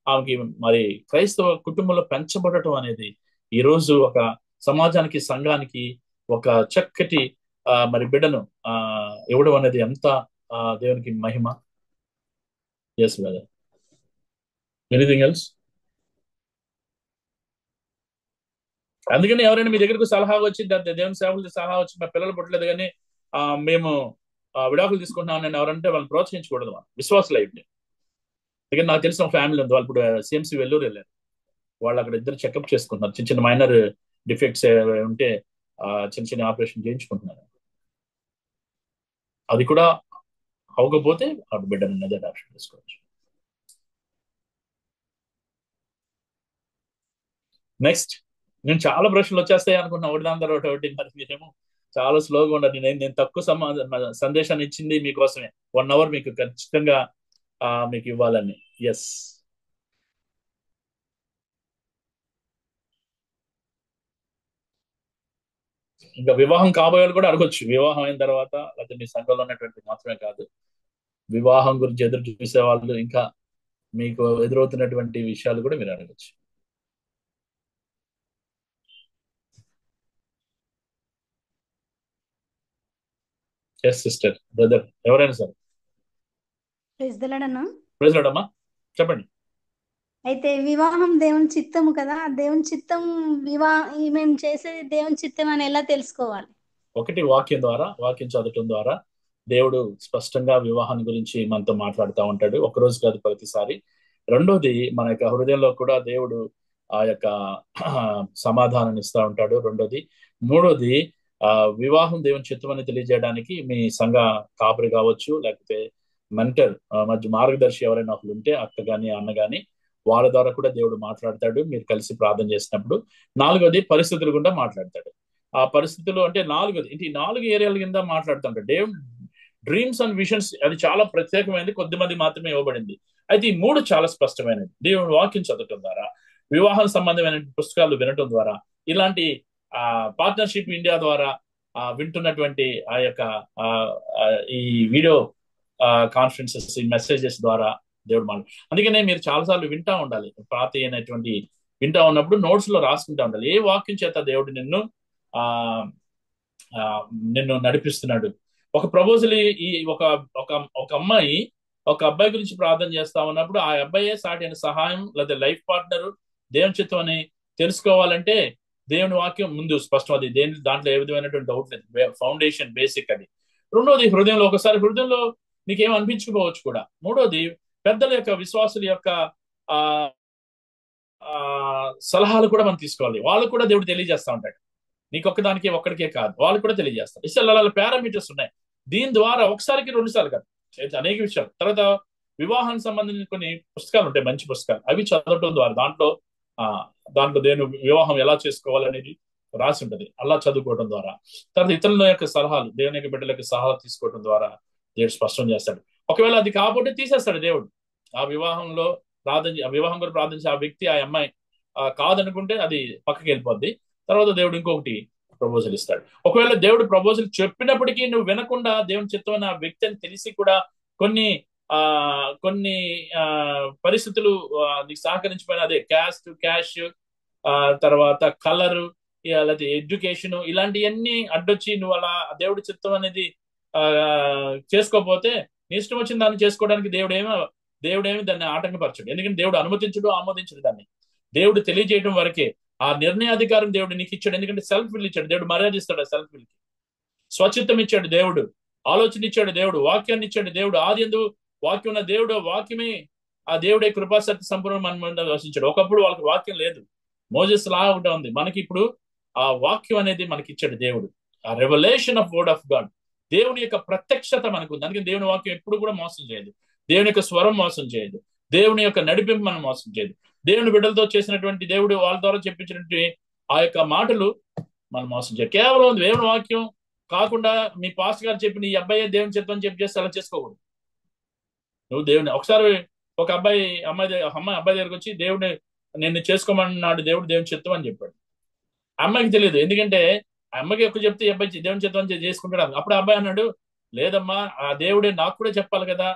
ఆమెకి మరి క్రైస్తవ కుటుంబంలో పెంచబడటం అనేది ఈ రోజు ఒక సమాజానికి, సంఘానికి ఒక చక్కటి మరి బిడ్డను ఇవ్వడం అనేది ఎంత దేవునికి మహిమ. Yes brother, anything else? అందుకని ఎవరైనా మీ దగ్గరకు సలహా వచ్చి, దేవుని సేవలు సలహా వచ్చి మా పిల్లలు పుట్టలేదు కానీ మేము విడాకులు తీసుకుంటున్నాం అని ఎవరంటే వాళ్ళని ప్రోత్సహించకూడదు. మనం విశ్వాసులు అయ్యింది. అందుకని నాకు తెలిసిన ఫ్యామిలీ ఉంది, వాళ్ళు ఇప్పుడు CMC వెల్లూరు వెళ్ళారు. వాళ్ళు అక్కడ ఇద్దరు చెకప్ చేసుకుంటున్నారు. చిన్న చిన్న మైనర్ డిఫెక్ట్స్ ఉంటే చిన్న చిన్న ఆపరేషన్ చేయించుకుంటున్నారు. అది కూడా అవ్వకపోతే ఆ బిడ్డను అనేది అడాప్షన్ చేసుకోవచ్చు. నెక్స్ట్, నేను చాలా ప్రశ్నలు వచ్చేస్తాయి అనుకున్నా, ఒకటి దాని తర్వాత ఒకటి. మరి మీరేమో చాలా స్లోగా ఉండదు. నేను తక్కువ సందేశాన్ని ఇచ్చింది మీకోసమే. 1 hour మీకు ఖచ్చితంగా మీకు ఇవ్వాలని. ఎస్, ఇంకా వివాహం కాబోయే కూడా అడగొచ్చు. వివాహం అయిన తర్వాత, లేకపోతే మీ సంఘంలో ఉన్నటువంటి మాత్రమే కాదు, వివాహం గురించి ఎదురు చూసే వాళ్ళు, ఇంకా మీకు ఎదురవుతున్నటువంటి విషయాలు కూడా మీరు అడగచ్చు. ఎస్ సిస్టర్, బ్రదర్, ఎవరైనా సరే. ప్రైజ్ లార్డ్ అమ్మా, చెప్పండి. అయితే వివాహం దేవుని చిత్తము కదా, దేవుని చిత్తం మేము చేసేది దేవుని చిత్తం అని ఎలా తెలుసుకోవాలి? ఒకటి, వాక్యం చదవటం ద్వారా దేవుడు స్పష్టంగా వివాహాన్ని గురించి మనతో మాట్లాడుతూ ఉంటాడు. ఒకరోజు కాదు, ప్రతిసారి. రెండోది, మన యొక్క హృదయంలో కూడా దేవుడు ఆ యొక్క సమాధానాన్ని ఇస్తూ ఉంటాడు. రెండోది. మూడోది, వివాహం దేవుని చిత్తం అని తెలియజేయడానికి మీ సంఘ కాపరి కావచ్చు, లేకపోతే మెంటర్ మధ్య మార్గదర్శి ఎవరైనా ఒకరు ఉంటే అక్క గాని అన్న గాని వాళ్ళ ద్వారా కూడా దేవుడు మాట్లాడతాడు మీరు కలిసి ప్రార్థన చేసినప్పుడు. నాలుగోది పరిస్థితుల గుండా మాట్లాడతాడు. ఆ పరిస్థితులు అంటే నాలుగోది ఈ 4 ఏరియాల కింద మాట్లాడుతుంటాడు దేవుడు. డ్రీమ్స్ అండ్ విజన్స్ అది చాలా ప్రత్యేకమైనది, కొద్దిమంది మాత్రమే ఇవ్వబడింది. అయితే ఈ 3 చాలా స్పష్టమైనది. దేవుని వాక్యం చదవటం ద్వారా, వివాహం సంబంధమైన పుస్తకాలు వినటం ద్వారా, ఇలాంటి పార్ట్నర్షిప్ ఇండియా ద్వారా వింటున్నటువంటి ఆ యొక్క ఈ వీడియో కాన్ఫరెన్సెస్, ఈ మెసేజెస్ ద్వారా దేవుడు మాట. అందుకనే మీరు చాలాసార్లు వింటా ఉండాలి. పాత అయినటువంటి వింటా ఉన్నప్పుడు నోట్స్ లో రాసుకుంటా ఉండాలి. ఏ వాక్యం చేత దేవుడు నిన్ను నడిపిస్తున్నాడు. ఒక ప్రపోజల్ ఈ ఒక అమ్మాయి ఒక అబ్బాయి గురించి ప్రార్థన చేస్తా ఉన్నప్పుడు ఆ అబ్బాయే సాటి అయిన సహాయం లేదా లైఫ్ పార్ట్నర్ దేవుని చిత్తం అని తెలుసుకోవాలంటే దేవుని వాక్యం ముందు స్పష్టం. అది దాంట్లో ఏ విధమైనటువంటి డౌట్ లేదు. ఫౌండేషన్ బేసిక్ అది. రెండోది హృదయంలో, ఒకసారి హృదయంలో నీకేం అనిపించుకోవచ్చు కూడా. మూడోది పెద్దల యొక్క విశ్వాసుల యొక్క సలహాలు కూడా మనం తీసుకోవాలి. వాళ్ళు కూడా దేవుడు తెలియజేస్తా ఉంటాడు. నీకొక్కదానికి ఒక్కడికే కాదు, వాళ్ళు కూడా తెలియజేస్తారు. ఇసలు పారామీటర్స్ ఉన్నాయి. దీని ద్వారా ఒకసారికి 2 సార్లు కాదు, అనేక విషయాలు. తర్వాత వివాహానికి సంబంధించిన కొన్ని పుస్తకాలు ఉంటాయి, మంచి పుస్తకాలు. అవి చదవటం ద్వారా దాంట్లో దేవుని వివాహం ఎలా చేసుకోవాలనేది రాసి ఉంటుంది. అలా చదువుకోవడం ద్వారా, తర్వాత ఇతరుల యొక్క సలహాలు, దేవుని యొక్క బిడ్డల యొక్క సలహాలు తీసుకోవడం ద్వారా దేవుడు స్పష్టం చేస్తాడు. ఒకవేళ అది కాబట్టి తీసేస్తాడు దేవుడు. ఆ వివాహంలో వివాహం కూడా ప్రార్థించి ఆ వ్యక్తి, ఆ అమ్మాయి కాదనుకుంటే అది పక్కకి వెళ్ళిపోద్ది. తర్వాత దేవుడు ఇంకొకటి ప్రపోజల్ ఇస్తాడు. ఒకవేళ దేవుడు ప్రపోజల్ చెప్పినప్పటికీ నువ్వు వినకుండా దేవుని చిత్తం ఆ వ్యక్తి అని తెలిసి కూడా కొన్ని పరిస్థితులు నీకు సహకరించిపోయిన, అదే క్యాష్, తర్వాత కలరు, లేకపోతే ఎడ్యుకేషన్, ఇలాంటివన్నీ అడ్డొచ్చి నువ్వు అలా దేవుడి చిత్తం అనేది చేసుకోకపోతే నీ ఇష్టం వచ్చిన దాన్ని చేసుకోవడానికి దేవుడేమి దాన్ని ఆటంకపరచడు. ఎందుకంటే దేవుడు అనుమతించడు, ఆమోదించడు. దాన్ని దేవుడు తెలియజేయడం వరకే. ఆ నిర్ణయాధికారం దేవుడు నీకు ఇచ్చాడు. ఎందుకంటే సెల్ఫ్ విల్ ఇచ్చాడు దేవుడు, మర్యాద ఇస్తాడు ఆ సెల్ఫ్ విల్కి. స్వచిత్తం ఇచ్చాడు దేవుడు, ఆలోచన ఇచ్చాడు దేవుడు, వాక్యాన్ని ఇచ్చాడు దేవుడు. ఆదియందు వాక్యం ఉన్న దేవుడు, వాక్యమే ఆ దేవుడే కృపాసక్తి సంపూర్ణ మన వసించాడు. ఒకప్పుడు వాళ్ళకి వాక్యం లేదు, మోజెస్ లా ఒకటి ఉంది. మనకి ఇప్పుడు ఆ వాక్యం అనేది మనకి ఇచ్చాడు దేవుడు. ఆ revolution of word of God, దేవుని యొక్క ప్రత్యక్షత మనకు ఉంది. అందుకని దేవుని వాక్యం ఎప్పుడు కూడా మోసం చేయదు. దేవుని యొక్క స్వరం మోసం చేయదు. దేవుని యొక్క నడిపింపు మనం మోసం చేయదు. దేవుని బిడ్డలతో చేసినటువంటి దేవుడు వాళ్ళ ద్వారా చెప్పించినటువంటి ఆ యొక్క మాటలు మనం మోసం చేయదు. కేవలం దేవుని వాక్యం కాకుండా మీ పాస్టర్ గారు చెప్పిన ఈ అబ్బాయి దేవుని చిత్తం అని చెప్పి చేస్తే అలా చేసుకోకూడదు. నువ్వు దేవుని ఒకసారి ఒక అబ్బాయి దగ్గరకు వచ్చి దేవుడిని నిన్ను చేసుకోమన్నాడు దేవుడు, దేవుని చిత్తం అని చెప్పాడు. అమ్మాయికి తెలియదు. ఎందుకంటే ఆ అమ్మకి ఎక్కువ చెప్తే అబ్బాయి దేవుని చిత్తం చేసుకుంటాడు. అప్పుడు అబ్బాయి అన్నాడు, లేదమ్మా ఆ దేవుడే నాకు కూడా చెప్పాలి కదా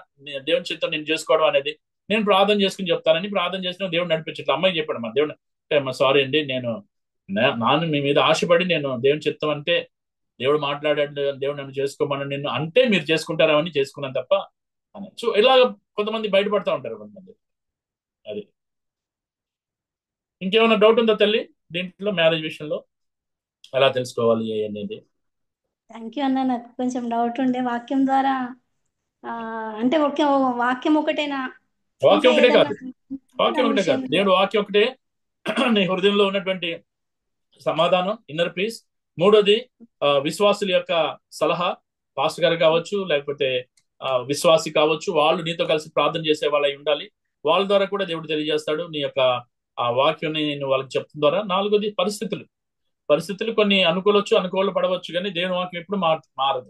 దేవుని చిత్తం నేను చేసుకోవడం అనేది. నేను ప్రార్థన చేసుకుని చెప్తానని ప్రార్థన చేసిన దేవుడు నడిపించట్లేదు. అమ్మాయి చెప్పాడు, మా దేవుడు అమ్మా సారీ అండి, నాన్న మీ మీద ఆశపడి నేను దేవుని చిత్తం అంటే దేవుడు మాట్లాడాడు, దేవుడు నన్ను చేసుకోమని నిన్ను అంటే మీరు చేసుకుంటారని చేసుకున్నాను తప్ప అని. సో ఇలాగ కొంతమంది బయటపడతా ఉంటారు కొంతమంది. అది ఇంకేమైనా డౌట్ ఉందా తల్లి దీంట్లో, మ్యారేజ్ విషయంలో ఎలా తెలుసుకోవాలి అనేది? థ్యాంక్ యూ అన్న. నాకు కొంచెం డౌట్ ఉండే, వాక్యం ద్వారా అంటే వాక్యం ఒకటేనా? వాక్యం ఒకటే కాదు, దేవుడు వాక్యం ఒకటే నీ హృదయంలో ఉన్నటువంటి సమాధానం, ఇన్నర్ పీస్. మూడోది విశ్వాసుల యొక్క సలహా, పాస్టర్ గారు కావచ్చు లేకపోతే విశ్వాసి కావచ్చు, వాళ్ళు నీతో కలిసి ప్రార్థన చేసే వాళ్ళై ఉండాలి. వాళ్ళ ద్వారా కూడా దేవుడు తెలియజేస్తాడు నీ యొక్క ఆ వాక్యం నువ్వు వాళ్ళకి చెప్తున్న ద్వారా. నాలుగోది పరిస్థితులు కొన్ని అనుకూల పడవచ్చు, కానీ దేవుని వాక్యం ఎప్పుడు మారదు.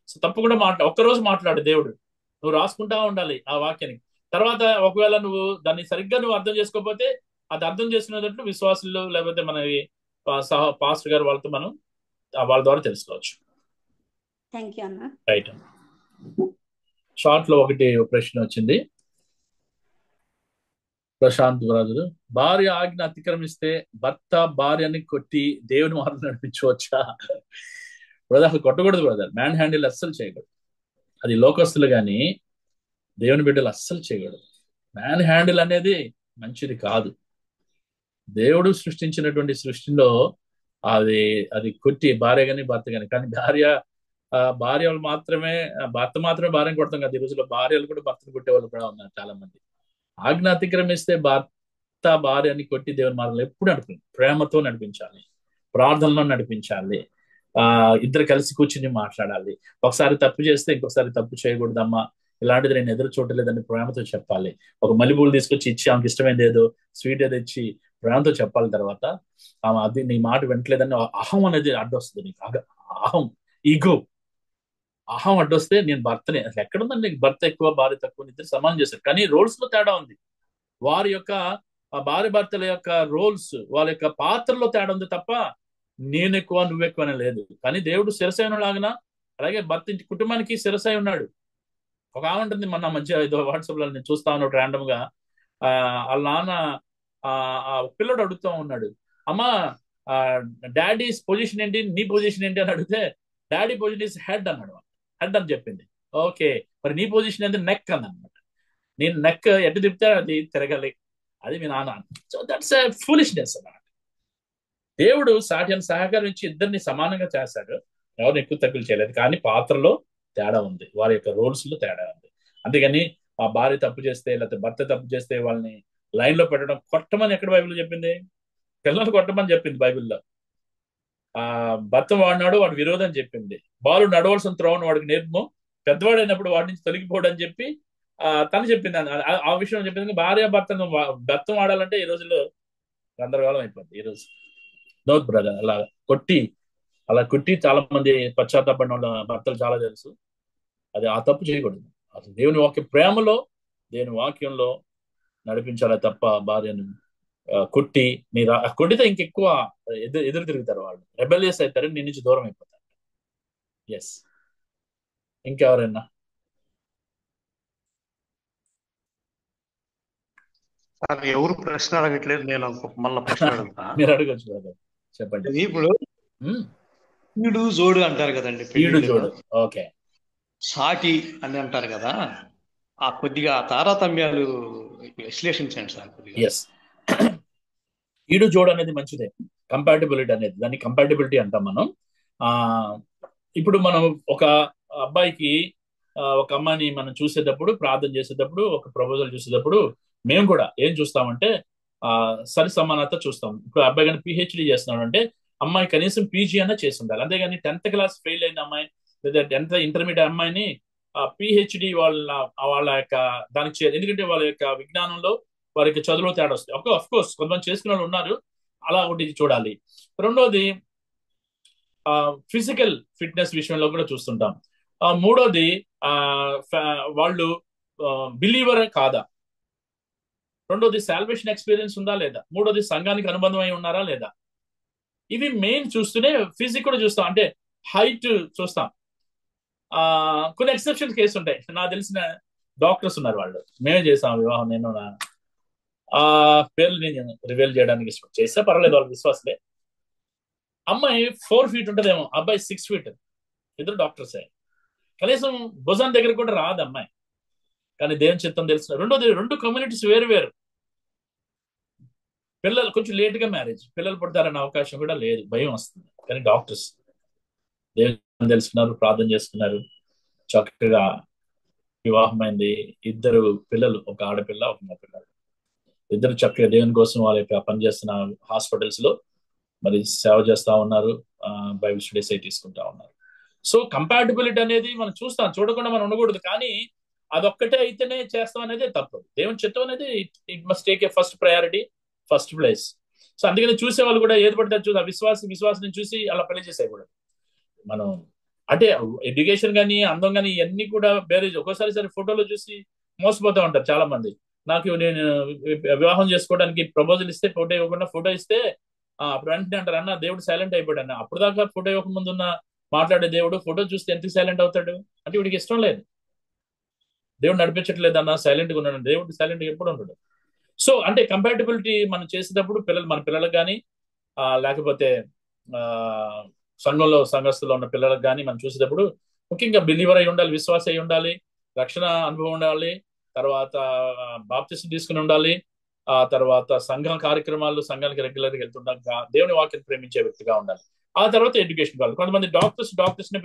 సో తప్పకుండా ఒక్కరోజు మాట్లాడు దేవుడు, నువ్వు రాసుకుంటా ఉండాలి ఆ వాక్యాన్ని. తర్వాత ఒకవేళ నువ్వు దాన్ని సరిగ్గా అర్థం చేసుకోకపోతే అది అర్థం చేసుకునేటట్లు విశ్వాసులు లేకపోతే మన పాస్టర్ గారు వాళ్ళతో మనం వాళ్ళ ద్వారా తెలుసుకోవచ్చు. రైట్. షార్ట్ లో ఒకటి ప్రశ్న వచ్చింది. ప్రశాంత్ రాజు, భార్య ఆజ్ఞ అతిక్రమిస్తే భర్త భార్యని కొట్టి దేవుని మార్గం నడిపించవచ్చా? బ్రదర్ కొట్టకూడదు బ్రదర్, మ్యాన్ హ్యాండిల్ అస్సలు చేయకూడదు. అది లోకస్తులు కానీ దేవుని బిడ్డలు అస్సలు చేయకూడదు. మ్యాన్ హ్యాండిల్ అనేది మంచిది కాదు. దేవుడు సృష్టించినటువంటి సృష్టిలో అది కొట్టి భార్య కానీ భర్త కానీ భార్యలు మాత్రమే భర్త మాత్రమే భార్యను కొడతాం కదా. ఈ రోజుల్లో భార్యలు కూడా భర్తను కొట్టే వాళ్ళు కూడా ఉన్నారు చాలా మంది. ఆజ్ఞ అతిక్రమిస్తే భర్త భార్యని కొట్టి దేవుని మార్గంలో ఎప్పుడు ప్రేమతో నడిపించాలి, ప్రార్థనలో నడిపించాలి. ఇద్దరు కలిసి కూర్చుని మాట్లాడాలి. ఒకసారి తప్పు చేస్తే ఇంకొకసారి తప్పు చేయకూడదమ్మా, ఇలాంటిది నేను ఎదురు చూడలేదని ప్రేమతో చెప్పాలి. ఒక మల్లెపూలు తీసుకొచ్చి ఇచ్చి ఆమెకి ఇష్టమైంది ఏదో స్వీట్ ఏదో ఇచ్చి ప్రేమతో చెప్పాలి. తర్వాత ఆమె అది నీ మాట వింటలేదని అహం అనేది అడ్డొస్తుంది నీకు. అహం, ఈగో, అహం అడ్డొస్తే నేను భర్తనే, అసలు ఎక్కడుందండి నీకు భర్త ఎక్కువ భార్య తక్కువ, ఇద్దరు సమానం చేశారు. కానీ రోల్స్ లో తేడా ఉంది. వారి యొక్క భార్య భర్తల యొక్క రోల్స్, వాళ్ళ యొక్క పాత్రలో తేడా ఉంది తప్ప నేను ఎక్కువ నువ్వు ఎక్కువ అని లేదు. కానీ దేవుడు శిరసైన లాగిన అలాగే భర్త ఇంటి కుటుంబానికి శిరసై ఉన్నాడు. ఒక ఆమె ఉంటుంది, మన మధ్య ఏదో వాట్సాప్ లో నేను చూస్తా ఉన్నాడు ర్యాండమ్ గా, వాళ్ళ నాన్న ఆ పిల్లడు అడుగుతూ ఉన్నాడు, అమ్మా డాడీ పొజిషన్ ఏంటి, నీ పొజిషన్ ఏంటి అని అడిగితే డాడీ పొజిషన్ ఇస్ హెడ్ అన్నాడు. హెడ్ అని చెప్పింది. ఓకే, మరి నీ పొజిషన్ ఏంటి, నెక్ అని అనమాట. నేను నెక్ ఎటు తిప్పితే అది తిరగాలి, అది మీ నాన్న. సో దట్స్ ఎ ఫూలిష్నెస్ అన్నమాట. దేవుడు సాధ్యాన్ని సహకరించి ఇద్దరిని సమానంగా చేశాడు, ఎవరిని ఎక్కువ తక్కువ చేయలేదు. కానీ పాత్రలో తేడా ఉంది, వారి యొక్క రోల్స్ లో తేడా ఉంది. అంతేగాని ఆ భార్య తప్పు చేస్తే లేకపోతే భర్త తప్పు చేస్తే వాళ్ళని లైన్ లో పెట్టడం, కొట్టమని ఎక్కడ బైబిల్లో చెప్పింది? పిల్లలు కొట్టమని చెప్పింది బైబిల్లో. భర్త వాడినాడు వాడు విరోధం చెప్పింది. బాలుడు నడవలసిన త్రోవను వాడికి నేర్పము, పెద్దవాడైనప్పుడు వాడి నుంచి తొలగిపోవడం అని చెప్పి తను చెప్పింది. ఆ విషయం చెప్పింది. భార్య భర్తను భర్తం ఆడాలంటే ఈ రోజుల్లో గందరగోళం అయిపోయింది. ఈ రోజు నో బ్రదర్, అలా కొట్టి చాలా మంది పశ్చాత్తాపడిన వాళ్ళ భర్తలు చాలా తెలుసు. అది ఆ తప్పు చేయకూడదు. అసలు దేవుని వాక్య ప్రేమలో దేవుని వాక్యంలో నడిపించాలి తప్ప భార్యను కొట్టి కొట్టితే ఇంకెక్కువ ఎదురు తిరుగుతారు, వాళ్ళు రెబెలియస్ అవుతారు, నీ నుంచి దూరం అయిపోతారు. ఎస్, ఇంకెవరైనా? ఎవరు ప్రశ్న అడగట్లేదు, నేను మళ్ళీ ప్రశ్న అడుగుతా. మీరు అడగచ్చు బ్రదర్, చెప్పండి. ఇప్పుడు ఈడు జోడు అంటారు కదండి, ఈడు జోడు, ఓకే, సాటి అని అంటారు కదా, ఆ కొద్దిగా తారతమ్యాలు విశ్లేషించండి సార్ కొద్దిగా. ఎస్, ఈడు జోడు అనేది మంచిదే, కంపాటిబిలిటీ అనేది, దాన్ని కంపాటిబిలిటీ అంటాం మనం. ఇప్పుడు మనం ఒక అబ్బాయికి ఒక అమ్మాయిని మనం చూసేటప్పుడు, ప్రార్థన చేసేటప్పుడు, ఒక ప్రపోజల్ చూసేటప్పుడు మేము కూడా ఏం చూస్తామంటే సరి సమానత చూస్తాం. ఇప్పుడు అబ్బాయి కానీ పిహెచ్డి చేస్తున్నాడు అంటే అమ్మాయి కనీసం పీజీ అన్నా చేసి ఉండాలి. అంతేగాని 10th క్లాస్ ఫెయిల్ అయిన అమ్మాయి లేదా 10th ఇంటర్మీడియట్ అమ్మాయిని పిహెచ్డి వాళ్ళ యొక్క దానికి చేయదు. ఎందుకంటే వాళ్ళ యొక్క విజ్ఞానంలో వారికి చదువులో తేడా వస్తుంది. అఫ్ కోర్స్ కొంతమంది చేసుకునే వాళ్ళు ఉన్నారు, అలా ఒకటి చూడాలి. రెండోది ఫిజికల్ ఫిట్నెస్ విషయంలో కూడా చూస్తుంటాం. మూడోది వాళ్ళు బిలీవర్ కాదా, రెండోది సాల్వేషన్ ఎక్స్పీరియన్స్ ఉందా లేదా, మూడోది సంఘానికి అనుబంధం అయి ఉన్నారా లేదా. ఇవి మెయిన్ చూస్తూనే ఫిజిక్ కూడా చూస్తాం, అంటే హైట్ చూస్తాం. కొన్ని ఎక్సెప్షన్ కేసు ఉంటాయి. నాకు తెలిసిన డాక్టర్స్ ఉన్నారు, వాళ్ళు మేమే చేసాం వివాహం, నేను పేర్లు నేను రివీల్ చేయడానికి చేస్తే పర్వాలేదు, వాళ్ళ విశ్వాసలే. అమ్మాయి 4 feet ఉంటుందేమో, అబ్బాయి 6 feet, ఇద్దరు డాక్టర్సే. కనీసం భుజం దగ్గర కూడా రాదు అమ్మాయి, కానీ దేవుని చిత్తం తెలుసు. రెండోది, 2 కమ్యూనిటీస్ వేరు. పిల్లలు కొంచెం లేట్గా మ్యారేజ్, పిల్లలు పుడతారన్న అవకాశం కూడా లేదు, భయం వస్తుంది. కానీ డాక్టర్స్ దేవుని తెలుసుకున్నారు, ప్రార్థన చేసుకున్నారు, చక్కగా వివాహమైంది, 2 పిల్లలు, ఒక ఆడపిల్ల ఒక మగపిల్ల. 2 చక్కగా దేవుని కోసం వాళ్ళ యొక్క పనిచేస్తున్న హాస్పిటల్స్ లో మరి సేవ చేస్తా ఉన్నారు, బైబిల్ స్టడీస్ అయి తీసుకుంటా ఉన్నారు. సో కంపాటిబిలిటీ అనేది మనం చూస్తాం, చూడకుండా మనం ఉండకూడదు. కానీ అదొక్కటే అయితేనే చేస్తాం అనేది తప్పు. దేవుని చిత్తం అనేది it must take a first priority, first place. So అందుకని చూసే వాళ్ళు కూడా ఏది పడితే చూసి విశ్వాసం చూసి అలా పెళ్లి చేసేయకూడదు. మనం అంటే ఎడ్యుకేషన్ కానీ అందం కానీ ఇవన్నీ కూడా బేరేజ్. ఒక్కోసారి ఫోటోలో చూసి మోసపోతూ ఉంటారు చాలా మంది. నేను వివాహం చేసుకోవడానికి ప్రపోజల్ ఇస్తే ఫోటో ఇవ్వకుండా, ఫోటో ఇస్తే అప్పుడు వెంటనే అంటారు, అన్న దేవుడు సైలెంట్ అయిపోయాడు అన్న. అప్పుడు దాకా ఫోటో ఇవ్వక ముందున్న మాట్లాడే దేవుడు ఫోటో చూస్తే ఎంత సైలెంట్ అవుతాడు అంటే వీడికి ఇష్టం లేదు, దేవుడు నడిపించట్లేదు అన్న, సైలెంట్గా ఉన్నాడు. దేవుడు సైలెంట్ ఎప్పుడు ఉండడు. సో అంటే కంపాటిబిలిటీ మనం చేసేటప్పుడు మన పిల్లలకు కానీ లేకపోతే సంఘస్థుల్లో ఉన్న పిల్లలకు కానీ మనం చూసేటప్పుడు ముఖ్యంగా బిలీవర్ అయి ఉండాలి, విశ్వాస అయి ఉండాలి, రక్షణ అనుభవం ఉండాలి, తర్వాత బాప్తిసం తీసుకుని ఉండాలి, ఆ తర్వాత సంఘానికి రెగ్యులర్గా వెళ్తుంటాం, దేవుని వాక్యం ప్రేమించే వ్యక్తిగా ఉండాలి. ఆ తర్వాత ఎడ్యుకేషన్ కావాలి. కొంతమంది డాక్టర్స్ ని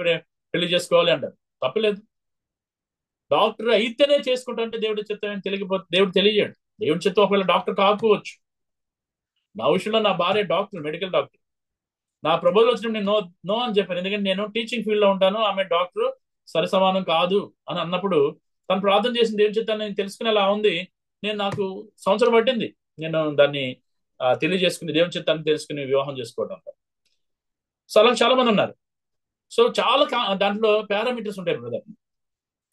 పెళ్లి చేసుకోవాలి అంటారు, తప్పలేదు. డాక్టర్ అయితేనే చేసుకుంటా అంటే దేవుడి చిత్తం తెలియకపోతే దేవుడు తెలియజేయడు. దేవుడి చిత్తం ఒకవేళ డాక్టర్ కాకపోవచ్చు. నా విషయంలో నా భార్య డాక్టర్, మెడికల్ డాక్టర్, నా ప్రపోజల్ వచ్చినప్పుడు నేను నో నో అని చెప్పాను. ఎందుకంటే నేను టీచింగ్ ఫీల్డ్ లో ఉంటాను, ఆమె డాక్టర్, సరి సమానం కాదు అని అన్నప్పుడు తను ప్రార్థన చేసింది ఏం చెప్తాను నేను తెలుసుకునేలా ఉంది. నాకు సంవత్సరం పట్టింది నేను దాన్ని తెలియజేసుకుని దేవుని చిత్తాన్ని తెలుసుకుని వివాహం చేసుకోవడం. సో అలా చాలా మంది ఉన్నారు. సో చాలా దాంట్లో పారామీటర్స్ ఉంటాయి బ్రదర్.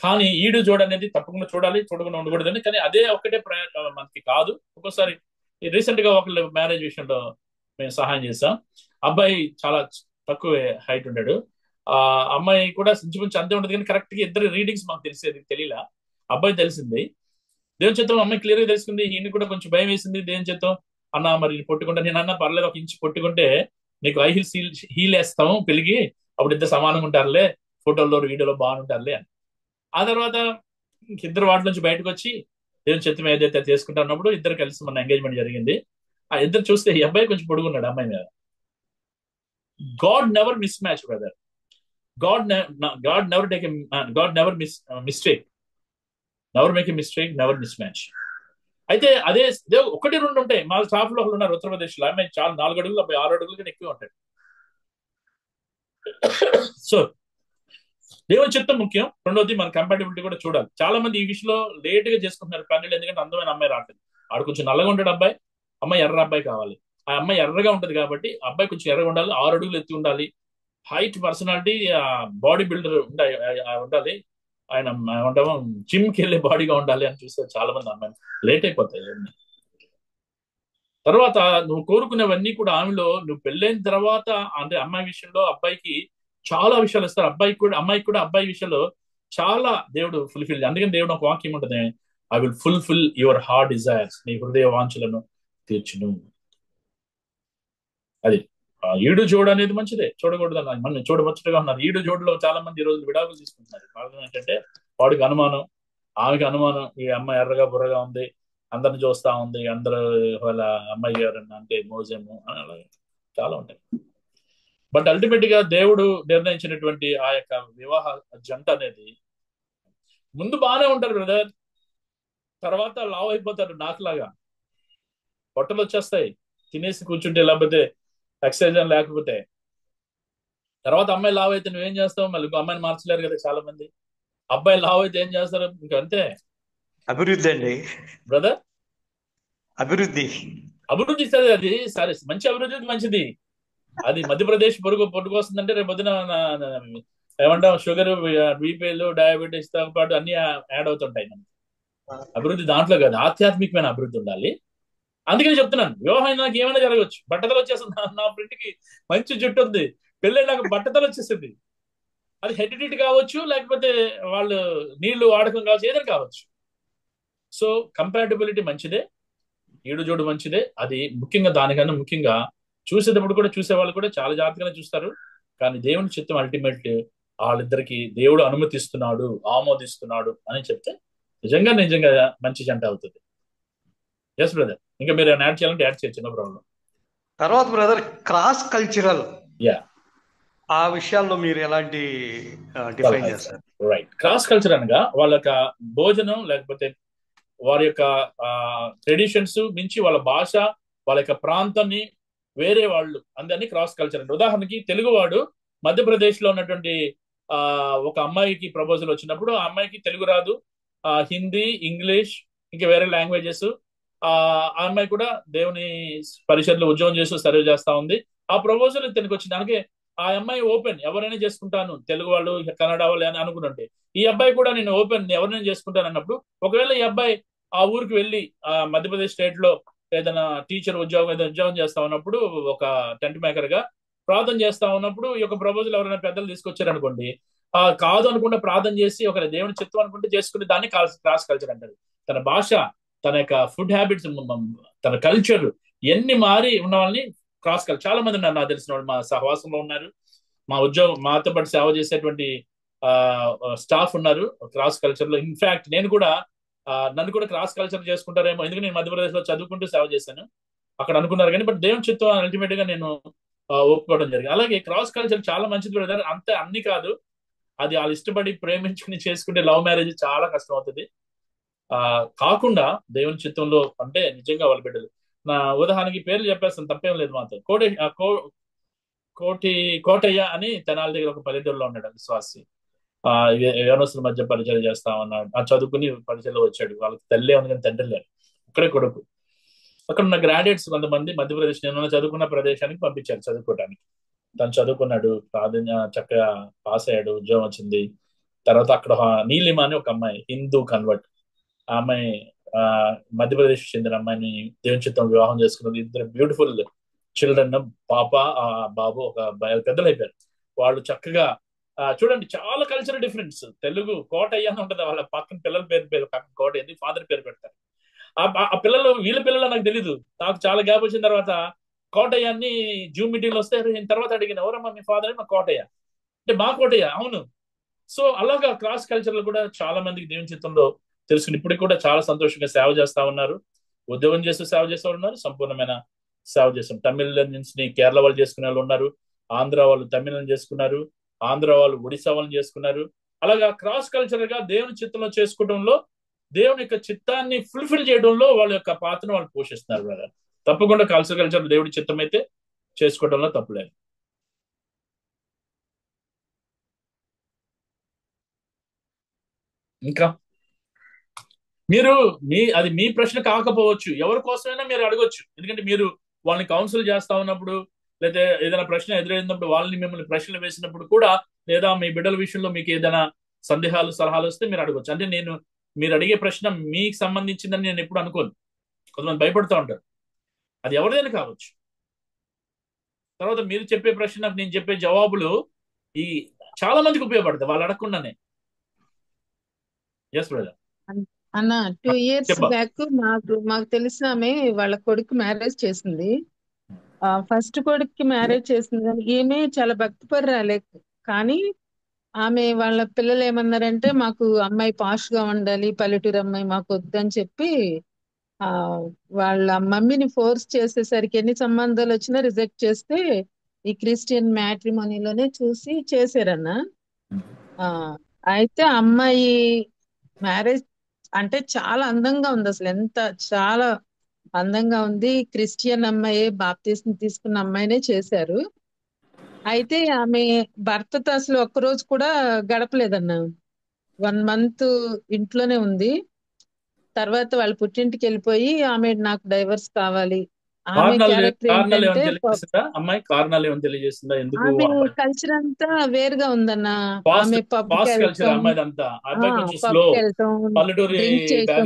కానీ ఈడు జోడు అనేది తప్పకుండా చూడాలి, చూడకుండా ఉండకూడదని. కానీ అదే ఒక్కటే మనకి కాదు. ఒక్కోసారి రీసెంట్ గా ఒకళ్ళు మ్యారేజ్ విషయంలో మేము సహాయం చేసాం. అబ్బాయి చాలా తక్కువ హైట్ ఉన్నాడు, ఆ అమ్మాయి కూడా ఇంచుమించు అంతే ఉంటుంది. కానీ కరెక్ట్ గా ఇద్దరు రీడింగ్స్ మాకు తెలిసేది తెలియలా. అబ్బాయి తెలిసింది దేవుని చిత్తం, అమ్మాయి క్లియర్ గా తెలుసుకుంది. ఈయన కూడా కొంచెం భయం వేసింది. దేవుని చిత్తం అన్న మరి పొట్టుకుంటే, నేను అన్నా పర్లేదు, 1 ఇంచు పొట్టుకుంటే నీకు హై హీల్స్ హీల్ వేస్తాము పెరిగి, అప్పుడు ఇద్దరు సమానంగా ఉంటారులే, ఫోటోల్లో వీడియోలో బాగుంటారులే అని. ఆ తర్వాత ఇద్దరు వాటి నుంచి బయటకు వచ్చి దేవుని చిత్తం ఏదైతే చేసుకుంటా ఉన్నప్పుడు ఇద్దరు కలిసి మన ఎంగేజ్మెంట్ జరిగింది. ఆ ఇద్దరు చూస్తే ఈ అబ్బాయి కొంచెం పొడుగున్నాడు అమ్మాయి మీద. God never miss match brother. God never take God never mistake, never make a mistake, never miss match. అయితే అదే 1, 2 ఉంటాయి. మా స్టాఫ్ లో ఒకళ్ళు ఉన్నారు ఉత్తరప్రదేశ్ లో, ఆమె చాలా 4 అడుగులు 6 అడుగులు కన్నా ఎక్కువ ఉంటాయి. సో దేవుని చిత్తం ముఖ్యం. రెండోది మన కంపాటిబిలిటీ కూడా చూడాలి. చాలా మంది ఈ విషయంలో లేట్ గా చేసుకుంటున్నారు పెళ్ళిళ్ళు. ఎందుకంటే అందమైన అమ్మాయి రావట్లేదు. ఆడు కొంచెం నల్లగా ఉంటాడు అబ్బాయి, అమ్మాయి ఎర్ర అబ్బాయి కావాలి. ఆ అమ్మాయి ఎర్రగా ఉంటది కాబట్టి అబ్బాయి కొంచెం ఎర్రగా ఉండాలి, 6 అడుగులు ఎత్తి ఉండాలి, హైట్, పర్సనాలిటీ, బాడీ బిల్డర్ ఉండాలి, ఆయన ఏమంటాము జిమ్కి వెళ్ళే బాడీగా ఉండాలి అని చూస్తే చాలా మంది అమ్మాయి లేట్ అయిపోతాయి. తర్వాత నువ్వు కోరుకునేవన్నీ కూడా ఆమెలో నువ్వు పెళ్ళైన తర్వాత, అంటే అమ్మాయి విషయంలో అబ్బాయికి చాలా విషయాలు ఇస్తారు, అమ్మాయికి కూడా అబ్బాయి విషయంలో చాలా దేవుడు ఫుల్ఫిల్. అందుకని దేవుడు ఒక వాక్యం ఉంటుంది, I will fulfil your heart desires, నీ హృదయ వాంఛలను తీర్చును. అది ఈడు జోడు అనేది మంచిదే, చూడకూడదు మన చూడవచ్చుగా ఉన్నారు. ఈడు జోడులో చాలా మంది ఈ రోజు విడాకులు తీసుకుంటున్నారు. కారణం ఏంటంటే వాడికి అనుమానం, ఆమెకి అనుమానం, ఈ అమ్మాయి ఎర్రగా బుర్రగా ఉంది, అందరిని చూస్తా ఉంది, అందరూ వాళ్ళ అమ్మాయి గారు అంటే మోజేమో అని అలా చాలా ఉంటాయి. బట్ అల్టిమేట్ గా దేవుడు నిర్ణయించినటువంటి ఆ యొక్క వివాహ జంట అనేది ముందు బాగానే ఉంటారు బ్రదర్, తర్వాత లావ్ అయిపోతారు, నాకులాగా పొట్టలు వచ్చేస్తాయి తినేసి కూర్చుంటే, లేకపోతే ఎక్సర్సైజ్ అని లేకపోతే. తర్వాత అమ్మాయి లావ్ అయితే నువ్వేం చేస్తావు, మళ్ళీ అమ్మాయిని మార్చలేరు కదా చాలా మంది. అబ్బాయి లావ్ అయితే ఏం చేస్తారు, ఇంకంతే అభివృద్ధి అండి బ్రదర్. అభివృద్ధి ఇస్తుంది అది, సరే మంచి అభివృద్ధి మంచిది. అది మధ్యప్రదేశ్ పొట్టుకు వస్తుందంటే రేపు పొద్దున ఏమంటాం షుగర్, బీపీలు, డయాబెటీస్ తో పాటు అన్ని యాడ్ అవుతుంటాయి. అభివృద్ధి దాంట్లో కాదు, ఆధ్యాత్మికమైన అభివృద్ధి ఉండాలి. అందుకని చెప్తున్నాను, వివాహం నాకు ఏమైనా జరగవచ్చు. బట్టతలు వచ్చేస్తుంది, నా ఫ్రెండ్ కి మంచి జుట్టు ఉంది, పెళ్ళి నాకు బట్టతలు వచ్చేసింది. అది హెరిడిటీ కావచ్చు, లేకపోతే వాళ్ళు నీళ్లు వాడకం కావచ్చు, ఏదైనా కావచ్చు. సో కంపాటబిలిటీ మంచిదే, ఈడు జోడు మంచిదే. అది ముఖ్యంగా, దానికన్నా ముఖ్యంగా చూసేటప్పుడు కూడా చూసేవాళ్ళు కూడా చాలా జాగ్రత్తగానే చూస్తారు. కానీ దేవుని చిత్తం అల్టిమేట్ వాళ్ళిద్దరికి దేవుడు అనుమతిస్తున్నాడు, ఆమోదిస్తున్నాడు అని చెప్తే నిజంగా మంచి జంట అవుతుంది. ఎస్ బ్రదర్, ఇంకా మీరు యాడ్ చేయాలంటే యాడ్ చేయొచ్చు, నో ప్రాబ్లం. తర్వాత బ్రదర్ క్రాస్ కల్చరల్, యా, ఆ విషయాల్లో మీరు ఎలాంటి డిఫైన్ చేస్తారు? రైట్, క్రాస్ కల్చర్ అనగా వాళ్ళ యొక్క భోజనం, లేకపోతే వారి యొక్క ట్రెడిషన్స్ మించి వాళ్ళ భాష, వాళ్ళ యొక్క ప్రాంతాన్ని వేరే వాళ్ళు అందరినీ క్రాస్ కల్చర్ అంటే. ఉదాహరణకి తెలుగువాడు మధ్యప్రదేశ్ లో ఉన్నటువంటి ఒక అమ్మాయికి ప్రపోజల్ వచ్చినప్పుడు ఆ అమ్మాయికి తెలుగు రాదు, హిందీ, ఇంగ్లీష్, ఇంకా వేరే లాంగ్వేజెస్. ఆ అమ్మాయి కూడా దేవుని పరిషత్లో ఉద్యోగం చేస్తూ సర్వ్ చేస్తా ఉంది. ఆ ప్రపోజల్ ఇతనికి వచ్చింది. దానికి ఆ అమ్మాయి ఓపెన్, ఎవరైనా చేసుకుంటాను, తెలుగు వాళ్ళు, కన్నడ వాళ్ళు అని అనుకుంటుంటే, ఈ అబ్బాయి కూడా నేను ఓపెన్, ఎవరైనా చేసుకుంటాను అన్నప్పుడు, ఒకవేళ ఈ అబ్బాయి ఆ ఊరికి వెళ్ళి మధ్యప్రదేశ్ స్టేట్ లో ఏదైనా టీచర్ ఉద్యోగం చేస్తా ఉన్నప్పుడు, ఒక టెంట్ మేకర్ గా ప్రార్థన చేస్తా ఉన్నప్పుడు ఈ యొక్క ప్రపోజల్ ఎవరైనా పెద్దలు తీసుకొచ్చారనుకోండి, కాదు అనుకుంటే ప్రార్థన చేసి ఒక దేవుని చిత్తం అనుకుంటే చేసుకునే దాన్ని క్రాస్ కల్చర్ అంటారు. తన భాష, తన యొక్క ఫుడ్ హ్యాబిట్స్, తన కల్చర్ ఇవన్నీ మారి ఉన్న వాళ్ళని క్రాస్ కల్చర్. చాలా మంది ఉన్నారు నాకు తెలిసిన వాళ్ళు, మా సహవాసంలో ఉన్నారు, మాతో పాటు సేవ చేసేటువంటి స్టాఫ్ ఉన్నారు క్రాస్ కల్చర్ లో. ఇన్ఫాక్ట్ నేను కూడా నన్ను కూడా క్రాస్ కల్చర్ చేసుకుంటారేమో, ఎందుకంటే నేను మధ్యప్రదేశ్ లో చదువుకుంటూ సేవ చేశాను, అక్కడ అనుకున్నారు. కానీ బట్ దేవుని చిత్తం అల్టిమేట్ గా నేను ఒప్పుకోవడం జరిగింది. అలాగే క్రాస్ కల్చర్ చాలా మంచిది బ్రదర్, అంతే అన్ని కాదు, అది వాళ్ళు ఇష్టపడి ప్రేమించుకుని చేసుకుంటే లవ్ మ్యారేజ్ చాలా కష్టం అవుతుంది. కాకుండా దేవుని చిత్తంలో అంటే నిజంగా వాళ్ళ బిడ్డలు, నా ఉదాహరణకి పేర్లు చెప్పేస్తాను, తప్పేం లేదు. మాతో కోటయ్య అని తెనాలి దగ్గర ఒక పల్లెటూరులో ఉన్నాడు విశ్వాసి. యవనస్తుల మధ్య పరిచయం చేస్తా ఉన్నాడు. ఆ చదువుకుని పరిచయంలో వచ్చాడు. వాళ్ళకి తల్లి ఉంది కానీ తండ్రి లేడు, ఇక్కడే కొడుకు. అక్కడ ఉన్న గ్రాడ్యుయేట్స్ కొంతమంది మధ్యప్రదేశ్ నేను చదువుకున్న ప్రదేశానికి పంపించారు చదువుకోవడానికి. తను చదువుకున్నాడు, చక్కగా పాస్ అయ్యాడు, ఉద్యోగం వచ్చింది. తర్వాత అక్కడ నీలిమ అని ఒక అమ్మాయి, హిందూ కన్వర్ట్, ఆ అమ్మాయి మధ్యప్రదేశ్ చెందిన అమ్మాయిని దేవుని చిత్తం వివాహం చేసుకున్నది. ఇద్దరు బ్యూటిఫుల్ చిల్డ్రన్, పాప బాబు, ఒక పెద్దలు అయిపోయారు. వాళ్ళు చక్కగా చూడండి, చాలా కల్చరల్ డిఫరెన్స్. తెలుగు కోటయ్య అని ఉంటుంది, వాళ్ళ పక్కన పిల్లల పేరు పక్కన కోట ఏంది ఫాదర్ పేరు పెడతారు. ఆ పిల్లలు వీళ్ళ పిల్లలు నాకు తెలీదు. నాకు చాలా గ్యాప్ వచ్చిన తర్వాత కోటయ్యాన్ని జూమ్ మీటింగ్ లో వస్తే తర్వాత అడిగిన, ఎవరమ్మా మీ ఫాదర్? మా కోటయ్య అంటే మా కోటయ్య, అవును. సో అలాగా క్రాస్ కల్చర్ లో కూడా చాలా మందికి దేవుని చిత్తంలో తెలుసుకుని ఇప్పటికి కూడా చాలా సంతోషంగా సేవ చేస్తా ఉన్నారు. ఉద్యోగం చేస్తూ సేవ చేస్తూ ఉన్నారు, సంపూర్ణమైన సేవ చేస్తాం. తమిళ నుంచి కేరళ వాళ్ళు చేసుకునే వాళ్ళు ఉన్నారు, ఆంధ్ర వాళ్ళు తమిళని చేసుకున్నారు, ఆంధ్ర వాళ్ళు ఒడిశా వాళ్ళని చేసుకున్నారు. అలాగా క్రాస్ కల్చరల్ గా దేవుని చిత్తంలో చేసుకోవడంలో, దేవుని యొక్క చిత్తాన్ని ఫుల్ఫిల్ చేయడంలో వాళ్ళ యొక్క పాత్రను వాళ్ళు పోషిస్తున్నారు కదా. తప్పకుండా కల్చర్ దేవుడి చిత్తం అయితే చేసుకోవడంలో తప్పులేదు. ఇంకా మీరు అది మీ ప్రశ్న కాకపోవచ్చు, ఎవరి కోసమైనా మీరు అడగొచ్చు. ఎందుకంటే మీరు వాళ్ళని కౌన్సిల్ చేస్తా ఉన్నప్పుడు, లేదా ఏదైనా ప్రశ్న ఎదురైనప్పుడు, వాళ్ళని మిమ్మల్ని ప్రశ్నలు వేసినప్పుడు కూడా, లేదా మీ బిడ్డల విషయంలో మీకు ఏదైనా సందేహాలు సలహాలు వస్తే మీరు అడగొచ్చు. అంటే మీరు అడిగే ప్రశ్న మీకు సంబంధించిందని నేను ఎప్పుడు అనుకోను. కొంతమంది భయపడుతూ ఉంటారు, అది ఎవరిదైనా కావచ్చు. తర్వాత మీరు చెప్పే ప్రశ్న, నేను చెప్పే జవాబులు ఈ చాలా మందికి ఉపయోగపడతాయి వాళ్ళు అడగకుండానే. Yes brother. అన్న 2 years బ్యాక్ మాకు తెలిసిన ఆమె వాళ్ళ కొడుకు మ్యారేజ్ చేసింది. ఫస్ట్ కొడుక్కి మ్యారేజ్ చేసింది కానీ ఈమె చాలా భక్తిపరురాలే. కానీ ఆమె వాళ్ళ పిల్లలు ఏమన్నారంటే, మాకు అమ్మాయి పాష్ గా ఉండాలి, పల్లెటూరు అమ్మాయి మాకు వద్దని చెప్పి వాళ్ళ మమ్మీని ఫోర్స్ చేసేసరికి ఎన్ని సంబంధాలు వచ్చినా రిజెక్ట్ చేస్తే ఈ క్రిస్టియన్ మ్యాట్రిమోనీలోనే చూసి చేశారన్న. అయితే అమ్మాయి మ్యారేజ్ అంటే చాలా అందంగా ఉంది, అసలు ఎంత చాలా అందంగా ఉంది. క్రిస్టియన్ అమ్మాయి, బాప్తిస్మం తీసుకున్న అమ్మాయినే చేశారు. అయితే ఆమె భర్తతో అసలు ఒక్కరోజు కూడా గడపలేదన్న. 1 month ఇంట్లోనే ఉంది. తర్వాత వాళ్ళ పుట్టింటికి వెళ్ళిపోయి ఆమె నాకు డైవర్స్ కావాలి, ఆమె క్యారెక్టర్ ఏంటంటే అమ్మాయి కారణాలు ఏమైనా తెలియజేసిందా? ఎందుకు ఆమె కల్చర్ అంతా వేరుగా ఉందన్న. ఆమె పబ్కి వెళ్తాం, డ్రింక్ చేయటం.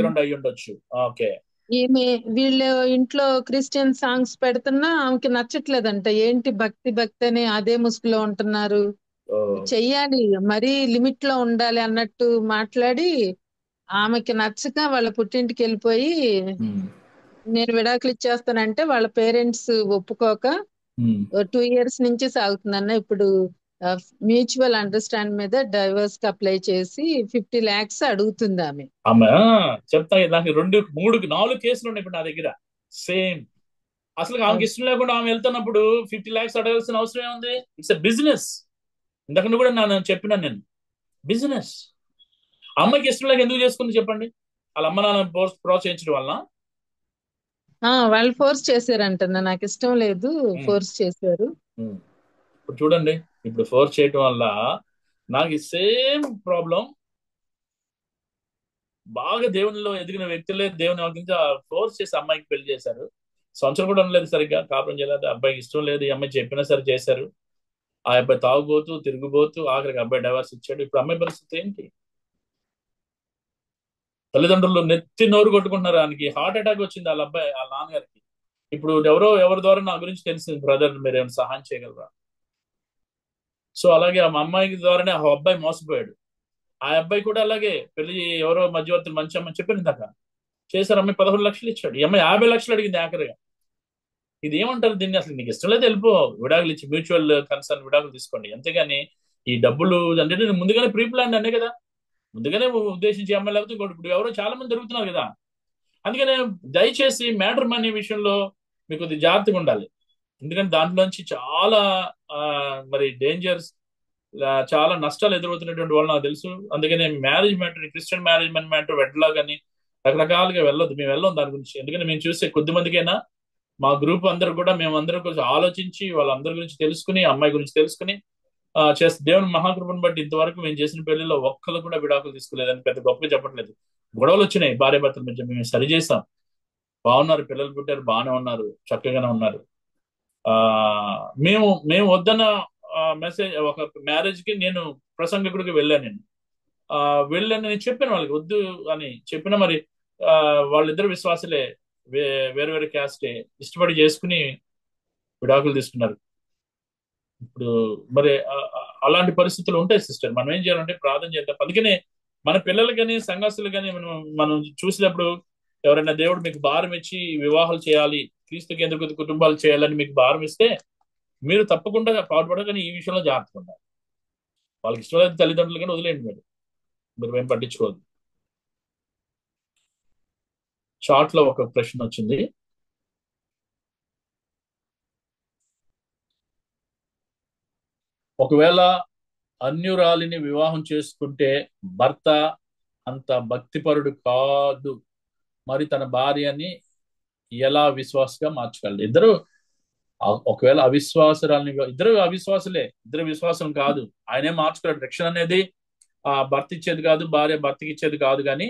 ఈమె వీళ్ళ ఇంట్లో క్రిస్టియన్ సాంగ్స్ పెడుతున్నా ఆమెకి నచ్చట్లేదంట. ఏంటి భక్తి అని అదే ముసుగులో ఉంటున్నారు, చెయ్యాలి మరీ లిమిట్ లో ఉండాలి అన్నట్టు మాట్లాడి ఆమెకి నచ్చక వాళ్ళ పుట్టింటికి వెళ్ళిపోయి నేను విడాకులు ఇచ్చేస్తానంటే వాళ్ళ పేరెంట్స్ ఒప్పుకోక 2 years నుంచి సాగుతుందన్న. ఇప్పుడు మ్యూచువల్ అండర్స్టాండ్ మీద డైవర్స్ కి అప్లై చేసి 50 lakhs అడుగుతుంది ఆమె. చెప్తా, నాకు 2, 3, 4 కేసులు ఉన్నాయి ఇప్పుడు నా దగ్గర. సేమ్ అసలు ఆమెకి ఇష్టం లేకుండా ఆమె వెళ్తున్నప్పుడు 50 lakhs అడగాల్సిన అవసరం ఏముంది? It's a business. ఇంతకంటే కూడా చెప్పినాను నేను, బిజినెస్. అమ్మాయికి ఇష్టం లేక ఎందుకు చేసుకుంది చెప్పండి? వాళ్ళ అమ్మ నాన్న ప్రోత్సహించడం వల్ల వాళ్ళు ఫోర్స్ చేశారంట. నాకు ఇష్టం లేదు, ఫోర్స్ చేశారు. ఇప్పుడు చూడండి, ఇప్పుడు ఫోర్స్ చేయటం వల్ల నాకు సేమ్ ప్రాబ్లం. బాగా దేవునిలో ఎదిగిన వ్యక్తులే దేవుని ఫోర్స్ చేసి అమ్మాయికి పెళ్లి చేశారు. సంవత్సరం కూడా ఉండలేదు, సరిగ్గా కాపురం చేయలేదు. అబ్బాయికి ఇష్టం లేదు, ఈ అమ్మాయి చెప్పినా సరే చేశారు. ఆ అబ్బాయి తాగుబోతూ తిరుగుబోతూ ఆఖరికి అబ్బాయి డైవర్స్ ఇచ్చాడు. ఇప్పుడు అమ్మాయి పరిస్థితి ఏంటి? తల్లిదండ్రులు నెత్తి నోరు కొట్టుకుంటున్నారు. ఆయనకి హార్ట్ అటాక్ వచ్చింది వాళ్ళ అబ్బాయి, వాళ్ళ నాన్నగారికి. ఇప్పుడు ఎవరి ద్వారా నా గురించి తెలిసింది, బ్రదర్ మీరు ఏమైనా సహాయం చేయగలరా? సో అలాగే ఆ అమ్మాయి ద్వారానే ఆ అబ్బాయి మోసపోయాడు. ఆ అబ్బాయి కూడా అలాగే పెళ్లి ఎవరో మధ్యవర్తులు మంచి అమ్మాయి చెప్పింది దాక చేశారు. అమ్మాయి 11 లక్షలు ఇచ్చాడు, ఈ అమ్మాయి 50 లక్షలు అడిగింది ఆఖరిగా. ఇది ఏమంటారు దీన్ని? అసలు నీకు ఇష్టం లేదు వెళ్ళిపో, విడాకులు ఇచ్చి మ్యూచువల్ కన్సర్న్ విడాకులు తీసుకోండి. అంతేగాని ఈ డబ్బులు అంటే ముందుగానే ప్రీ ప్లాన్ అనే కదా, ముందుగానే ఉద్దేశించి అమ్మాయి లేకపోతే ఇప్పుడు ఎవరో చాలా మంది దొరుకుతున్నారు కదా. అందుకనే దయచేసి మ్యాటర్ మనీ విషయంలో మీకు కొద్దిగా జాగ్రత్తగా ఉండాలి. ఎందుకంటే దాంట్లోంచి చాలా మరి డేంజర్స్, చాలా నష్టాలు ఎదురవుతున్నటువంటి వాళ్ళు నాకు తెలుసు. అందుకనే marriage matter, Christian marriage matter వెడ్లా కానీ రకరకాలుగా వెళ్ళొద్దు. మేము వెళ్ళాం దాని గురించి. ఎందుకంటే మేము చూసే కొద్ది మందికైనా మా గ్రూప్ అందరూ కూడా మేమందరం కొంచెం ఆలోచించి వాళ్ళందరి గురించి తెలుసుకుని, అమ్మాయి గురించి తెలుసుకుని చేస్తే దేవుని మహాకృపను బట్టి ఇంతవరకు మేము చేసిన పెళ్లిలో ఒక్కరు కూడా విడాకులు తీసుకోలేదని పెద్ద గొప్పగా చెప్పట్లేదు. గొడవలు వచ్చినాయి భార్య భర్తల మధ్య, మేము సరి చేసాం, బాగున్నారు, పిల్లలు పుట్టారు, బాగానే ఉన్నారు, చక్కగానే ఉన్నారు. మేము మేము వద్దన్న మెసేజ్ ఒక మ్యారేజ్ కి నేను ప్రసంగికుడికి వెళ్ళాను. నేను చెప్పాను వాళ్ళకి వద్దు అని చెప్పిన, మరి వాళ్ళిద్దరు విశ్వాసులే, వేరే వేరే క్యాస్టే, ఇష్టపడి చేసుకుని విడాకులు తీసుకున్నారు. ఇప్పుడు మరి అలాంటి పరిస్థితులు ఉంటాయి సిస్టర్. మనం ఏం చేయాలంటే ప్రార్థన చేద్దాం. అందుకనే మన పిల్లలు కానీ సంఘస్థులు కానీ మనం చూసినప్పుడు ఎవరైనా దేవుడు మీకు భారం ఇచ్చి వివాహాలు చేయాలి, క్రీస్తు కేంద్ర కుటుంబాలు చేయాలని మీకు భారం ఇస్తే మీరు తప్పకుండా పాటుపడగానే ఈ విషయంలో జాగ్రత్తగా ఉండాలి. వాళ్ళకి ఇష్టమైన తల్లిదండ్రులు కానీ వదిలేయండి, మీరు ఏం పట్టించుకోవద్దు. చాట్ లో ఒక ప్రశ్న వచ్చింది. ఒకవేళ అన్యురాలిని వివాహం చేసుకుంటే భర్త అంత భక్తిపరుడు కాదు, మరి తన భార్యని ఎలా విశ్వాసగా మార్చగలరు? ఇద్దరు ఒకవేళ అవిశ్వాసరాలని, ఇద్దరు అవిశ్వాసులే, ఇద్దరు విశ్వాసం కాదు, ఆయనే మార్చుకోలేడు. రక్షణ అనేది భర్త ఇచ్చేది కాదు, భార్య భర్తకి ఇచ్చేది కాదు, కానీ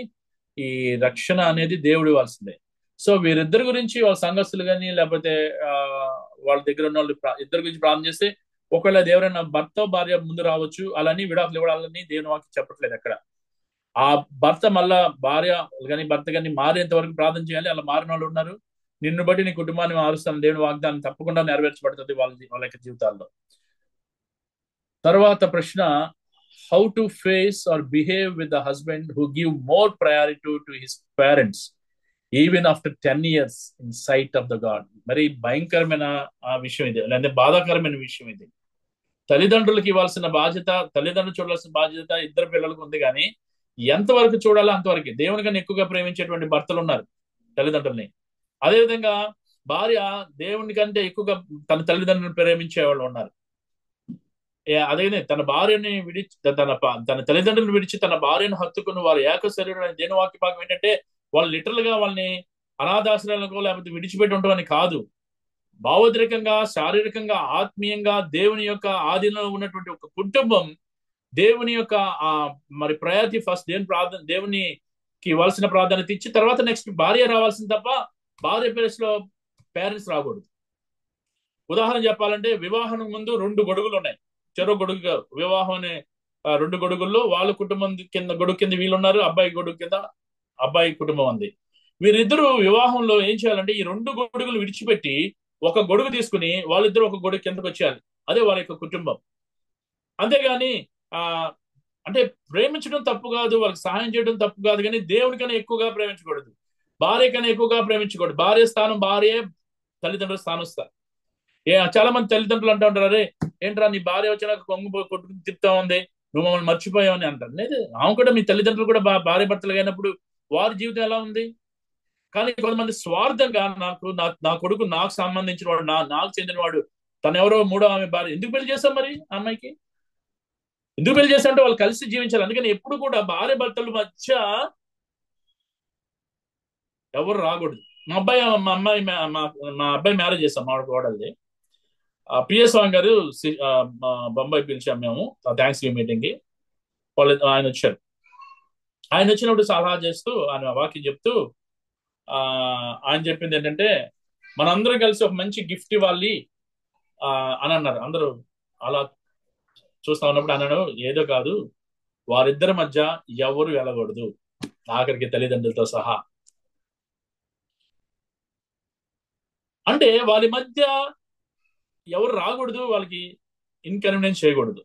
ఈ రక్షణ అనేది దేవుడు ఇవ్వాల్సిందే. సో వీరిద్దరి గురించి వాళ్ళ సంఘస్థులు కానీ లేకపోతే వాళ్ళ దగ్గర ఉన్న వాళ్ళు ఇద్దరి గురించి ప్రార్థన చేస్తే ఒకవేళ ఎవరైనా భర్త భార్య ముందు రావచ్చు, అలాని విడాకులు ఇవ్వడాలని దేవుని వాక్యం చెప్పట్లేదు అక్కడ. ఆ భర్త మళ్ళా భార్య కానీ భర్త కానీ మారేంత వరకు ప్రార్థన చేయాలి. అలా మారిన వాళ్ళు ఉన్నారు. నిన్ను బట్టి నీ కుటుంబాన్ని మారుస్తాను, దేవుని వాగ్దానం తప్పకుండా నెరవేర్చబడుతుంది వాళ్ళ యొక్క జీవితాల్లో. తర్వాత ప్రశ్న, how to face or behave with the husband who give more priority to his parents even after 10 years in sight of the God. మరి భయంకరమైన విషయం ఇది, లేదా బాధాకరమైన విషయం ఇది. తల్లిదండ్రులకు ఇవ్వాల్సిన బాధ్యత, తల్లిదండ్రులు చూడాల్సిన బాధ్యత ఇద్దరు పిల్లలకు ఉంది, కానీ ఎంతవరకు చూడాలో అంతవరకు. దేవుని కన్నా ఎక్కువగా ప్రేమించేటువంటి భర్తలు ఉన్నారు తల్లిదండ్రుల్ని. అదేవిధంగా భార్య దేవుని కంటే ఎక్కువగా తన తల్లిదండ్రులను ప్రేమించే వాళ్ళు ఉన్నారు. అదే తన భార్యని విడిచి తన తల్లిదండ్రులను విడిచి తన భార్యను హత్తుకుని వారు ఏక శరీరం. దేని వాక్య భాగం ఏంటంటే వాళ్ళు లిటరల్ గా వాళ్ళని అనాథాశ్రయాలకు లేకపోతే విడిచిపెట్టి ఉండవని కాదు, భావోద్రేకంగా, శారీరకంగా, ఆత్మీయంగా దేవుని యొక్క ఆధీనంలో ఉన్నటువంటి ఒక కుటుంబం దేవుని యొక్క మరి ప్రయారిటీ ఫస్ట్ దేవునికి ఇవ్వాల్సిన ప్రాధాన్యత ఇచ్చి తర్వాత నెక్స్ట్ భార్య రావాల్సింది తప్ప భార్య ప్లేస్ లో పేరెంట్స్ రాకూడదు. ఉదాహరణ చెప్పాలంటే వివాహం ముందు 2 గొడుగులు ఉన్నాయి, చెరో గొడుగు. వివాహం అనే 2 గొడుగుల్లో వాళ్ళ కుటుంబం కింద గొడుగు కింద వీళ్ళున్నారు, అబ్బాయి గొడుగు కింద అబ్బాయి కుటుంబం ఉంది. వీరిద్దరూ వివాహంలో ఏం చేయాలంటే ఈ 2 గొడుగులు విడిచిపెట్టి ఒక గొడుగు తీసుకుని వాళ్ళిద్దరూ ఒక గొడుగు కిందకు వచ్చేయాలి. అదే వాళ్ళ యొక్క కుటుంబం. అంతేగాని అంటే ప్రేమించడం తప్పు కాదు, వాళ్ళకి సహాయం చేయడం తప్పు కాదు, కానీ దేవునికన్నా ఎక్కువగా ప్రేమించకూడదు, భార్య కన్నా ఎక్కువగా ప్రేమించకూడదు. భార్య స్థానం భార్య, తల్లిదండ్రుల స్థానం ఇస్తారు. చాలా మంది తల్లిదండ్రులు అంటూ ఉంటారు, అరే ఏంట్రా నీ భార్య వచ్చినాక కొంగు కొట్టుకుని తిప్పుతా ఉంది, నువ్వు మమ్మల్ని మర్చిపోయావని అంటారు. లేదు, ఆమె కూడా, మీ తల్లిదండ్రులు కూడా భార్య భర్తలు అయినప్పుడు వారి జీవితం ఎలా ఉంది. కానీ కొంతమంది స్వార్థంగా నా కొడుకు నాకు సంబంధించిన వాడు, నాకు చెందిన వాడు, తను ఎవరో 3వ ఆమె భార్య, ఎందుకు పెళ్లి చేస్తాం మరి అమ్మాయికి? ఎందుకు పెళ్లి చేస్తామంటే వాళ్ళు కలిసి జీవించాలి. అందుకని ఎప్పుడు కూడా భార్య భర్తల మధ్య ఎవరు రాకూడదు. మా అబ్బాయి మ్యారేజ్ చేస్తాం, మా కోడల్ది. పిఎస్ స్వామి గారు బొంబాయి పిలిచాం మేము థ్యాంక్స్ గివింగ్ మీటింగ్ కి. ఆయన వచ్చారు. ఆయన వచ్చినప్పుడు సలహా చేస్తూ ఆయన వాక్యం చెప్తూ ఆయన చెప్పింది ఏంటంటే మనందరం కలిసి ఒక మంచి గిఫ్ట్ ఇవ్వాలి అని అన్నారు. అందరూ అలా చూస్తా ఉన్నప్పుడు అన్నాడు, ఏదో కాదు, వారిద్దరి మధ్య ఎవరు వెళ్ళకూడదు, ఆఖరికి తల్లిదండ్రులతో సహా. అంటే వాళ్ళ మధ్య ఎవరు రాకూడదు, వాళ్ళకి ఇన్కన్వీనియన్స్ చేయకూడదు.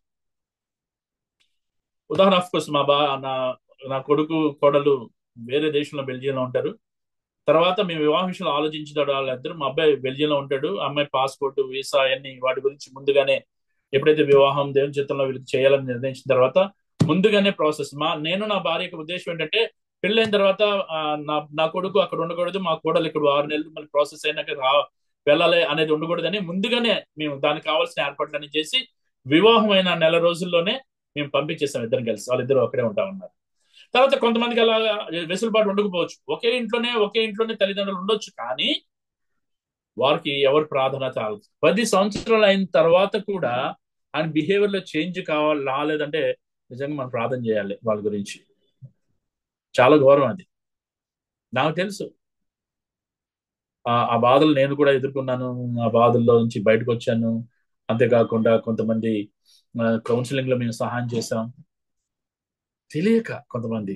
ఉదాహరణ, ఆఫ్ కోర్స్ నా కొడుకు కోడలు వేరే దేశంలో బెల్జియంలో ఉంటారు. తర్వాత మేము వివాహ విషయంలో ఆలోచించాడు వాళ్ళిద్దరు. మా అబ్బాయి బెల్జియంలో ఉంటాడు, అమ్మాయి పాస్పోర్ట్, వీసా అన్ని వాటి గురించి ముందుగానే ఎప్పుడైతే వివాహం దేవుని చిత్తంలో వీళ్ళకి చేయాలని నిర్ణయించిన తర్వాత ముందుగానే ప్రాసెస్. నేను నా భార్య యొక్క ఉద్దేశం ఏంటంటే పెళ్ళైన తర్వాత నా కొడుకు అక్కడ ఉండకూడదు, మా కోడలు ఇక్కడ 6 నెలలు మళ్ళీ ప్రాసెస్ అయినాక వెళ్ళాలి అనేది ఉండకూడదని ముందుగానే మేము దానికి కావాల్సిన ఏర్పాట్లన్నీ చేసి వివాహం అయిన నెల రోజుల్లోనే మేము పంపించేస్తాం ఇద్దరం కలిసి. వాళ్ళిద్దరూ అక్కడే ఉంటా ఉన్నారు. తర్వాత కొంతమందికి అలా వెసులుబాటు ఉండకపోవచ్చు, ఒకే ఇంట్లోనే తల్లిదండ్రులు ఉండొచ్చు, కానీ వారికి ఎవరు ప్రార్థన చాలు. 10 సంవత్సరాలు అయిన తర్వాత కూడా ఆయన బిహేవియర్ లో చేంజ్ రాలేదంటే నిజంగా మనం ప్రార్థన చేయాలి వాళ్ళ గురించి. చాలా ఘోరం అది. నాకు తెలుసు ఆ బాధలు నేను కూడా ఎదుర్కొన్నాను. ఆ బాధల్లో నుంచి బయటకు వచ్చాను. అంతేకాకుండా కొంతమంది కౌన్సిలింగ్ లో మేము సహాయం చేశాం. కొంతమంది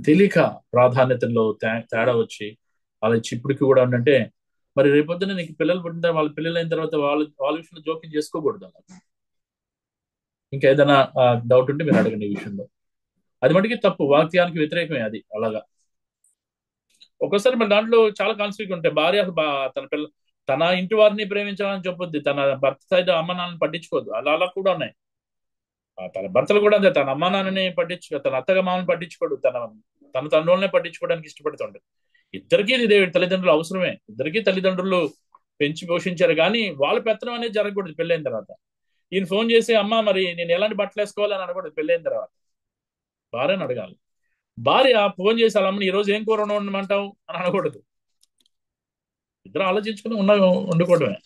తెలియక ప్రాధాన్యతల్లో తేడా వచ్చి వాళ్ళ ఇప్పటికి కూడా ఏంటంటే మరి రేపొద్దున నీకు పిల్లలు పుట్టిన వాళ్ళ పిల్లలు అయిన తర్వాత వాళ్ళ విషయంలో జోక్యం చేసుకోకూడదు. ఇంకా ఏదైనా డౌట్ ఉంటే మీరు అడగండి ఈ విషయంలో. అది మటుకి తప్పు, వాక్యానికి వ్యతిరేకమే అది. అలాగా ఒక్కోసారి మన దాంట్లో చాలా కాన్ఫ్లిక్ట్ ఉంటాయి. భార్య తన ఇంటి వారిని ప్రేమించాలని చెప్పొద్ది, తన భర్త సైడ్ అమ్మ నాన్నని పట్టించుకోవద్దు. అలా కూడా ఉన్నాయి. తన భర్తలు కూడా అంతే, తన అమ్మ నాన్నని తన అత్తగా మామని పట్టించుకోడు, తన తండ్రులనే పట్టించుకోవడానికి ఇష్టపడుతుంటాడు. ఇద్దరికీ తల్లిదండ్రులు అవసరమే. ఇద్దరికీ తల్లిదండ్రులు పెంచి పోషించారు, కానీ వాళ్ళ పెత్తనం అనేది జరగకూడదు పెళ్ళైన తర్వాత. ఈయన ఫోన్ చేసి అమ్మ మరి నేను ఎలాంటి బట్టలు వేసుకోవాలని అనకూడదు పెళ్ళైన తర్వాత. భార్యను అడగాలి. భార్య ఫోన్ చేసి వాళ్ళ అమ్మని ఈ రోజు ఏం కూర ఉండమంటావు అని అనకూడదు. ఇద్దరు ఆలోచించుకుని వండుకోవడమే.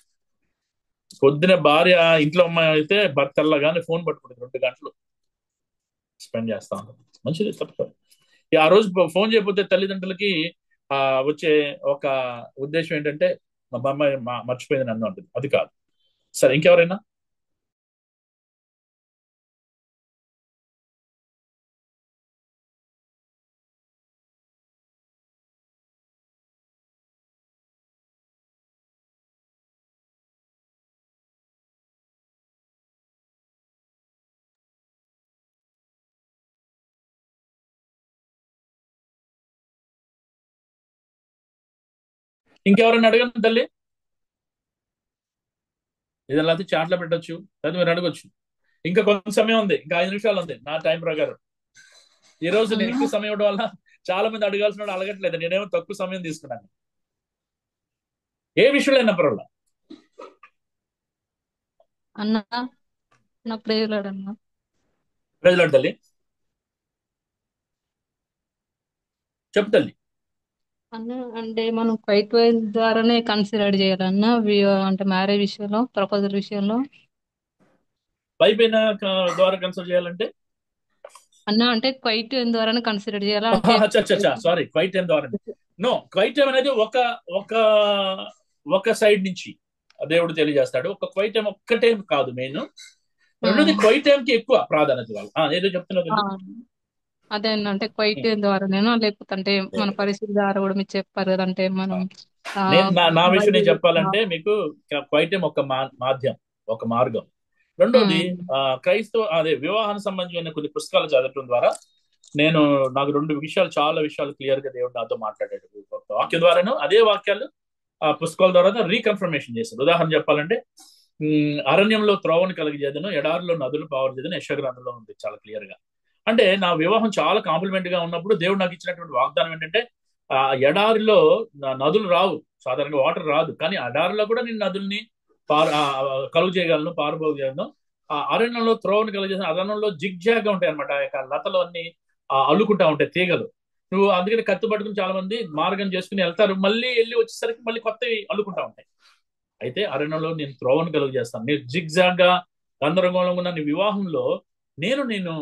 పొద్దున భార్య ఇంట్లో అమ్మాయి అయితే భర్త తెల్లగానే ఫోన్ పట్టుకుంటుంది, 2 గంటలు స్పెండ్ చేస్తా ఉంటుంది. మంచిది, తప్ప. ఆ రోజు ఫోన్ చేయకపోతే తల్లిదండ్రులకి వచ్చే ఒక ఉద్దేశం ఏంటంటే మా అమ్మాయి మర్చిపోయింది నన్ను అంటుంది. అది కాదు. సరే, ఇంకెవరైనా? ఇంకెవరైనా అడగండి తల్లి. ఏదైనా చాట్లో పెట్టచ్చు, లేదా మీరు అడగొచ్చు. ఇంకా కొంత సమయం ఉంది, ఇంకా 5 నిమిషాలు ఉంది నా టైం ప్రకారం. ఈ రోజు నేను ఎక్కువ సమయం ఇవ్వడం వల్ల చాలా మంది అడగాల్సిన అడగట్లేదు. నేనేమో తక్కువ సమయం తీసుకున్నాను. ఏ విషయంలో అయినా పర్వాలా. అన్న ప్రేయలాడన్నా తల్లి చెప్పు తల్లి. అన్న అంటే మనం క్వైట్ వైజ్ ద్వారానే కన్సిడర్ చేయాలన్నా అంటే మ్యారేజ్ విషయంలో, ప్రపోజల్ విషయంలో పైపైన ద్వారా కన్సిడర్ చేయాలంటే అన్న అంటే క్వైట్ ద్వారానే కన్సిడర్ చేయాలా? సారీ, క్వైట్ టైం ద్వారా. నో, క్వైట్ టైం అనేది ఒక సైడ్ నుంచి దేవుడు తెలియజేస్తాడు. ఒక క్వైట్ టైం ఒక్కటే కాదు మెయిన్. రెండోది క్వైట్ టైం కి ఎక్కువ ప్రాధాన్యత ఇవ్వాలి. ఏదో చెప్తున్నారు. అదే అంటే క్వైట్ ద్వారానేనా, లేకపోతే అంటే మన పరిస్థితి ద్వారా కూడా మీరు చెప్పారు కదా, అంటే మనం నా విషయం నేను చెప్పాలంటే మీకు క్వైట్ టైం ఒక మాధ్యం, ఒక మార్గం. రెండోది అదే వివాహానికి సంబంధించిన కొన్ని పుస్తకాలు చదవటం ద్వారా నాకు 2 చాలా విషయాలు క్లియర్ గా దేవుడు నాతో మాట్లాడాడు. వాక్యం ద్వారాను, అదే వాక్యాలు ఆ పుస్తకాల ద్వారా రీకన్ఫర్మేషన్ చేశాడు. ఉదాహరణ చెప్పాలంటే అరణ్యంలో త్రోవను కలిగజేదను, ఎడారిలో నదులు పావరజేదను యెషయా గ్రంథంలో ఉంది చాలా క్లియర్ గా. అంటే నా వివాహం చాలా కాంప్లిమెంట్ గా ఉన్నప్పుడు దేవుడు నాకు ఇచ్చినటువంటి వాగ్దానం ఏంటంటే ఎడారిలో నదులు రావు, సాధారణంగా వాటర్ రాదు, కానీ ఎడారిలో కూడా నేను నదుల్ని కలుగు చేయగలను, పారుబాగు చేయగలను. ఆ అరణ్యంలో త్రోవను కలిగజేసిన, అరణ్యంలో జిగ్జాగ్ గా ఉంటాయి అనమాట. ఆ యొక్క లతలు అన్ని అల్లుకుంటా ఉంటాయి తీగలు. నువ్వు అందుకని కత్తి పట్టుకుని చాలా మంది మార్గం చేసుకుని వెళ్తారు, మళ్ళీ వెళ్ళి వచ్చేసరికి మళ్ళీ కొత్తవి అల్లుకుంటా ఉంటాయి. అయితే అరణ్యంలో నేను త్రోవను కలుగు చేస్తాను, నేను జిగ్జాగ్ గా గందరగోళంగా ఉన్న నీ వివాహంలో నేను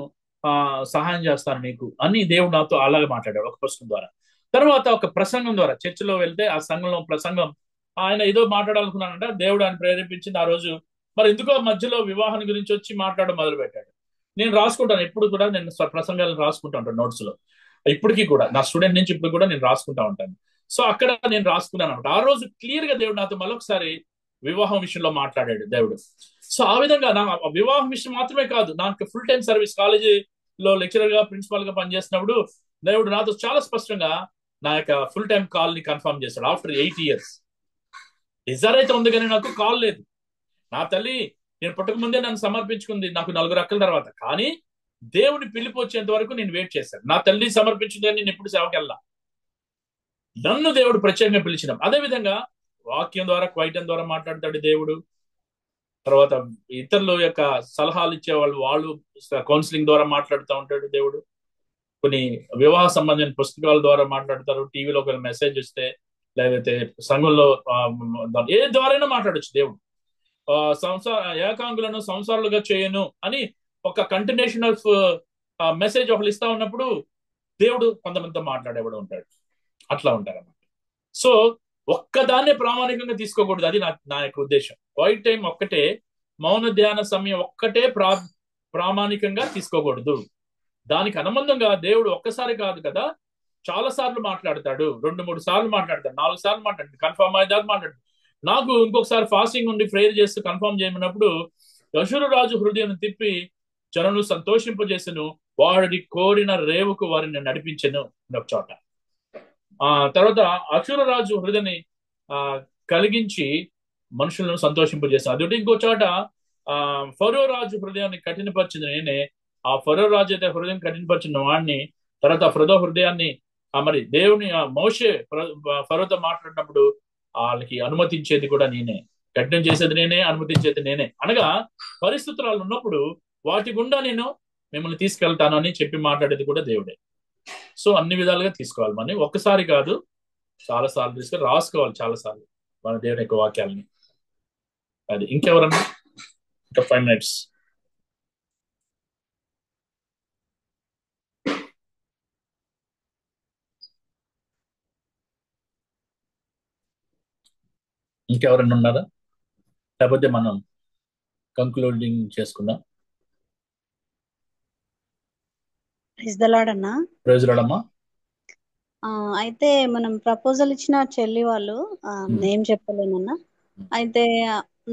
సహాయం చేస్తాను నీకు అని దేవుడు నాతో అలాగే మాట్లాడాడు ఒక పుస్తకం ద్వారా. తర్వాత ఒక ప్రసంగం ద్వారా చర్చిలో వెళ్తే ఆ సంఘంలో ప్రసంగం ఆయన ఏదో మాట్లాడాలనుకున్నానంట. దేవుడు ఆయన ప్రేరేపించింది ఆ రోజు. మరి ఎందుకో మధ్యలో వివాహాన్ని గురించి వచ్చి మాట్లాడడం మొదలు పెట్టాడు. నేను రాసుకుంటాను, ఎప్పుడు కూడా నేను ప్రసంగాలను రాసుకుంటా ఉంటాను నోట్స్ లో. ఇప్పటికీ కూడా నా స్టూడెంట్ నుంచి ఇప్పుడు కూడా నేను రాసుకుంటా ఉంటాను. సో అక్కడ నేను రాసుకున్నాను అనమాట. ఆ రోజు క్లియర్ గా దేవుడు నాతో మరొకసారి వివాహం విషయంలో మాట్లాడాడు దేవుడు. సో ఆ విధంగా నా వివాహం విషయం మాత్రమే కాదు, నాకు ఫుల్ టైం సర్వీస్ కాలేజీలో లెక్చరర్ గా, ప్రిన్సిపాల్ గా పనిచేసినప్పుడు దేవుడు నాతో చాలా స్పష్టంగా నా యొక్క ఫుల్ టైం కాల్ ని కన్ఫర్మ్ చేశాడు. ఆఫ్టర్ 8 years డిజైర్ అయితే ఉంది, కానీ నాకు కాల్ లేదు. నా తల్లి నేను పుట్టక ముందే నన్ను సమర్పించుకుంది, నాకు 4 అక్కల తర్వాత. కానీ దేవుని పిలుపు వచ్చేంత వరకు నేను వెయిట్ చేశాను. నా తల్లి సమర్పించిందని నేను ఎప్పుడు సేవకి వెళ్ళా. నన్ను దేవుడు ప్రత్యేకంగా పిలిచినాం. అదేవిధంగా వాక్యం ద్వారా, క్వైటం ద్వారా మాట్లాడతాడు దేవుడు. తర్వాత ఇతరుల యొక్క సలహాలు ఇచ్చేవాళ్ళు, వాళ్ళు కౌన్సిలింగ్ ద్వారా మాట్లాడుతూ ఉంటాడు దేవుడు. కొన్ని వివాహ సంబంధించిన పుస్తకాల ద్వారా మాట్లాడతారు. టీవీలో ఒక మెసేజ్ వస్తే లేకపోతే సంఘంలో ఏ ద్వారైనా మాట్లాడచ్చు దేవుడు. ఏకాంగులను సంసారాలుగా చేయను అని ఒక కంటిన్యూషన్ ఆఫ్ మెసేజ్ ఒకళ్ళు ఇస్తా ఉన్నప్పుడు దేవుడు కొంతమందితో మాట్లాడేవాడు ఉంటాడు. అట్లా ఉంటారన్నమాట. సో ఒక్కదాన్నే ప్రామాణికంగా తీసుకోకూడదు. అది నా యొక్క ఉద్దేశం. క్వైట్ టైం ఒక్కటే, మౌన ధ్యాన సమయం ఒక్కటే ప్రామాణికంగా తీసుకోకూడదు. దానికి అనుబంధంగా దేవుడు ఒక్కసారి కాదు కదా, చాలా సార్లు మాట్లాడతాడు. 2-3 సార్లు మాట్లాడతాడు, 4 సార్లు మాట్లాడతాడు, కన్ఫర్మ్ అయ్యేదాకా మాట్లాడతాడు. నాకు ఇంకొకసారి ఫాస్టింగ్ ఉండి ప్రేయర్ చేస్తూ కన్ఫర్మ్ చేయమన్నప్పుడు అషూరు రాజు హృదయం తిప్పి జనులు సంతోషింపజేసెను, వాడి కోరిన రేవుకు వారిని నడిపించెను ఒక చోట. తర్వాత అషూరు రాజు హృదయాన్ని కలిగించి మనుషులను సంతోషింపజేస్తాను. అదొకటి. ఇంకో చోట ఫరో రాజు హృదయాన్ని కఠినపరిచింది నేనే. ఆ ఫరో రాజు అయితే హృదయం కఠినపరిచిన వాడిని, తర్వాత ఫరో హృదయాన్ని మరి దేవుని మోషే ఫరోతో మాట్లాడినప్పుడు వాళ్ళకి అనుమతించేది కూడా నేనే, కఠినం చేసేది నేనే, అనుమతించేది నేనే. అనగా పరిస్థితులు ఉన్నప్పుడు వాటి గుండా నేను మిమ్మల్ని తీసుకెళ్తాను అని చెప్పి మాట్లాడేది కూడా దేవుడే. సో అన్ని విధాలుగా తీసుకోవాలి. మనం ఒక్కసారి కాదు, చాలా సార్లు తీసుకొని రాసుకోవాలి, చాలా సార్లు మన దేవుని యొక్క వాక్యాలని. అది. ఇంకెవరన్నా? ఇంకా 5 minutes. ఇంకెవరన్నా ఉన్నారా? లేకపోతే మనం కంక్లూడింగ్ చేసుకుందాం. అన్నా ప్రైజ్ లార్డ్ అమ్మా. అయితే మనం ప్రపోజల్ ఇచ్చిన చెల్లి వాళ్ళు నేమ్ చెప్పలేనన్నా. అయితే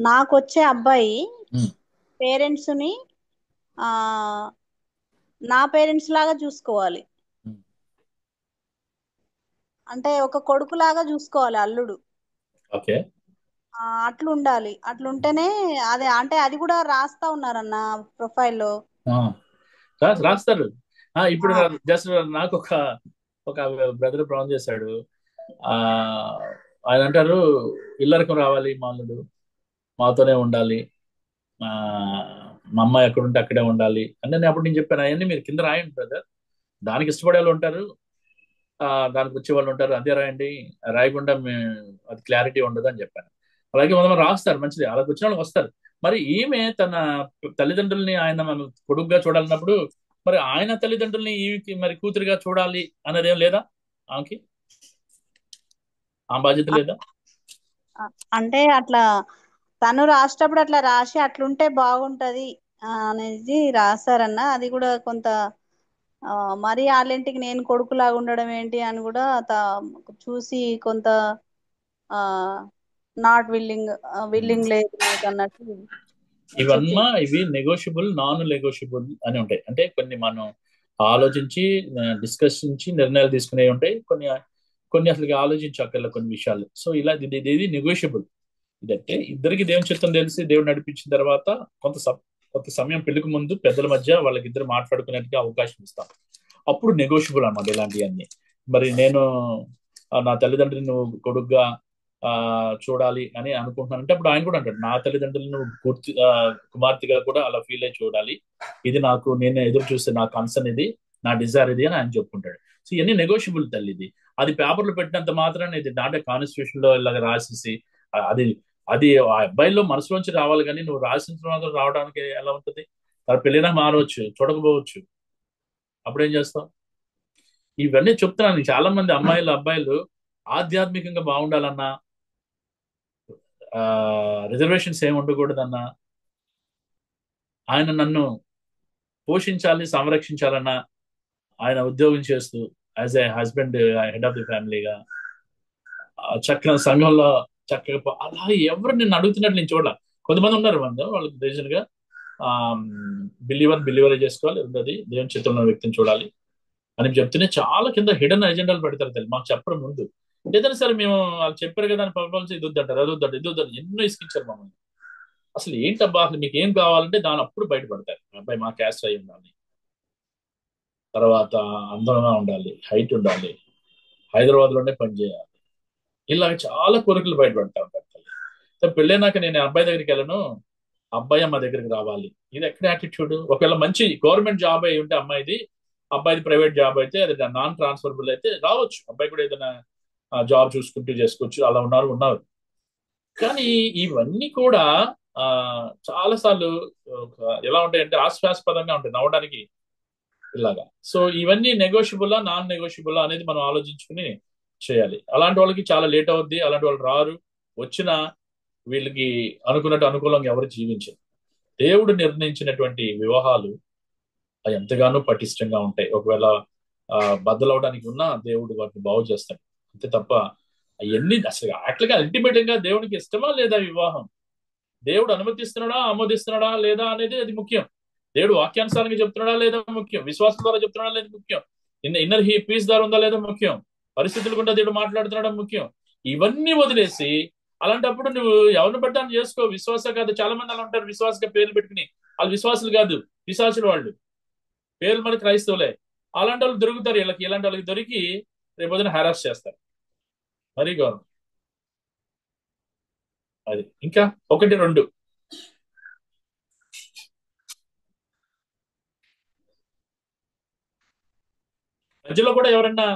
నాకు వచ్చే అబ్బాయి పేరెంట్స్ ని నా పేరెంట్స్ లాగా చూసుకోవాలి. అంటే ఒక కొడుకు లాగా చూసుకోవాలి అల్లుడు. ఓకే. అట్లుండాలి. అట్లుంటేనే అదే, అంటే అది కూడా రాస్తా ఉన్నారన్న ప్రొఫైల్లో. రాస్తారు. ఇప్పుడు జస్ట్ నాకు ఒక బ్రదర్ ప్రాన్ చేశాడు. ఆయన అంటారు, ఇల్లరికం రావాలి మా అల్లుడు, మాతోనే ఉండాలి, మా అమ్మాయి ఎక్కడుంటే అక్కడే ఉండాలి అంటే. అప్పుడు నేను చెప్పాను, అవన్నీ మీరు కింద రాయండి బ్రదర్, దానికి ఇష్టపడే వాళ్ళు ఉంటారు, దానికి వచ్చే వాళ్ళు ఉంటారు, అదే రాయండి, రాయకుండా అది క్లారిటీ ఉండదు అని చెప్పాను. అలాగే కొంతమంది రాస్తారు, మంచిది, అలాగ వచ్చిన వాళ్ళకి వస్తారు. మరి ఈమె తన తల్లిదండ్రుల్ని ఆయన కొడుకుగా చూడాలన్నప్పుడు మరి ఆయన తల్లిదండ్రుల్ని ఈమెకి మరి కూతురుగా చూడాలి అన్నదేం లేదా? ఆమెకి ఆ బాధ్యత లేదా? అంటే అట్లా తను రాసేటప్పుడు అట్లా రాసి అట్లుంటే బాగుంటది అనేది రాశారన్న. అది కూడా కొంత మరి వాళ్ళింటికి నేను కొడుకులాగా ఉండడం ఏంటి అని కూడా చూసి కొంత నాట్ విల్లింగ్ లేదు అన్నట్టు. ఇవన్నా ఇవి నెగోషియబుల్, నాన్ నెగోషియబుల్ అని ఉంటాయి. అంటే కొన్ని మనం ఆలోచించి డిస్కషించి నిర్ణయాలు తీసుకునే ఉంటాయి, కొన్ని అసలు ఆలోచించక్కర్లే కొన్ని విషయాలు. సో ఇలా ఇది నెగోషియబుల్. ఇదంటే ఇద్దరికి దేవుని చిత్తం తెలిసి దేవుడు నడిపించిన తర్వాత కొంత సమయం పెళ్లికి ముందు పెద్దల మధ్య వాళ్ళకిద్దరు మాట్లాడుకునేట్టుగా అవకాశం ఇస్తాం. అప్పుడు నెగోషియబుల్ అన్నమాట ఇలాంటివన్నీ. మరి నేను నా తల్లిదండ్రులు నువ్వు కొడుకుగా చూడాలి అని అనుకుంటున్నానంటే అప్పుడు ఆయన కూడా అంటాడు, నా తల్లిదండ్రులను నువ్వు పూర్తి కుమార్తెగా కూడా అలా ఫీల్ అయి చూడాలి, ఇది నేను ఎదురు చూస్తే నా కన్సర్న్ ఇది, నా డిజైర్ ఇది అని ఆయన చెప్పుకుంటాడు. సో ఇవన్నీ నెగోషియబుల్ తల్లి. ఇది అది పేపర్లో పెట్టినంత మాత్రాన్ని ఇది నాటే కాన్స్టిట్యూషన్ లో ఇలాగ రాసేసి అది ఆ అబ్బాయిలో మనసులోంచి రావాలి, కానీ నువ్వు రాసిన మాత్రం రావడానికి ఎలా ఉంటుంది? తన పెళ్ళినా మారవచ్చు, చూడకపోవచ్చు, అప్పుడేం చేస్తావు? ఇవన్నీ చెప్తున్నాను. చాలా మంది అబ్బాయిలు ఆధ్యాత్మికంగా బాగుండాలన్నా, రిజర్వేషన్స్ ఏమి ఉండకూడదన్నా, ఆయన నన్ను పోషించాలి, సంరక్షించాలన్నా, ఆయన ఉద్యోగం చేస్తూ as a husband, head of the ఫ్యామిలీగా చక్కగా సంఘంలో చక్కగా అలా ఎవరు నిన్ను అడుగుతున్నట్టు నేను చూడాలి. కొంతమంది ఉన్నారు వాళ్ళకి రీజన్ గా బిలీవరే చేసుకోవాలి, అది దేవుని చిత్రంలో వ్యక్తిని చూడాలి అని చెప్తూనే చాలా కింద హిడెన్ ఎజెండాలు పెడతారు తెలియదు, మాకు చెప్పడం ముందు. ఏదైనా సరే మేము వాళ్ళు చెప్పారు కదా అని పర్ఫార్మెన్స్ ఇది వద్దంటారు, అది వద్దంటారు, ఇది వద్దంటారు, ఎన్నో ఇసుకించారు మమ్మల్ని. అసలు ఏంటబ్బా, అసలు మీకు ఏం కావాలంటే దాని అప్పుడు బయటపడతారు. అబ్బాయి మా క్యాస్ట్ అయి ఉండాలి, తర్వాత అందంగా ఉండాలి, హైట్ ఉండాలి, హైదరాబాద్ లోనే పనిచేయాలి, ఇలా చాలా కోరికలు బయటపడతా ఉంటారు. పెళ్ళైనాక నేను అబ్బాయి దగ్గరికి వెళ్ళను, అబ్బాయి అమ్మ దగ్గరికి రావాలి, ఇది ఎక్కడ యాటిట్యూడ్? ఒకవేళ మంచి గవర్నమెంట్ జాబ్ అయి ఉంటే అమ్మాయిది, అబ్బాయిది ప్రైవేట్ జాబ్ అయితే అది నాన్ ట్రాన్స్ఫరబుల్ అయితే రావచ్చు, అబ్బాయి కూడా ఏదైనా జాబ్ చూసుకుంటూ చేసుకోవచ్చు, అలా ఉన్నారు. కానీ ఇవన్నీ కూడా చాలా సార్లు ఎలా ఉంటాయంటే హాస్యాస్పదంగా ఉంటాయి నవ్వడానికి ఇలాగా. సో ఇవన్నీ నెగోషియబుల్లా నాన్ నెగోషియబుల్లా అనేది మనం ఆలోచించుకుని చేయాలి. అలాంటి వాళ్ళకి చాలా లేట్ అవుద్ది, అలాంటి వాళ్ళు రారు, వచ్చిన వీళ్ళకి అనుకున్నట్టు అనుకూలంగా ఎవరు జీవించరు. దేవుడు నిర్ణయించినటువంటి వివాహాలు అవి ఎంతగానో పటిష్టంగా ఉంటాయి. ఒకవేళ బద్దలవడానికి ఉన్నా దేవుడు వాటిని బాగు చేస్తాడు, అంతే తప్ప అవన్నీ అసలు యాక్చువల్గా అల్టిమేట్ గా దేవునికి ఇష్టమా లేదా వివాహం, దేవుడు అనుమతిస్తున్నాడా ఆమోదిస్తున్నాడా లేదా అనేది అది ముఖ్యం. దేవుడు వాక్యానుసారంగా చెప్తున్నాడా లేదా ముఖ్యం, విశ్వాసం ద్వారా చెప్తున్నాడా లేదా ముఖ్యం, ఇన్నర్ పీస్ ద్వారా ఉందా లేదా ముఖ్యం, పరిస్థితులు గుండా దేవుడు మాట్లాడుతున్నాడా ముఖ్యం. ఇవన్నీ వదిలేసి అలాంటప్పుడు నువ్వు ఎవరిని పడ్డాను చేసుకో, విశ్వాస కాదు. చాలా మంది అలా ఉంటారు, విశ్వాసగా పేర్లు పెట్టుకుని. వాళ్ళు విశ్వాసులు కాదు, పిశాచులు వాళ్ళు, పేర్లు మరి క్రైస్తవులే. అలాంటి వాళ్ళు దొరుకుతారు వీళ్ళకి. ఇలాంటి వాళ్ళకి దొరికి రేపొద్దున హెరాస్ చేస్తారు. మరీ గౌరవం అది. ఇంకా 1, 2 మధ్యలో కూడా ఎవరన్నా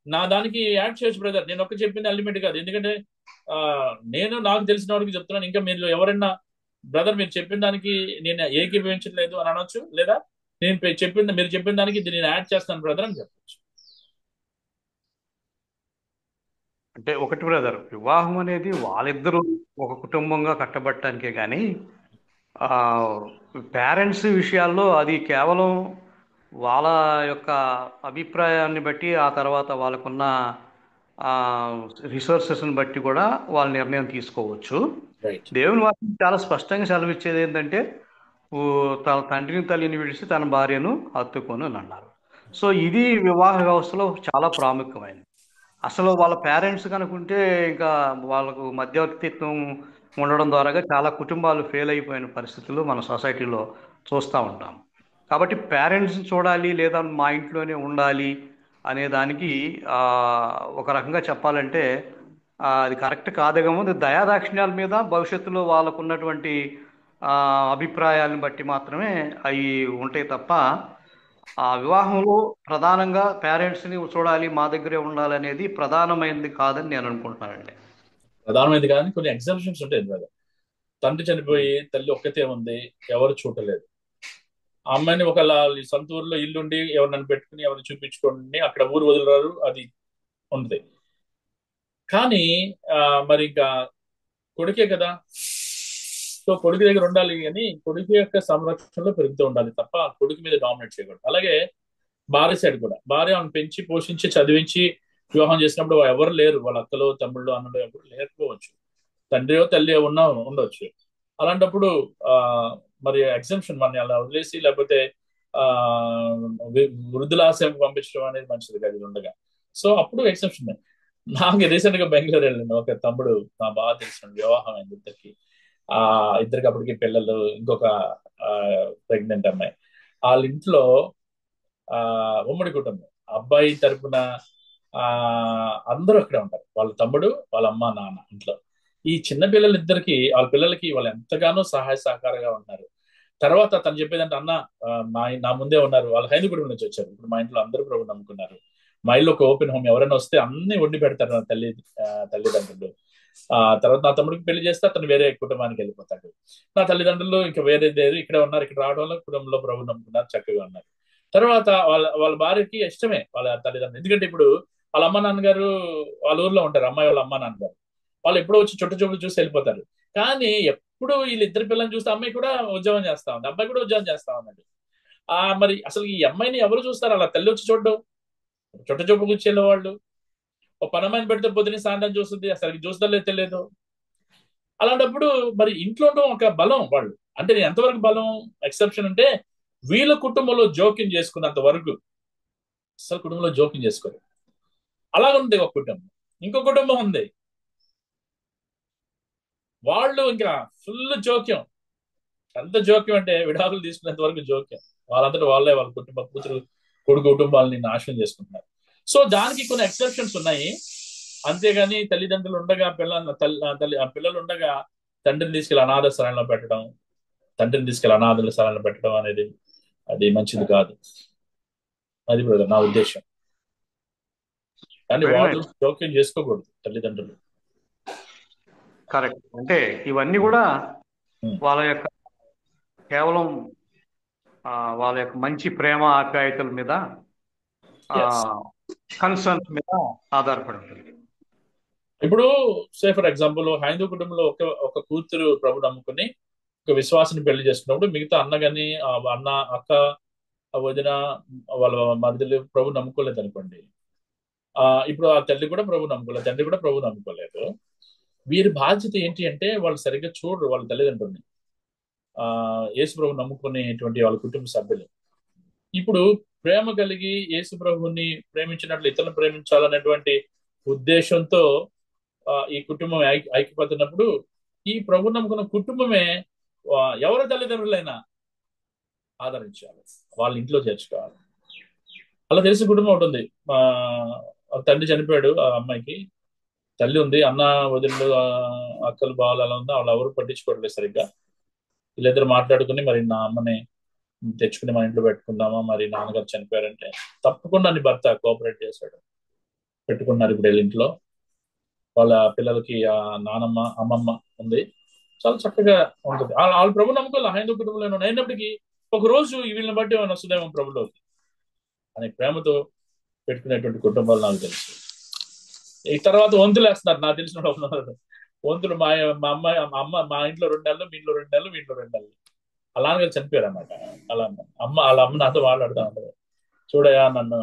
నా దానికి యాడ్ చేయొచ్చు బ్రదర్. నేను ఒక్క చెప్పింది అల్టిమేట్ కాదు, ఎందుకంటే నేను నాకు తెలిసిన వాడికి చెప్తున్నాను. ఇంకా మీరు ఎవరైనా బ్రదర్ మీరు చెప్పిన దానికి నేను ఏకీభవించట్లేదు అని అనొచ్చు, లేదా నేను మీరు చెప్పిన దానికి ఇది నేను యాడ్ చేస్తాను బ్రదర్ అని చెప్పచ్చు. అంటే ఒకటి బ్రదర్, వివాహం అనేది వాళ్ళిద్దరూ ఒక కుటుంబంగా కట్టబట్టడానికే కానీ పేరెంట్స్ విషయాల్లో అది కేవలం వాళ్ళ యొక్క అభిప్రాయాన్ని బట్టి, ఆ తర్వాత వాళ్ళకున్న రిసోర్సెస్ని బట్టి కూడా వాళ్ళ నిర్ణయం తీసుకోవచ్చు. దేవుని వాక్యం చాలా స్పష్టంగా సెలవిచ్చేది ఏంటంటే, తన తండ్రిని తల్లిని విడిచి తన భార్యను హత్తుకొని అని అన్నారు. సో ఇది వివాహ వ్యవస్థలో చాలా ప్రాముఖ్యమైనది. అసలు వాళ్ళ పేరెంట్స్ కనుకుంటే ఇంకా వాళ్ళకు మధ్యవర్తిత్వం ఉండడం ద్వారా చాలా కుటుంబాలు ఫెయిల్ అయిపోయిన పరిస్థితులు మన సొసైటీలో చూస్తూ ఉంటాం. కాబట్టి పేరెంట్స్ని చూడాలి లేదా మా ఇంట్లోనే ఉండాలి అనే దానికి ఒక రకంగా చెప్పాలంటే అది కరెక్ట్ కాదేమో. దయాదాక్షిణ్యాల మీద భవిష్యత్తులో వాళ్ళకు ఉన్నటువంటి అభిప్రాయాలను బట్టి మాత్రమే అవి ఉంటాయి తప్ప ఆ వివాహంలో ప్రధానంగా పేరెంట్స్ని చూడాలి, మా దగ్గరే ఉండాలి అనేది ప్రధానమైనది కాదని నేను అనుకుంటున్నానండి. ప్రధానమైనది కాదని కొన్ని ఎగ్జామ్షన్స్ ఉంటాయి కదా. తండ్రి చనిపోయి తల్లి ఒక్కతే ఉంది, ఎవరు చూడలేదు. ఆ అమ్మాయిని ఒకళ్ళ సొంత ఊర్లో ఇల్లుండి ఎవరినన్ను పెట్టుకుని ఎవరు చూపించుకోండి, అక్కడ ఊరు వదిలిరారు, అది ఉంది. కానీ మరి ఇంకా కొడుకే కదా, సో కొడుకు దగ్గర ఉండాలి, కానీ కొడుకు యొక్క సంరక్షణలో పెరుగుతూ ఉండాలి తప్ప కొడుకు మీద డామినేట్ చేయకూడదు. అలాగే భార్య సైడ్ కూడా, భార్య ఆమెను పెంచి పోషించి చదివించి వివాహం చేసినప్పుడు ఎవరు లేరు, వాళ్ళ అక్కలు తమ్ముళ్ళు అన్నలు ఎవరు లేకపోవచ్చు, తండ్రియో తల్లి ఉండవచ్చు. అలాంటప్పుడు మరి ఎగ్జామ్షన్ మన అలా వదిలేసి లేకపోతే వృద్ధులాశయం పంపించడం అనేది మంచిది కాదు ఇది ఉండగా. సో అప్పుడు ఎగ్జామ్షన్. నాకు రీసెంట్ గా బెంగళూరు వెళ్ళిన ఒక తమ్ముడు, నా బాగా తెలిసిన వివాహం అయింది ఇద్దరికి అప్పటికి పిల్లలు, ఇంకొక ప్రెగ్నెంట్ అమ్మాయి. వాళ్ళ ఇంట్లో ఉమ్మడి కుటుంబం, అబ్బాయి తరపున అందరూ అక్కడే ఉంటారు, వాళ్ళ తమ్ముడు వాళ్ళ అమ్మ నాన్న ఇంట్లో. ఈ చిన్న పిల్లలిద్దరికి వాళ్ళ పిల్లలకి వాళ్ళు ఎంతగానో సహాయ సహకారంగా ఉన్నారు. తర్వాత తను చెప్పేదంటే, అన్న నా ముందే ఉన్నారు, వాళ్ళు హైందూ కుటుంబం నుంచి వచ్చారు, ఇప్పుడు మా ఇంట్లో అందరూ ప్రభు నమ్ముకున్నారు, మా ఇల్లు ఒక ఓపెన్ హోమ్, ఎవరైనా వస్తే అన్ని వండి పెడతారు నా తల్లిదండ్రులు. తర్వాత నా తమ్ముడికి పెళ్లి చేస్తే అతను వేరే కుటుంబానికి వెళ్ళిపోతాడు. నా తల్లిదండ్రులు ఇంకా వేరే లేదు, ఇక్కడే ఉన్నారు, ఇక్కడ రావడం వల్ల కుటుంబంలో ప్రభు నమ్ముకున్నారు, చక్కగా ఉన్నారు. తర్వాత వాళ్ళ భార్యకి ఇష్టమే వాళ్ళ తల్లిదండ్రులు, ఎందుకంటే ఇప్పుడు వాళ్ళ అమ్మ నాన్నగారు వాళ్ళ ఊర్లో ఉంటారు, అమ్మాయి వాళ్ళ అమ్మ నాన్నగారు, వాళ్ళు ఎప్పుడో వచ్చి చుట్ట చూపులు చూసి వెళ్ళిపోతారు. కానీ ఎప్పుడు వీళ్ళిద్దరు పిల్లల్ని చూస్తే అమ్మాయి కూడా ఉద్యోగం చేస్తా ఉంది, అబ్బాయి కూడా ఉద్యోగం చేస్తా ఉన్నాడు. మరి అసలు ఈ అమ్మాయిని ఎవరు చూస్తారు, అలా తల్లి వచ్చి చూడడం, చుట్ట చూపు కూర్చెళ్ళే వాళ్ళు. ఒక పనమ్మాయిని పెడితే పొద్దున సాయంత్రం చూస్తుంది, అసలు చూస్తుందో తెలియదు. అలాంటప్పుడు మరి ఇంట్లో ఒక బలం వాళ్ళు, అంటే ఎంతవరకు బలం ఎక్సెప్షన్ అంటే వీళ్ళ కుటుంబంలో జోక్యం చేసుకున్నంత వరకు అసలు కుటుంబంలో జోక్యం చేసుకోరు. అలాగ ఉంది ఒక కుటుంబం, ఇంకో కుటుంబం ఉంది, వాళ్ళు ఇంకా ఫుల్ జోక్యం. ఎంత జోక్యం అంటే విడాకులు తీసుకునేంత వరకు జోక్యం. వాళ్ళంతటా వాళ్ళే వాళ్ళ కుటుంబ కూతురు కొడుకు కుటుంబాలని నాశనం చేసుకుంటున్నారు. సో దానికి కొన్ని ఎక్సెప్షన్స్ ఉన్నాయి, అంతేగాని తల్లిదండ్రులు ఉండగా పిల్లలు ఉండగా తండ్రిని తీసుకెళ్ళి అనాథ స్థలంలో పెట్టడం, తండ్రిని తీసుకెళ్ళి అనాథల స్థలంలో పెట్టడం అనేది అది మంచిది కాదు. అది బ్రదర్ నా ఉద్దేశం. కానీ Very వాళ్ళు nice. జోక్యం చేసుకోకూడదు తల్లిదండ్రులు. కరెక్ట్. అంటే ఇవన్నీ కూడా వాళ్ళ యొక్క కేవలం వాళ్ళ యొక్క మంచి ప్రేమ ఆప్యాయతల మీద Yes. కన్సర్న్స్ మీద ఆధారపడి ఉంటుంది. ఇప్పుడు ఫర్ ఎగ్జాంపుల్ హైందూ కుటుంబంలో ఒక కూతురు ప్రభు నమ్ముకుని ఒక విశ్వాసాన్ని పెళ్లి చేసుకున్నప్పుడు మిగతా అన్న గాని అన్న అక్క వదిన వాళ్ళ మరిదిలు ప్రభు నమ్ముకోలేదు అనుకోండి. ఇప్పుడు ఆ తల్లి కూడా ప్రభు నమ్ముకోలేదు, తండ్రి కూడా ప్రభు నమ్ముకోలేదు. వీరి బాధ్యత ఏంటి అంటే వాళ్ళు సరిగ్గా చూడరు వాళ్ళ తల్లిదండ్రుల్ని, యేసు ప్రభు నమ్ముకునేటువంటి వాళ్ళ కుటుంబ సభ్యులు. ఇప్పుడు ప్రేమ కలిగి యేసు ప్రభుని ప్రేమించినట్లు ఇతరులను ప్రేమించాలనేటువంటి ఉద్దేశంతో ఈ కుటుంబం ఐక్యపడుతున్నప్పుడు ఈ ప్రభు నమ్ముకున్న కుటుంబమే ఎవరి తల్లిదండ్రులైనా ఆదరించాలి, వాళ్ళ ఇంట్లో చేర్చుకోవాలి. అలా తెలిసిన కుటుంబం ఉంటుంది. తండ్రి చనిపోయాడు, ఆ అమ్మాయికి తల్లి ఉంది, అన్న వదిలిలు అక్కలు బావాలు అలా ఉంది, వాళ్ళు ఎవరు పట్టించుకోవట్లేదు సరిగ్గా. వీళ్ళిద్దరు మాట్లాడుకుని మరి నా అమ్మని తెచ్చుకుని మన ఇంట్లో పెట్టుకుందామా, మరి నాన్నగారు చనిపోయారంటే తప్పకుండా అని భర్త కోఆపరేట్ చేశాడు. పెట్టుకున్నారు. ఇప్పుడు వీళ్ళ ఇంట్లో వాళ్ళ పిల్లలకి నానమ్మ అమ్మమ్మ ఉంది, చాలా చక్కగా ఉంటుంది. వాళ్ళ ప్రభు నమ్మకాలు హైందూ కుటుంబంలో అయినప్పటికీ ఒక రోజు వీళ్ళని బట్టి ఏమైనా వస్తుందేమో ప్రభులోకి అనే ప్రేమతో పెట్టుకునేటువంటి కుటుంబాలు నాకు తెలుసు. ఈ తర్వాత వంతులు వేస్తున్నారు, నాకు తెలిసిన వంతులు. మా అమ్మ మా ఇంట్లో 2 నెలలు, మీ ఇంట్లో 2 నెలలు, మీ ఇంట్లో 2 నెలలు. అలా నాన్నగారు చనిపోయారు అన్నమాట. వాళ్ళ అమ్మ నాతో మాట్లాడుతూ ఉంటుంది, చూడయా నన్ను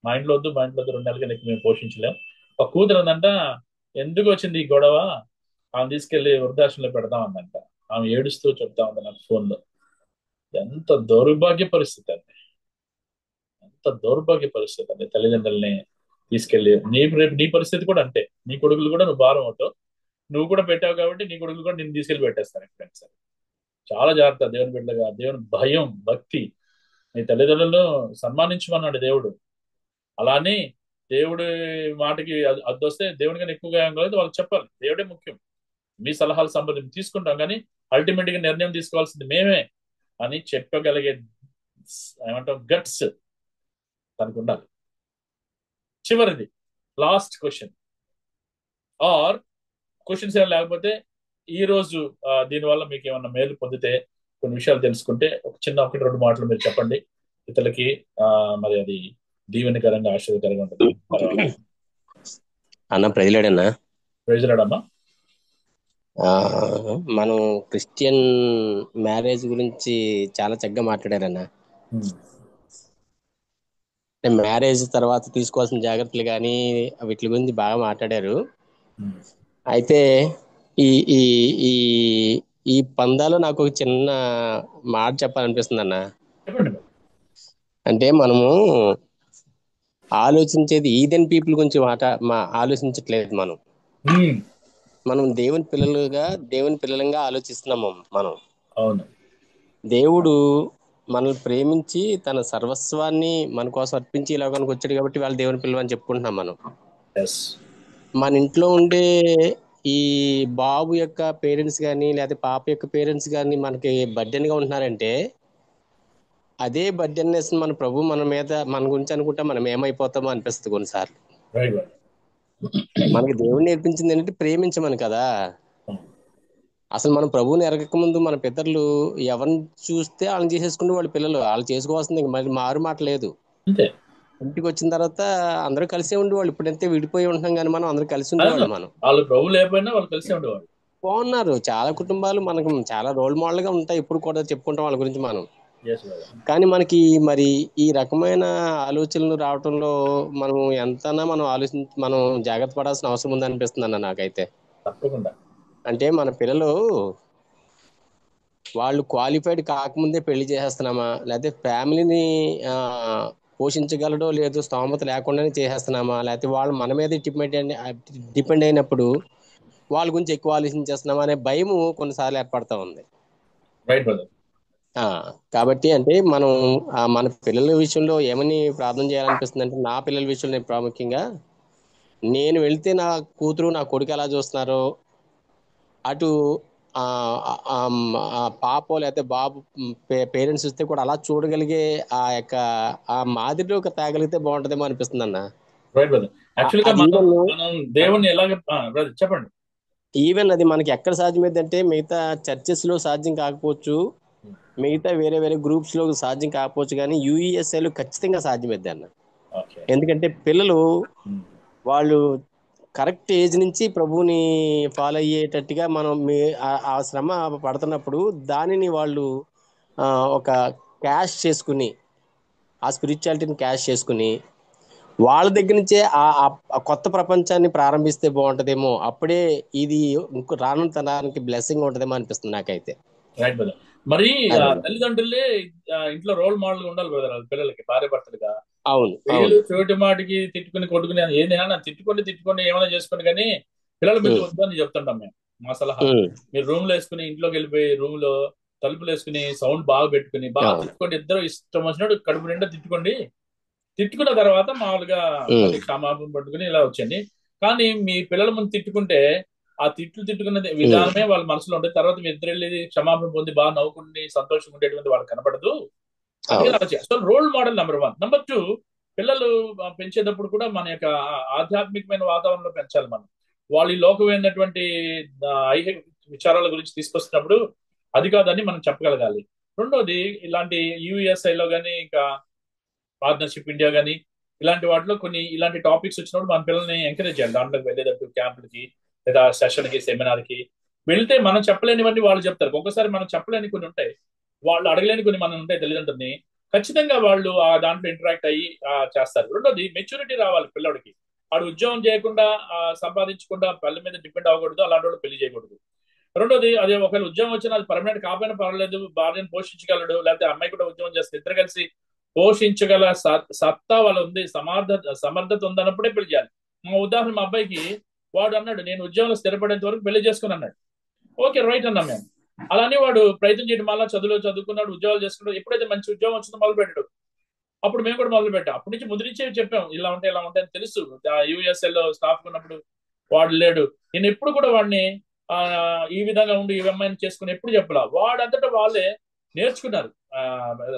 మా ఇంట్లో వద్దు, మా ఇంట్లో 2 నెలలకి నీకు మేము పోషించలేం. ఒక కూతురు ఉందంట, ఎందుకు వచ్చింది ఈ గొడవ, ఆమె తీసుకెళ్లి వృద్ధాశ్రమంలో పెడదాం అందంట. ఆమె ఏడుస్తూ చెప్తా ఉంది నాకు ఫోన్లో. ఎంత దౌర్భాగ్య పరిస్థితి అండి, ఎంత దౌర్భాగ్య పరిస్థితి అండి. తల్లిదండ్రుల్ని తీసుకెళ్లి నీ పరిస్థితి కూడా అంటే, నీ కొడుకులు కూడా నువ్వు భారం అవుతావు, నువ్వు కూడా పెట్టావు కాబట్టి నీ కొడుకులు కూడా నేను తీసుకెళ్లి పెట్టేస్తాను ఎక్కడైనా సరే. చాలా జాగ్రత్త దేవుని బిడ్డగా, దేవుని భయం భక్తి. నీ తల్లిదండ్రులను సన్మానించమన్నాడు దేవుడు. అలానే దేవుడి మాటకి అద్దొస్తే దేవుని కానీ ఎక్కువగా ఏం కాలేదు వాళ్ళకి చెప్పాలి, దేవుడే ముఖ్యం, మీ సలహాలు సంబంధించి తీసుకుంటాం కానీ అల్టిమేట్ గా నిర్ణయం తీసుకోవాల్సింది మేమే అని చెప్పగలిగే ఏమంటాం గట్స్ తనకు ఉండాలి. చివరిది లాస్ట్ క్వశ్చన్ ఆర్ క్వశ్చన్స్ ఏమైనా లేకపోతే ఈ రోజు దీనివల్ల మీకు ఏమన్నా మేలు పొందితే, కొన్ని విషయాలు తెలుసుకుంటే ఒక చిన్న 1-2 మాటలు మీరు చెప్పండి ఇతరులకి. మరి అది దీవెనకరంగా ఆశ్చర్యకరంగా ఉంటుంది. అన్న ప్రజలాడన్నా ప్రజలాడమ్మా, మనం క్రిస్టియన్ మ్యారేజ్ గురించి చాలా చక్కగా మాట్లాడారన్నా. మ్యారేజ్ తర్వాత తీసుకోవాల్సిన జాగ్రత్తలు కానీ వీటి గురించి బాగా మాట్లాడారు. అయితే ఈ ఈ ఈ ఈ పందాలో నాకు ఒక చిన్న మాట చెప్పాలనిపిస్తుంది అన్న. అంటే మనము ఆలోచించేది ఈదెన్ పీపుల్ గురించి ఆలోచించట్లేదు. మనం దేవుని పిల్లలంగా ఆలోచిస్తున్నాము. మనం అవును, దేవుడు మనల్ని ప్రేమించి తన సర్వస్వాన్ని మన కోసం అర్పించి ఇలా కనుక వచ్చాడు కాబట్టి వాళ్ళు దేవుని పిల్లలు అని చెప్పుకుంటున్నాం మనం. మన ఇంట్లో ఉండే ఈ బాబు యొక్క పేరెంట్స్ కానీ లేకపోతే పాప యొక్క పేరెంట్స్ కానీ మనకి బర్డెన్ గా ఉంటున్నారంటే అదే బర్డెన్నెస్ మన ప్రభు మన గురించి అనుకుంటా మనం ఏమైపోతామో అనిపిస్తుంది కొన్నిసార్లు. మనకి దేవుడు నేర్పించింది ఏంటంటే ప్రేమించమని కదా. అసలు మనం ప్రభువుని ఎరగక ముందు మన పితరులు ఎవరిని చూస్తే వాళ్ళని చేసేసుకుంటే వాళ్ళ పిల్లలు వాళ్ళు చేసుకోవాల్సింది మరి మారు మాట లేదు. ఇంటికి వచ్చిన తర్వాత అందరూ కలిసే ఉండేవాళ్ళు. ఇప్పుడంతే విడిపోయి ఉంటున్నాం కానీ మనం అందరూ కలిసి ఉండేవాళ్ళు. మనం వాళ్ళు ప్రభు లేకపోయినా వాళ్ళు కలిసి ఉండేవాళ్ళు. బాగున్నారు. చాలా కుటుంబాలు మనకు చాలా రోల్ మోడల్ గా ఉంటాయి. ఇప్పుడు కూడా చెప్పుకుంటాం వాళ్ళ గురించి మనం. కానీ మనకి మరి ఈ రకమైన ఆలోచనలు రావటంలో మనం ఎంతనా మనం జాగ్రత్త పడాల్సిన అవసరం ఉందనిపిస్తుంది అన్న నాకైతే. తప్పకుండా. అంటే మన పిల్లలు వాళ్ళు క్వాలిఫైడ్ కాకముందే పెళ్లి చేసేస్తున్నామా, లేకపోతే ఫ్యామిలీని పోషించగలడో లేదో స్తోమత లేకుండానే చేసేస్తున్నామా, లేకపోతే వాళ్ళు మన మీద డిపెండ్ అయినప్పుడు వాళ్ళ గురించి ఎక్కువ ఆలోచించేస్తున్నామా అనే భయము కొన్నిసార్లు ఏర్పడతా ఉంది. కాబట్టి అంటే మనం మన పిల్లల విషయంలో ఏమని ప్రార్థన చేయాలనిపిస్తుంది అంటే, నా పిల్లల విషయంలో నేను ప్రాముఖ్యంగా నేను వెళ్తే నా కూతురు నా కొడుకు ఎలా చూస్తున్నారో అటు పాప లేకపోతే బాబు పేరెంట్స్ ఇస్తే కూడా అలా చూడగలిగే ఆ మాదిరిలో తేగలిగితే బాగుంటుందేమో అనిపిస్తుంది అన్న. Right brother. యాక్చువల్ గా అది మనం ఈవెన్ మనం దేవుణ్ణి ఎలాగ బ్రదర్ చెప్పండి. ఈవెన్ అది మనకి ఎక్కడ సాధ్యమైందంటే మిగతా చర్చెస్ లో సాధ్యం కాకపోవచ్చు, మిగతా వేరే వేరే గ్రూప్స్ లో సాధ్యం కాకపోవచ్చు, కానీ యూఈఎస్ఐలో ఖచ్చితంగా సాధ్యమైద్ది అన్న. ఓకే. ఎందుకంటే పిల్లలు వాళ్ళు కరెక్ట్ ఏజ్ నుంచి ప్రభువుని ఫాలో అయ్యేటట్టుగా మనం ఆ శ్రమ పడుతున్నప్పుడు దానిని వాళ్ళు ఒక క్యాష్ చేసుకుని, ఆ స్పిరిచువాలిటీని క్యాష్ చేసుకుని వాళ్ళ దగ్గర నుంచే ఆ కొత్త ప్రపంచాన్ని ప్రారంభిస్తే బాగుంటదేమో. అప్పుడే ఇది ఇంకో రానున్న తరానికి బ్లెస్సింగ్ ఉంటదేమో అనిపిస్తుంది నాకైతే. Right brother. మరి అదే. తల్లిదండ్రులే ఇంట్లో రోల్ మోడల్ ఉండాలి బ్రదర్ వాళ్ళ పిల్లలకి, భార్య భర్తలుగా. అవును వీళ్ళు అవును చోటి మాటికి తిట్టుకుని కొట్టుకుని ఏదైనా తిట్టుకొని ఏమైనా చేసుకోండి, కానీ పిల్లల మీద వద్దని చెప్తుంటాం మేము. మా సలహా, మీరు రూమ్ లో వేసుకుని ఇంట్లోకి వెళ్ళిపోయి రూమ్ లో తలుపులు వేసుకుని సౌండ్ బాగా పెట్టుకుని బాగా తిట్టుకోండి, ఇద్దరు ఇష్టం వచ్చినట్టు కడుపు నిండా తిట్టుకోండి. తిట్టుకున్న తర్వాత మామూలుగా మళ్ళీ క్షమాపణ పట్టుకుని ఇలా వచ్చండి. కానీ మీ పిల్లల ముందు తిట్టుకుంటే ఆ తిట్టుకున్న విధానమే వాళ్ళ మనసులో ఉంటుంది. తర్వాత మీ ఇద్దరు వెళ్ళి క్షమాపణ పొంది బాగా నవ్వుకుని సంతోషంగా ఉండేటువంటి వాళ్ళకి కనపడదు. అందుకని అలా చేస్తాం. Role model number 1. నెంబర్ 2, పిల్లలు పెంచేటప్పుడు కూడా మన యొక్క ఆధ్యాత్మికమైన వాతావరణంలో పెంచాలి మనం. వాళ్ళు ఈ లోకమైనటువంటి ఐహిక విచారాల గురించి తీసుకొస్తున్నప్పుడు అది కాదని మనం చెప్పగలగాలి. రెండోది, ఇలాంటి యూఎస్ఐలో కానీ ఇంకా పార్ట్నర్షిప్ ఇండియా కానీ ఇలాంటి వాటిలో కొన్ని ఇలాంటి టాపిక్స్ వచ్చినప్పుడు మన పిల్లల్ని ఎంకరేజ్ చేయాలి. దాంట్లోకి వెళ్ళేటట్టు క్యాంపులకి లేదా సెషన్కి సెమినార్కి వెళ్తే మనం చెప్పలేనివన్నీ వాళ్ళు చెప్తారు. ఒక్కొక్కసారి మనం చెప్పలేని కొన్ని ఉంటాయి, వాళ్ళు అడగలేని కొన్ని మనం ఉంటాయి తల్లిదండ్రులని. ఖచ్చితంగా వాళ్ళు ఆ దాంట్లో ఇంటరాక్ట్ అయ్యి చేస్తారు. రెండోది, మెచ్యూరిటీ రావాలి పిల్లడికి. వాడు ఉద్యోగం చేయకుండా సంపాదించకుండా పల్లె మీద డిపెండ్ అవ్వకూడదు, అలాంటి వాళ్ళు పెళ్లి చేయకూడదు. రెండోది, అదే ఒకవేళ ఉద్యోగం వచ్చినా అది పర్మనెంట్ కాకపోయినా పర్వాలేదు, భార్యను పోషించగలడు, లేకపోతే అమ్మాయి కూడా ఉద్యోగం చేస్తే ఇద్దరు కలిసి పోషించగల సత్తా వాళ్ళు ఉంది, సమర్థత ఉందన్నప్పుడే పెళ్లి చేయాలి. మా ఉదాహరణ, మా అబ్బాయికి వాడు అన్నాడు నేను ఉద్యోగంలో స్థిరపడేంత వరకు పెళ్లి చేసుకుని అన్నాడు. ఓకే, రైట్ అన్నాం మేము. అలానే వాడు ప్రయత్నం చేయడం వల్ల చదువుకున్నాడు, ఉద్యోగాలు చేసుకున్నాడు. ఎప్పుడైతే మంచి ఉద్యోగం వచ్చిందో మొదలు పెట్టాడు, అప్పుడు మేము కూడా మొదలు పెట్టాం. అప్పటి నుంచి ముందు నుంచే చెప్పాం ఇలా ఉంటాయి ఇలా ఉంటాయి అని తెలుసు. యూఎస్ఎల్లో స్టాఫ్ ఉన్నప్పుడు వాడు లేడు, నేను ఎప్పుడు కూడా వాడిని ఈ విధంగా ఉండి ఈ అమ్మాయిని చేసుకుని ఎప్పుడు చెప్పలా. వాడంతటా వాళ్ళే నేర్చుకున్నారు,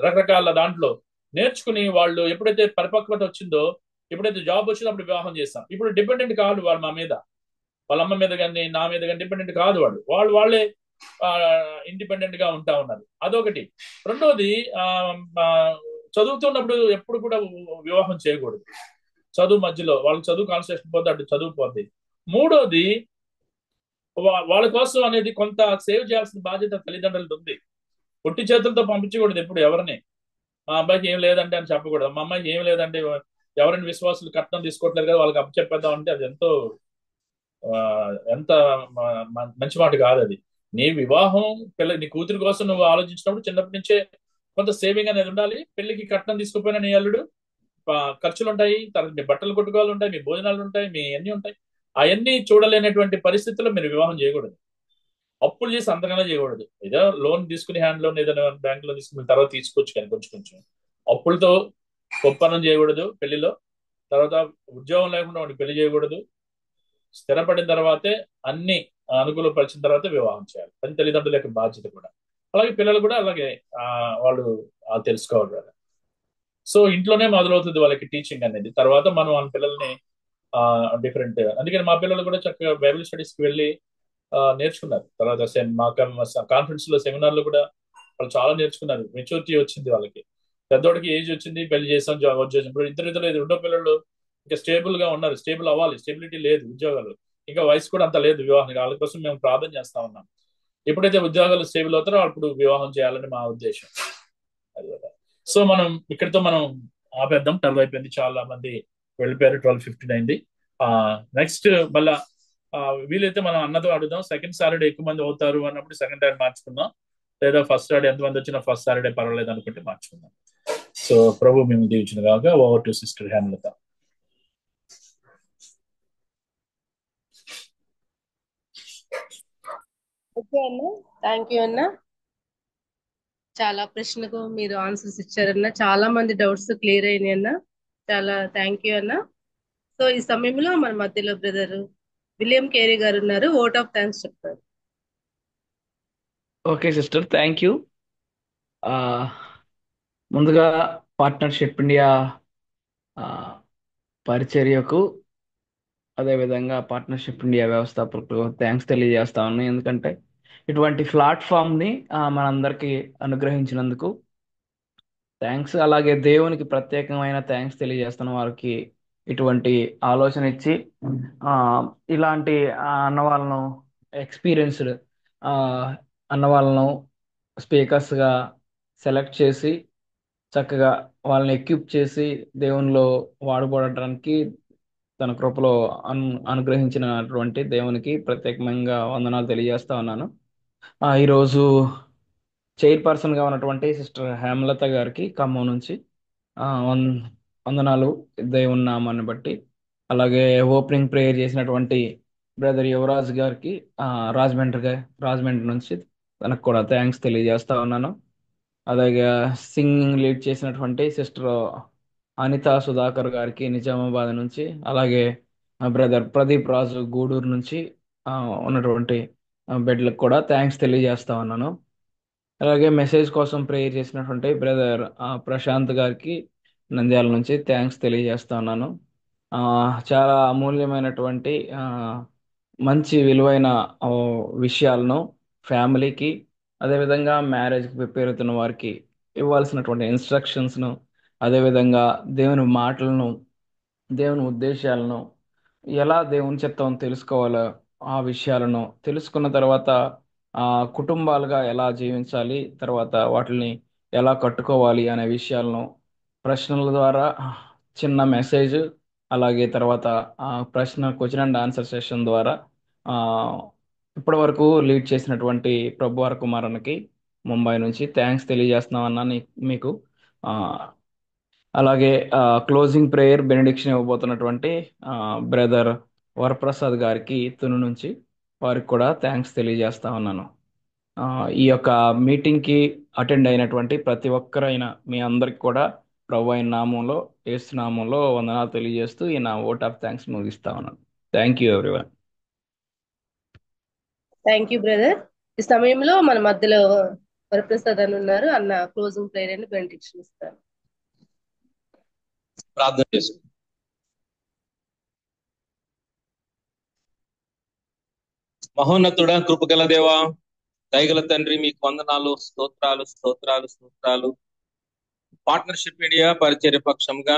రకరకాల దాంట్లో నేర్చుకుని వాళ్ళు ఎప్పుడైతే పరిపక్వత వచ్చిందో, ఎప్పుడైతే జాబ్ వచ్చిందో అప్పుడు వివాహం చేస్తాం. ఇప్పుడు డిపెండెంట్ కాదు వాడు మా మీద, వాళ్ళ అమ్మ మీద కానీ నా మీద కానీ డిపెండెంట్ కాదు. వాళ్ళే ఇండిపెండెంట్ గా ఉంటా ఉన్నారు. అదొకటి. రెండోది, చదువుతున్నప్పుడు ఎప్పుడు కూడా వివాహం చేయకూడదు. చదువు మధ్యలో వాళ్ళకి చదువు కాన్సన్ట్రేషన్ పోతే అటు చదువు పోద్ది. మూడోది, వాళ్ళ కోసం అనేది కొంత సేవ్ చేయాల్సిన బాధ్యత తల్లిదండ్రులది ఉంది. పొట్టి చేతులతో పంపించకూడదు ఎప్పుడు ఎవరిని. మా అబ్బాయికి ఏం లేదంటే అని చెప్పకూడదు. మా అమ్మాయికి ఏం లేదంటే ఎవరైనా విశ్వాసులు కట్నం తీసుకోవట్లేదు కదా వాళ్ళకి అప్పచెప్పేద్దాం అంటే అది ఎంత మంచి మాట కాదు అది. నీ వివాహం నీ కూతురు కోసం నువ్వు ఆలోచించినప్పుడు చిన్నప్పటి నుంచే కొంత సేవింగ్ అనేది ఉండాలి. పెళ్లికి కట్నం తీసుకుపోయినా నీ అల్లుడు ఖర్చులు ఉంటాయి, తర్వాత మీ బట్టలు కొట్టుకోవాలి ఉంటాయి, మీ భోజనాలు ఉంటాయి, మీ అన్ని ఉంటాయి. అవన్నీ చూడలేనటువంటి పరిస్థితుల్లో మీరు వివాహం చేయకూడదు. అప్పులు చేసి అంతకన్నా చేయకూడదు. ఏదో లోన్ తీసుకుని హ్యాండ్ లోన్ ఏదైనా బ్యాంక్ లో తీసుకుని తర్వాత తీసుకోవచ్చు, కానీ కొంచెం అప్పులతో ఒప్పందం చేయకూడదు పెళ్లిలో. తర్వాత ఉద్యోగం లేకుండా వాడిని పెళ్లి చేయకూడదు. స్థిరపడిన తర్వాతే అన్ని అనుకూలపరిచిన తర్వాత వివాహం చేయాలి. అది తల్లిదండ్రుల యొక్క బాధ్యత కూడా. అలాగే పిల్లలు కూడా అలాగే వాళ్ళు తెలుసుకోవాలి. సో ఇంట్లోనే మొదలవుతుంది వాళ్ళకి టీచింగ్ అనేది. తర్వాత మనం వాళ్ళ పిల్లల్ని డిఫరెంట్. అందుకని మా పిల్లలు కూడా చక్కగా బైబిల్ స్టడీస్కి వెళ్ళి నేర్చుకున్నారు. తర్వాత మా కాన్ఫరెన్స్ లో సెమినార్ లో కూడా వాళ్ళు చాలా నేర్చుకున్నారు. మెచ్యూరిటీ వచ్చింది వాళ్ళకి. పెద్దోడికి ఏజ్ వచ్చింది, పెళ్లి చేసాం, జాబ్ చేసాం. ఇప్పుడు ఇద్దరు రెండో పిల్లలు ఇంకా స్టేబుల్ గా ఉన్నారు. స్టేబుల్ అవ్వాలి, స్టెబిలిటీ లేదు ఉద్యోగాలు, ఇంకా వయసు కూడా అంత లేదు వివాహానికి. వాళ్ళ కోసం మేము ప్రార్థన చేస్తా ఉన్నాం. ఎప్పుడైతే ఉద్యోగాలు స్టేబుల్ అవుతారో అప్పుడు వివాహం చేయాలని మా ఉద్దేశం. సో మనం ఇక్కడితో మనం ఆపేద్దాం. 12 అయిపోయింది, చాలా మంది వెళ్ళిపోయారు. 12:15 అయింది. నెక్స్ట్ మళ్ళా వీలైతే మనం అన్నతో అడుగుదాం. సెకండ్ సాటర్డే ఎక్కువ మంది అవుతారు అన్నప్పుడు సెకండ్ సాటర్డే మార్చుకుందాం, లేదా ఫస్ట్ సాటర్డే ఎంతమంది వచ్చినా ఫస్ట్ సాటర్డే పర్వాలేదు అనుకుంటే మార్చుకుందాం. సో ప్రభు మేము దీవించిన కాక. Over to sister Hemalatha. Okay అన్న, థ్యాంక్ యూ అన్న. చాలా ప్రశ్నలకు మీరు ఆన్సర్స్ ఇచ్చారన్న. చాలా మంది డౌట్స్ క్లియర్ అయినాయి అన్న. చాలా థ్యాంక్ యూ అన్న. సో ఈ సమయంలో మన మధ్యలో బ్రదర్ విలియం కేరీ గారు ఉన్నారు. ఓట్ ఆఫ్ థ్యాంక్స్ చెప్తారు. Okay sister, thank you. ముందుగా పార్ట్నర్షిప్ ఇండియా పరిచర్యకు అదేవిధంగా పార్ట్నర్షిప్ ఇండియా వ్యవస్థాపకులకు థ్యాంక్స్ తెలియజేస్తా ఉన్నాను. ఎందుకంటే ఇటువంటి ప్లాట్ఫామ్ని మనందరికీ అనుగ్రహించినందుకు థ్యాంక్స్. అలాగే దేవునికి ప్రత్యేకమైన థ్యాంక్స్ తెలియజేస్తున్న వారికి ఇటువంటి ఆలోచన ఇచ్చి ఇలాంటి అన్న వాళ్ళను ఎక్స్పీరియన్స్డ్ అన్న వాళ్ళను స్పీకర్స్గా సెలెక్ట్ చేసి చక్కగా వాళ్ళని ఎక్విప్ చేసి దేవునిలో వాడుకోవడానికి తన కృపలో అనుగ్రహించినటువంటి దేవునికి ప్రత్యేకంగా వందనాలు తెలియజేస్తా ఉన్నాను. ఈరోజు చైర్పర్సన్గా ఉన్నటువంటి సిస్టర్ హేమలత గారికి ఖమ్మం నుంచి వందనాలు దేవుని నామాన్ని బట్టి. అలాగే ఓపెనింగ్ ప్రేయర్ చేసినటువంటి బ్రదర్ యువరాజ్ గారికి రాజమండ్రి నుంచి తనకు కూడా థ్యాంక్స్ తెలియజేస్తా ఉన్నాను. అలాగే సింగింగ్ లీడ్ చేసినటువంటి సిస్టర్ అనితా సుధాకర్ గారికి నిజామాబాద్ నుంచి, అలాగే బ్రదర్ ప్రదీప్ రాజు గూడూరు నుంచి ఉన్నటువంటి బెడ్లకు కూడా థ్యాంక్స్ తెలియజేస్తా ఉన్నాను. అలాగే మెసేజ్ కోసం ప్రేయర్ చేసినటువంటి బ్రదర్ ప్రశాంత్ గారికి నంద్యాల నుంచి థ్యాంక్స్ తెలియజేస్తా ఉన్నాను. చాలా అమూల్యమైనటువంటి మంచి విలువైన విషయాలను ఫ్యామిలీకి అదేవిధంగా మ్యారేజ్కి ప్రిపేర్ అవుతున్న వారికి ఇవ్వాల్సినటువంటి ఇన్స్ట్రక్షన్స్ను, అదేవిధంగా దేవుని మాటలను, దేవుని ఉద్దేశాలను, ఎలా దేవుని చిత్తం తెలుసుకోవాలో ఆ విషయాలను తెలుసుకున్న తర్వాత కుటుంబాలుగా ఎలా జీవించాలి, తర్వాత వాటిని ఎలా కట్టుకోవాలి అనే విషయాలను ప్రశ్నల ద్వారా చిన్న మెసేజ్, అలాగే తర్వాత క్వశ్చన్ అండ్ ఆన్సర్ సెషన్ ద్వారా ఇప్పటి వరకు లీడ్ చేసినటువంటి ప్రభువార్ కుమారన్కి ముంబై నుంచి థ్యాంక్స్ తెలియజేస్తున్నాం అన్న మీకు. అలాగే క్లోజింగ్ ప్రేయర్ బెనడిక్షన్ ఇవ్వబోతున్నటువంటి బ్రదర్ వరప్రసాద్ గారికి తుని నుంచి వారికి కూడా థ్యాంక్స్ తెలియజేస్తా ఉన్నాను. ఈ యొక్క మీటింగ్కి అటెండ్ అయినటువంటి ప్రతి ఒక్కరైనా మీ అందరికి కూడా ప్రభు అయిన నామంలో, యేసు నామంలో వందనాలు తెలియజేస్తూ ఈ నా ఓట్ ఆఫ్ థ్యాంక్స్ ముగిస్తా ఉన్నాను. Thank you everyone. Thank you brother. ఈ సమయంలో మన మధ్యలో వరప్రసాద్ అని ఉన్నారు. అన్న క్లోజింగ్ ప్రేయర్ అని బెనడిక్షన్ ఇస్తారు. ప్రార్థన చేసు. మహోన్నతుడా, కృపగల దేవా, దయగల తండ్రి, మీకు వందనాలు, స్తోత్రాలు స్తోత్రాలు స్తోత్రాలు. పార్ట్నర్షిప్ ఇండియా పరిచర్య పక్షంగా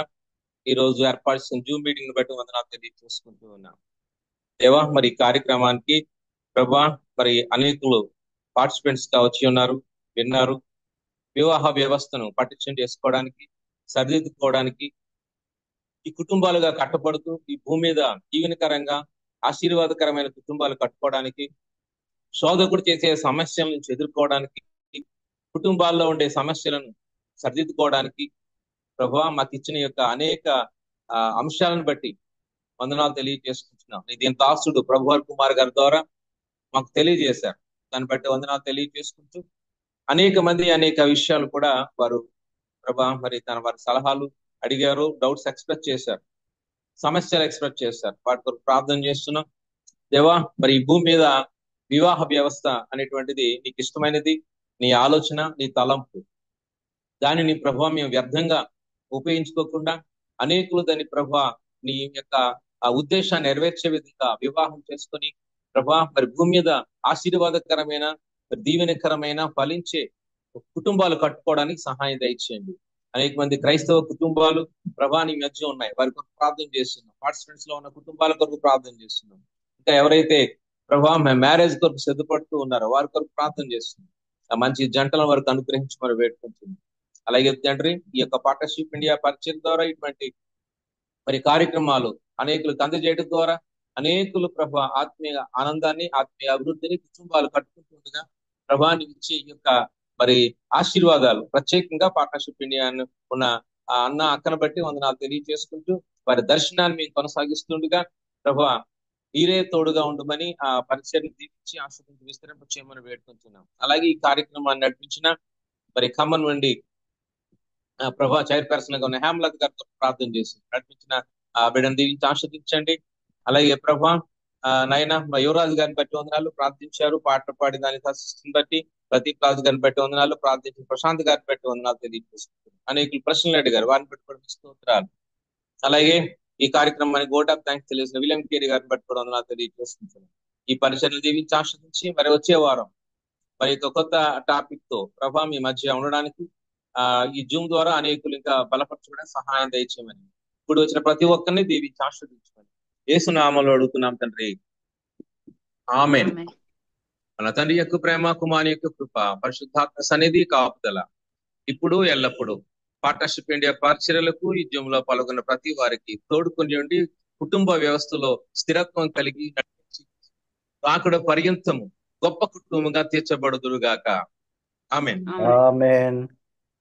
ఈరోజు ఏర్పాటు చేసిన జూమ్ మీటింగ్ బట్టి వందనాలు తెలియజేసుకుంటూ ఉన్నాం దేవా. మరి కార్యక్రమానికి ప్రభా మరి అనేకులు పార్టిసిపెంట్స్ గా వచ్చి ఉన్నారు, విన్నారు. వివాహ వ్యవస్థను పటిష్టం చేసుకోవడానికి, సరిదిద్దుకోవడానికి, ఈ కుటుంబాలుగా కట్టబడుతూ ఈ భూమి మీద జీవనకరంగా ఆశీర్వాదకరమైన కుటుంబాలు కట్టుకోవడానికి, శోధకుడు చేసే సమస్యల నుంచి ఎదుర్కోవడానికి, కుటుంబాల్లో ఉండే సమస్యలను సరిదిద్దుకోవడానికి ప్రభా మాకు ఇచ్చిన యొక్క అనేక అంశాలను బట్టి వందనాలు తెలియజేసుకుంటున్నాం. దీని దాసుడు ప్రభువార్ కుమార్ గారి ద్వారా మాకు తెలియజేశారు. దాన్ని బట్టి వందనాలు తెలియజేసుకుంటూ అనేక మంది అనేక విషయాలు కూడా వారు ప్రభా మరి వారి సలహాలు అడిగారు, డౌట్స్ ఎక్స్ప్రెస్ చేశారు, సమస్యలు ఎక్స్ప్రెస్ చేశారు. వాటి కొరకు ప్రార్థన చేస్తున్నాం దేవా. మరి ఈ భూమి మీద వివాహ వ్యవస్థ అనేటువంటిది నీకు ఇష్టమైనది, నీ ఆలోచన, నీ తలంపు. దానిని ప్రభా మేము వ్యర్థంగా ఉపయోగించుకోకుండా అనేకులు దాని ప్రభా నీ యొక్క ఆ ఉద్దేశాన్ని నెరవేర్చే విధంగా వివాహం చేసుకొని ప్రభా మరి భూమి మీద ఆశీర్వాదకరమైన, దీవెనకరమైన, ఫలించే కుటుంబాలు కట్టుకోవడానికి సహాయం దయచేయండి. అనేక మంది క్రైస్తవ కుటుంబాలు ప్రభా నీ మధ్య ఉన్నాయి, వారి కొరకు ప్రార్థన చేస్తున్నాం. పార్టిసిపెంట్స్ లో ఉన్న కుటుంబాల కొరకు ప్రార్థన చేస్తున్నాం. ఇంకా ఎవరైతే ప్రభా మ్యారేజ్ కొరకు సిద్ధపడుతూ ఉన్నారో వారి కొరకు ప్రార్థన చేస్తున్నాం. మంచి జంటల వరకు అనుగ్రహించి మరి వేడుకుంటుంది. అలాగే తండ్రి, ఈ యొక్క పార్ట్నర్షిప్ ఇండియా పరిచయం ద్వారా ఇటువంటి మరి కార్యక్రమాలు అనేకులకు అందజేయడం ద్వారా అనేకులు ప్రభా ఆత్మీయ ఆనందాన్ని, ఆత్మీయ అభివృద్ధిని కుటుంబాలు కట్టుకుంటుండగా ప్రభాని ఇచ్చే ఈ యొక్క మరి ఆశీర్వాదాలు ప్రత్యేకంగా పార్ట్నర్షిప్ ఇండియా ఉన్న అన్న అక్కను బట్టి వందనాలు తెలియజేసుకుంటూ వారి దర్శనాన్ని మేము కొనసాగిస్తుండగా ప్రభా మీరే తోడుగా ఉండమని ఆ పరిచయం దీవించి ఆశీర్వదించి విస్తరింప చేయమని వేడుకుంటున్నాం. అలాగే ఈ కార్యక్రమాన్ని నడిపించిన మరి ఖమ్మం నుండి ప్రభా చైర్పర్సన్ గా ఉన్న హేమలత గారితో ప్రార్థన చేసి నడిపించిన బిడ్డను దీవించి ఆశీర్వదించండి. అలాగే ప్రభా నాయన యువరాజు గారిని బట్టి వందనాలు ప్రార్థించారు, పాటలు పాడి దాని బట్టి ప్రదీప్ రాజు గారిని బట్టి వందనాలు ప్రార్థించి, ప్రశాంత్ గారిని బట్టి వందనాలు తెలియజేసుకుంటున్నారు. అనేకులు ప్రశ్నలు అడిగారు, వారిని బట్టి స్తోత్రాలు. అలాగే ఈ కార్యక్రమానికి ఓట్ ఆఫ్ థ్యాంక్స్ తెలియజేసిన విలియం కేరీ గారిని బట్టి కూడా వందనాలు తెలియజేస్తున్నాను. ఈ పరిచయలు దీవించి ఆస్వాదించి మరి వచ్చే వారం మరి ఒక కొత్త టాపిక్ తో ప్రభా మీ మధ్య ఉండడానికి ఈ జూమ్ ద్వారా అనేకులు ఇంకా బలపరచుకోవడానికి సహాయం దయచేయమని, ఇప్పుడు వచ్చిన ప్రతి ఒక్కరిని దీవించి ఆస్వాదించమని యేసు నామములో అడుగుతున్నాం తండ్రి, ఆమేన్. మన తండ్రి యొక్క ప్రేమ, కుమారుని యొక్క కృప, పరిశుద్ధాత్మ సన్నిధి, కాపుదల ఇప్పుడు ఎల్లప్పుడు పార్ట్నర్షిప్ ఇండియా పరిచర్యలకు ఈ జూమ్ లో పాల్గొన్న ప్రతి వారికి తోడుకొని ఉండి కుటుంబ వ్యవస్థలో స్థిరత్వం కలిగి నడిపించి రాకడ పర్యంతము గొప్ప కుటుంబంగా తీర్చబడుదురుగాక. ఆమేన్. ఆమేన్.